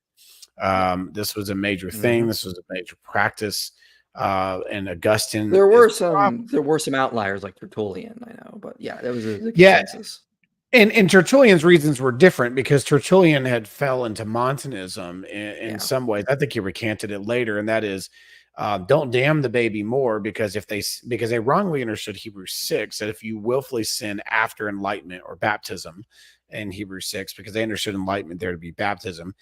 This was a major thing. This was a major practice. And Augustine. There were some outliers like Tertullian, I know, but yeah, that was the consensus. And Tertullian's reasons were different because Tertullian had fell into Montanism in some ways. I think he recanted it later, and that is, don't damn the baby more because they wrongly understood Hebrews 6 that if you willfully sin after enlightenment or baptism in Hebrews 6, because they understood enlightenment there to be baptism,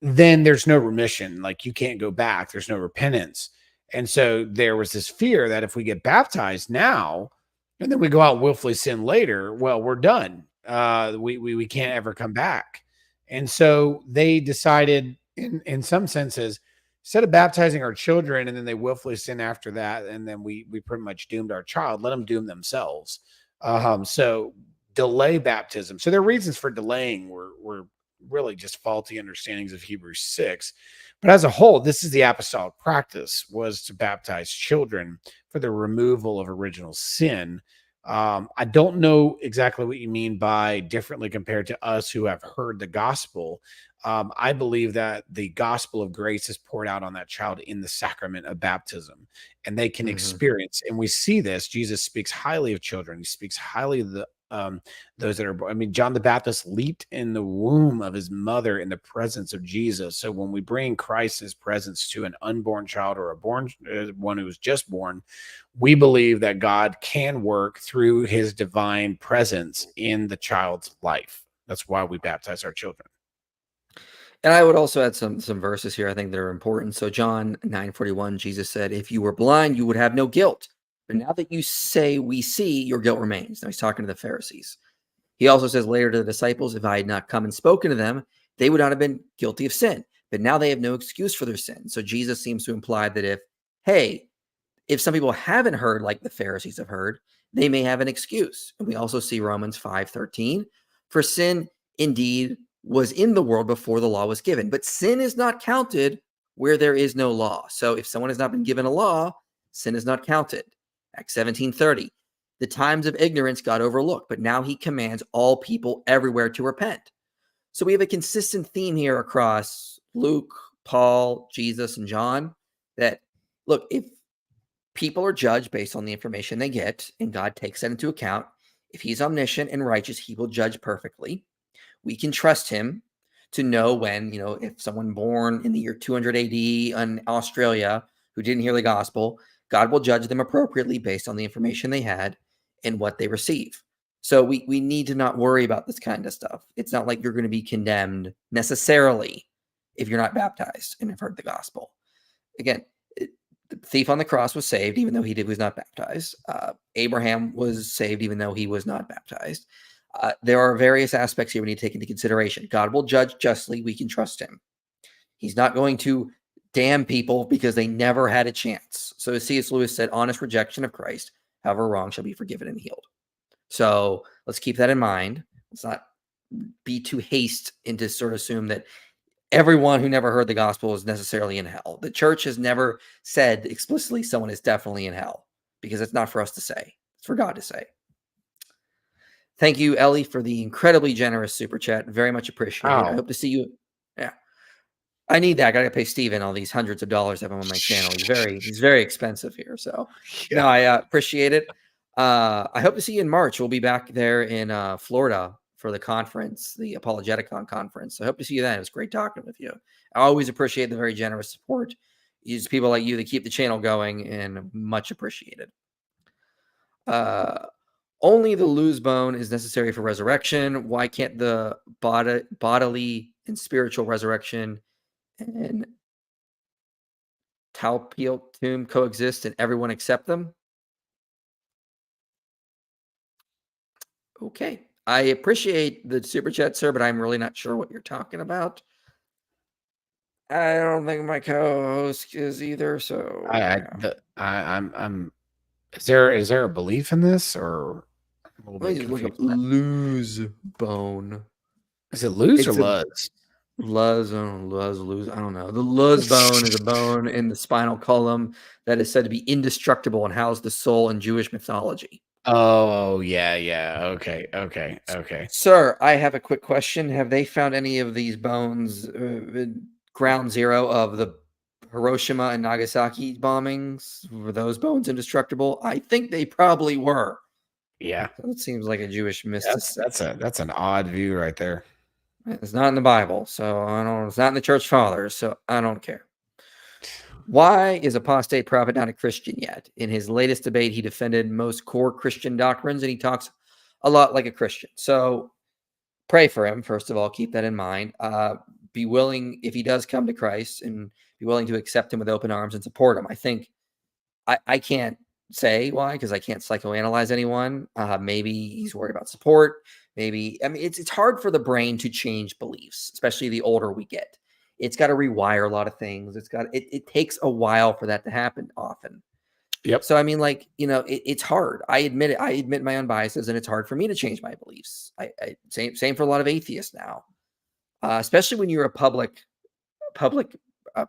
then there's no remission. Like you can't go back. There's no repentance. And so there was this fear that if we get baptized now and then we go out and willfully sin later, well, we're done. We can't ever come back. And so they decided in some senses, instead of baptizing our children and then they willfully sin after that, and then we pretty much doomed our child, let them doom themselves. So delay baptism. So their reasons for delaying were really just faulty understandings of Hebrews 6. But as a whole, this is the apostolic practice, was to baptize children for the removal of original sin. I don't know exactly what you mean by differently compared to us who have heard the gospel. I believe that the gospel of grace is poured out on that child in the sacrament of baptism, and they can experience. And we see this. Jesus speaks highly of children. He speaks highly of those that are born. I mean, John the Baptist leaped in the womb of his mother in the presence of Jesus. So when we bring Christ's presence to an unborn child or a born one who was just born, we believe that God can work through his divine presence in the child's life. That's why we baptize our children. And I would also add some verses here I think that are important. So John 9:41, Jesus said, if you were blind, you would have no guilt. But now that you say we see, your guilt remains. Now he's talking to the Pharisees. He also says later to the disciples, if I had not come and spoken to them, they would not have been guilty of sin. But now they have no excuse for their sin. So Jesus seems to imply that if some people haven't heard like the Pharisees have heard, they may have an excuse. And we also see Romans 5:13, for sin indeed was in the world before the law was given, but sin is not counted where there is no law. So if someone has not been given a law, sin is not counted. Acts 17:30, the times of ignorance God overlooked, but now he commands all people everywhere to repent. So we have a consistent theme here across Luke, Paul, Jesus, and John that, look, if people are judged based on the information they get, and God takes that into account, if he's omniscient and righteous, he will judge perfectly. We can trust him to know when, if someone born in the year 200 AD in Australia who didn't hear the gospel, God will judge them appropriately based on the information they had and what they receive. So we need to not worry about this kind of stuff. It's not like you're going to be condemned necessarily if you're not baptized and have heard the gospel. Again, the thief on the cross was saved even though he was not baptized. Abraham was saved even though he was not baptized. There are various aspects here we need to take into consideration. God will judge justly. We can trust him. He's not going to damn people because they never had a chance. So as C.S. Lewis said, honest rejection of Christ, however wrong, shall be forgiven and healed. So let's keep that in mind. Let's not be too hasty into sort of assume that everyone who never heard the gospel is necessarily in hell. The church has never said explicitly someone is definitely in hell because it's not for us to say. It's for God to say. Thank you, Ellie, for the incredibly generous super chat. Very much appreciated. I hope to see you. Yeah. I need that. I got to pay Stephen all these hundreds of dollars I have him on my channel. He's very expensive here. So no, I appreciate it. I hope to see you in March. We'll be back there in Florida for the conference, the Apologeticon conference. So I hope to see you then. It was great talking with you. I always appreciate the very generous support. It's people like you that keep the channel going, and much appreciated. Only the loose bone is necessary for resurrection. Why can't the bodily and spiritual resurrection and Talpiot tomb coexist and everyone accept them? Okay. I appreciate the super chat, sir, but I'm really not sure what you're talking about. I don't think my co-host is either. So I'm. Is there a belief in this, or let me just look up lose bone? Is it lose or luz? Luz, lose. I don't know. The luz bone is a bone in the spinal column that is said to be indestructible and house the soul in Jewish mythology. Oh, yeah. Okay. Sir, I have a quick question. Have they found any of these bones ground zero of the Hiroshima and Nagasaki bombings? Were those bones indestructible? I think they probably were. Yeah. That seems like a Jewish mysticism. That's an odd view right there. It's not in the Bible, so I don't. It's not in the Church Fathers, so I don't care. Why is apostate prophet not a Christian yet? In his latest debate, he defended most core Christian doctrines, and he talks a lot like a Christian. So pray for him, first of all. Keep that in mind. Be willing, if he does come to Christ, and be willing to accept him with open arms and support him. I think I can't say why, because I can't psychoanalyze anyone. Maybe he's worried about support. Maybe, I mean, it's hard for the brain to change beliefs, especially the older we get. It's got to rewire a lot of things. It takes a while for that to happen often. Yep. So, I mean, like, it's hard. I admit it. I admit my own biases, and it's hard for me to change my beliefs. Same for a lot of atheists now, especially when you're a public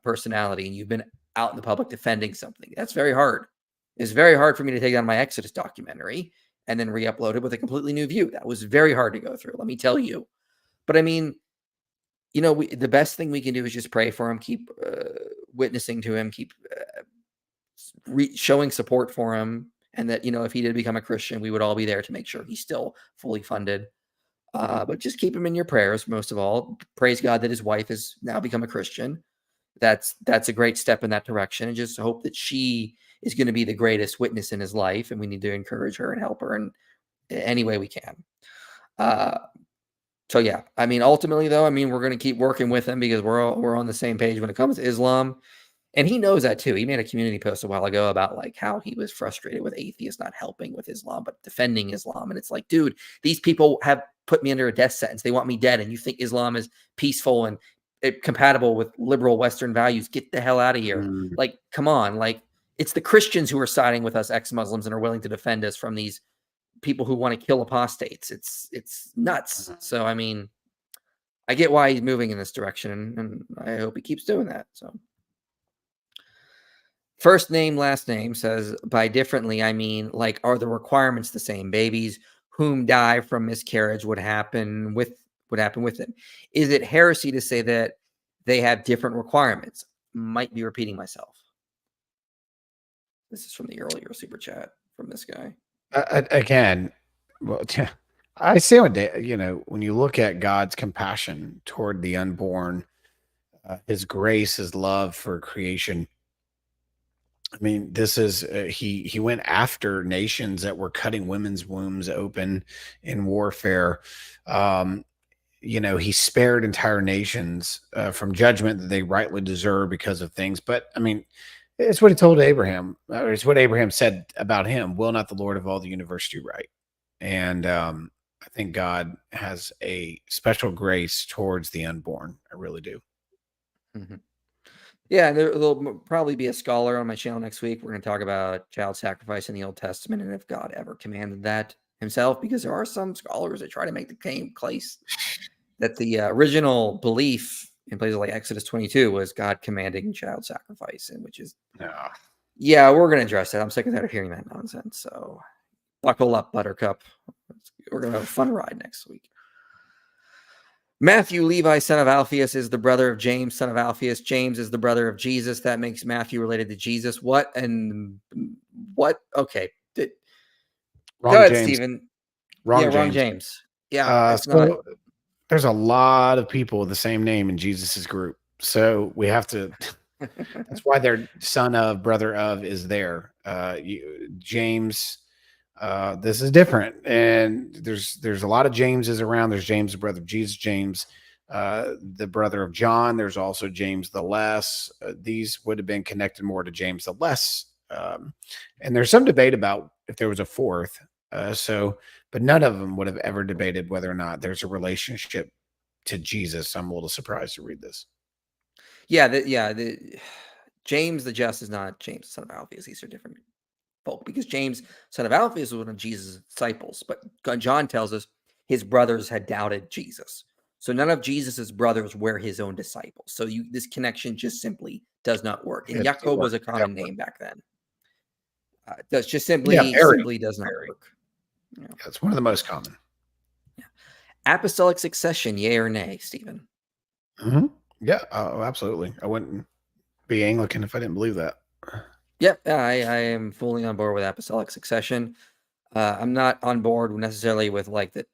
personality and you've been out in the public defending something. That's very hard. It's very hard for me to take down my Exodus documentary and then re-upload it with a completely new view. That was very hard to go through, let me tell you. But I mean, the best thing we can do is just pray for him, keep witnessing to him, keep showing support for him. And that, if he did become a Christian, we would all be there to make sure he's still fully funded. But just keep him in your prayers, most of all. Praise God that his wife has now become a Christian. That's a great step in that direction. And just hope that she is going to be the greatest witness in his life. And we need to encourage her and help her in any way we can. So yeah, I mean, ultimately though, we're going to keep working with him because we're on the same page when it comes to Islam. And he knows that too. He made a community post a while ago about like how he was frustrated with atheists not helping with Islam, but defending Islam. And it's like, dude, these people have put me under a death sentence. They want me dead. And you think Islam is peaceful and compatible with liberal Western values? Get the hell out of here. Like, come on. Like, it's the Christians who are siding with us ex-Muslims and are willing to defend us from these people who want to kill apostates. It's nuts. So, I mean, I get why he's moving in this direction, and I hope he keeps doing that. So, first name, last name says, by differently, I mean, like, are the requirements the same? Babies whom die from miscarriage would happen with them. Is it heresy to say that they have different requirements? Might be repeating myself. This is from the earlier super chat from this guy. Again, well, I say when you look at God's compassion toward the unborn, his grace, his love for creation, I mean, this is he went after nations that were cutting women's wombs open in warfare. Um, he spared entire nations from judgment that they rightly deserve because of things. But I mean, it's what he told Abraham. Or it's what Abraham said about him. Will not the Lord of all the universe do right? And I think God has a special grace towards the unborn. I really do. Mm-hmm. Yeah, there'll probably be a scholar on my channel next week. We're going to talk about child sacrifice in the Old Testament and if God ever commanded that himself, because there are some scholars that try to make the case that the original belief in places like Exodus 22 was God commanding child sacrifice, and which is, yeah, we're going to address that. I'm sick of hearing that nonsense. So buckle up, Buttercup. We're going to have a fun ride next week. Matthew, Levi, son of Alphaeus, is the brother of James, son of Alphaeus. James is the brother of Jesus. That makes Matthew related to Jesus. What? Okay. Wrong Go ahead, James. Stephen. Wrong James. Yeah, it's so not. There's a lot of people with the same name in Jesus's group. So we have to, that's why their son of, brother of is there. James, this is different. And there's a lot of Jameses around. There's James, the brother of Jesus, James, the brother of John. There's also James the Less. These would have been connected more to James the Less. And there's some debate about if there was a fourth. But none of them would have ever debated whether or not there's a relationship to Jesus. I'm a little surprised to read this. James the Just is not James, son of Alphaeus. These are different folk, because James, son of Alphaeus, was one of Jesus' disciples. But John tells us his brothers had doubted Jesus. So none of Jesus's brothers were his own disciples. So this connection just simply does not work. And Jacob was a common name back then. Does just simply does not work. Yeah, it's one of the most common. Yeah. Apostolic succession, yay or nay, Stephen? Mm-hmm. Yeah, absolutely. I wouldn't be Anglican if I didn't believe that. Yep, I am fully on board with apostolic succession. I'm not on board necessarily with like that,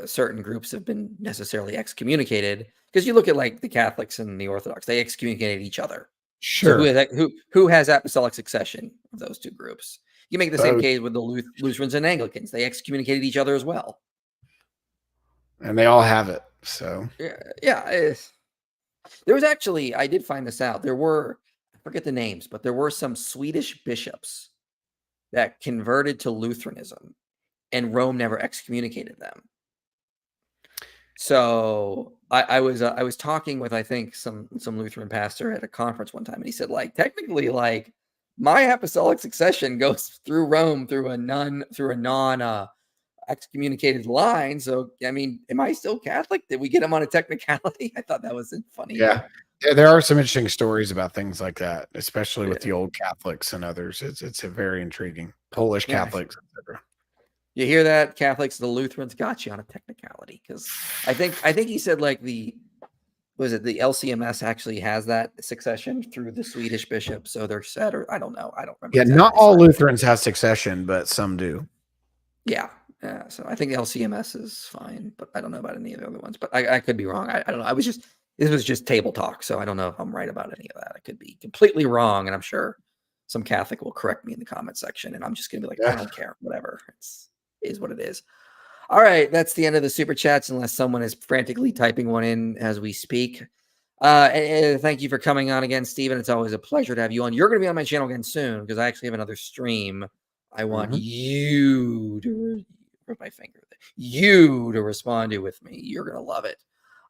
certain groups have been necessarily excommunicated, because you look at like the Catholics and the Orthodox, they excommunicated each other. Sure. So who has apostolic succession of those two groups? You make the same case with the Lutherans and Anglicans. They excommunicated each other as well. And they all have it. So yeah. There was actually, I did find this out. There were, I forget the names, but there were some Swedish bishops that converted to Lutheranism, and Rome never excommunicated them. So I was talking with, I think, some Lutheran pastor at a conference one time, and he said, like, technically, like, my apostolic succession goes through Rome through a non excommunicated line. So I mean, am I still Catholic? Did we get him on a technicality? I thought that was funny. Yeah, there are some interesting stories about things like that, especially with the old Catholics and others. It's a very intriguing. Polish Catholics, etc. You hear that, Catholics? The Lutherans got you on a technicality, because I think he said like the LCMS actually has that succession through the Swedish bishop. So they're set, or I don't know. I don't remember. Yeah, not all Lutherans have succession, but some do. Yeah. So I think the LCMS is fine, but I don't know about any of the other ones. But I could be wrong. I don't know. This was just table talk, so I don't know if I'm right about any of that. I could be completely wrong, and I'm sure some Catholic will correct me in the comment section, and I'm just gonna be like, I don't care, whatever. It is what it is. All right, that's the end of the super chats, unless someone is frantically typing one in as we speak. And thank you for coming on again, Stephen. It's always a pleasure to have you on. You're going to be on my channel again soon, because I actually have another stream. I want you to respond to with me. You're going to love it.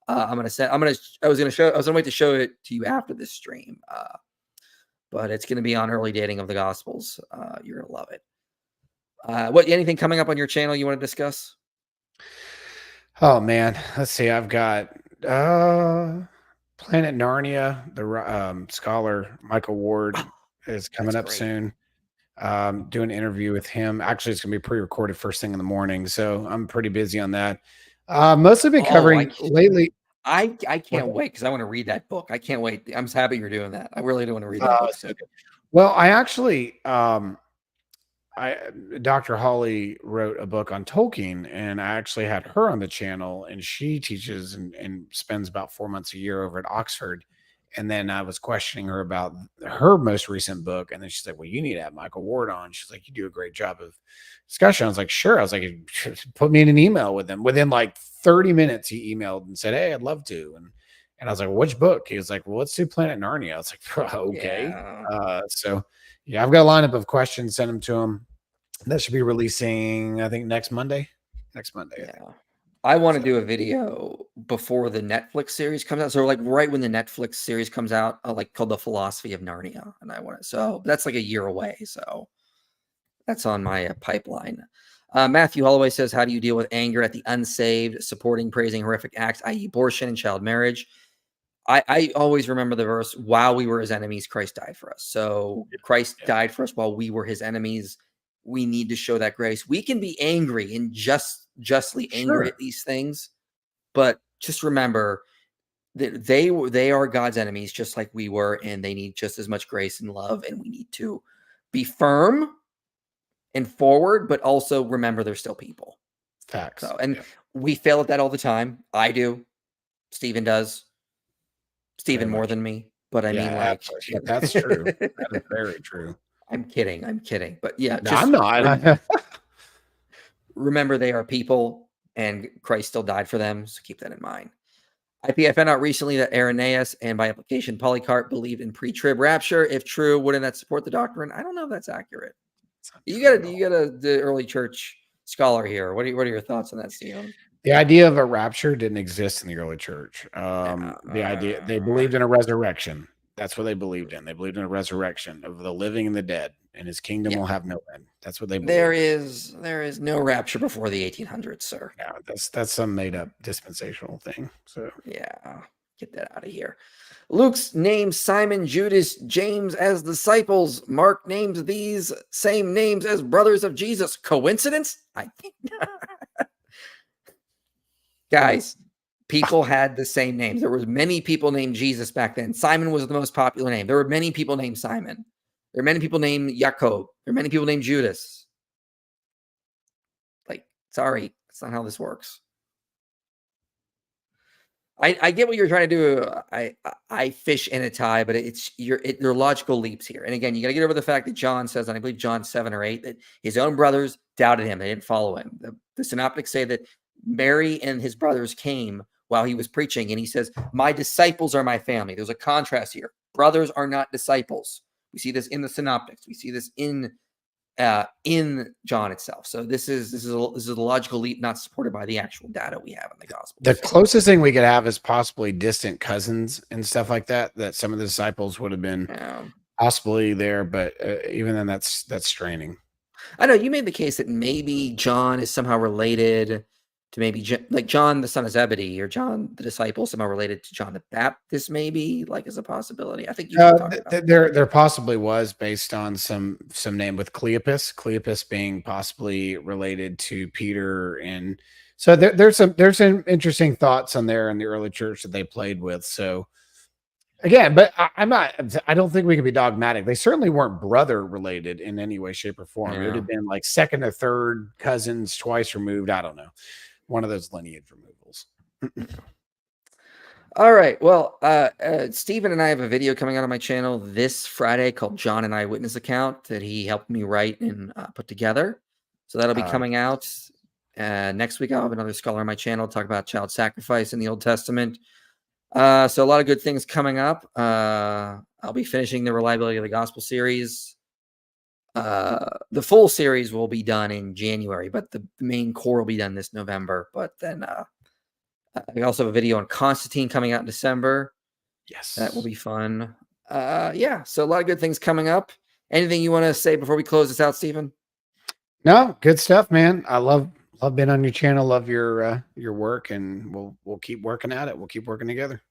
I was going to wait to show it to you after this stream. But it's going to be on early dating of the Gospels. You're going to love it. Anything coming up on your channel you want to discuss? Oh man, let's see. I've got Planet Narnia. The scholar Michael Ward is coming up soon. Do an interview with him. Actually, it's gonna be pre-recorded first thing in the morning, so I'm pretty busy on that. Mostly been covering lately. I can't wait, because I want to read that book. I can't wait. I'm so happy you're doing that. I really do want to read that book. So well, I actually Dr. Holly wrote a book on Tolkien, and I actually had her on the channel, and she teaches and spends about 4 months a year over at Oxford. And then I was questioning her about her most recent book. And then she's like, well, you need to have Michael Ward on. She's like, you do a great job of discussion. I was like, sure. I was like, put me in an email with him. Within like 30 minutes, he emailed and said, hey, I'd love to. And I was like, well, which book? He was like, well, let's do Planet Narnia. I was like, okay. Yeah. So yeah, I've got a lineup of questions, send them to him. That should be releasing, I think, next Monday. Yeah. I want to do a video before the Netflix series comes out. So like right when the Netflix series comes out, like called The Philosophy of Narnia. And I want to, so that's like a year away. So that's on my pipeline. Matthew Holloway says, how do you deal with anger at the unsaved, supporting, praising horrific acts, i.e. abortion and child marriage? I always remember the verse, while we were his enemies, Christ died for us. So Christ died for us while we were his enemies. We need to show that grace. We can be angry and justly angry at these things, but just remember that they are God's enemies, just like we were, and they need just as much grace and love. And we need to be firm and forward, but also remember they're still people. Facts. So, and we fail at that all the time. I do. Stephen does. Stephen more than me, but I mean, like, that's true. That is very true. I'm kidding. But yeah, no, I'm not. Remember, they are people, and Christ still died for them. So keep that in mind. I found out recently that Irenaeus and by application Polycarp believed in pre-trib rapture. If true, wouldn't that support the doctrine? I don't know if that's accurate. You got the early church scholar here. What are your thoughts on that, Stephen? The idea of a rapture didn't exist in the early church. The idea, they believed in a resurrection. That's what they believed in. They believed in a resurrection of the living and the dead, and his kingdom will have no end. That's what they believe. There is no rapture before the 1800s, sir. Yeah, that's some made up dispensational thing. So yeah, get that out of here. Luke's names Simon, Judas, James as disciples. Mark names these same names as brothers of Jesus. Coincidence? I think not. Guys, people had the same names. There were many people named Jesus back then. Simon was the most popular name. There were many people named Simon. There are many people named Jacob. There are many people named Judas. Like, sorry, that's not how this works. I get what you're trying to do. I fish in a tie, but they're logical leaps here. And again, you got to get over the fact that John says, and I believe John 7 or 8, that his own brothers doubted him. They didn't follow him. The synoptics say that Mary and his brothers came while he was preaching, and he says, my disciples are my family. There's a contrast here. Brothers are not disciples. We see this in the synoptics. We see this in John itself. So this is a logical leap not supported by the actual data we have in the gospel. The closest thing we could have is possibly distant cousins and stuff like that some of the disciples would have been possibly there, but even then that's straining. I know you made the case that maybe John is somehow related to maybe like John the son of Zebedee, or John the disciple somehow related to John the Baptist, maybe, like, as a possibility. I think you there possibly was, based on some name with Cleopas being possibly related to Peter, and so there's some interesting thoughts on there in the early church that they played with. So again, but I don't think we can be dogmatic. They certainly weren't brother related in any way, shape, or form. It would have been like second or third cousins, twice removed. I don't know. One of those lineage removals. All right. Well, Stephen and I have a video coming out on my channel this Friday called John, an Eyewitness Account, that he helped me write and put together. So that'll be coming out next week. I'll have another scholar on my channel talk about child sacrifice in the Old Testament. So a lot of good things coming up. I'll be finishing the Reliability of the Gospel series. The full series will be done in January, but the main core will be done this November. But then we also have a video on Constantine coming out in December. Yes, that will be fun. Yeah, so a lot of good things coming up. Anything you want to say before we close this out, Stephen? No, good stuff, man. I love being on your channel. Love your work, and we'll keep working at it. We'll keep working together.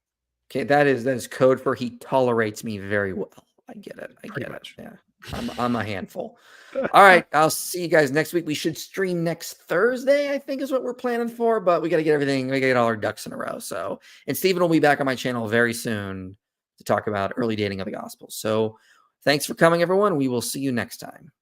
Okay, that is code for he tolerates me very well. I get it. I get it. Yeah. I'm a handful. All right. I'll see you guys next week. We should stream next Thursday, I think is what we're planning for, but we got to get everything. We got to get all our ducks in a row. So, and Stephen will be back on my channel very soon to talk about early dating of the gospel. So thanks for coming, everyone. We will see you next time.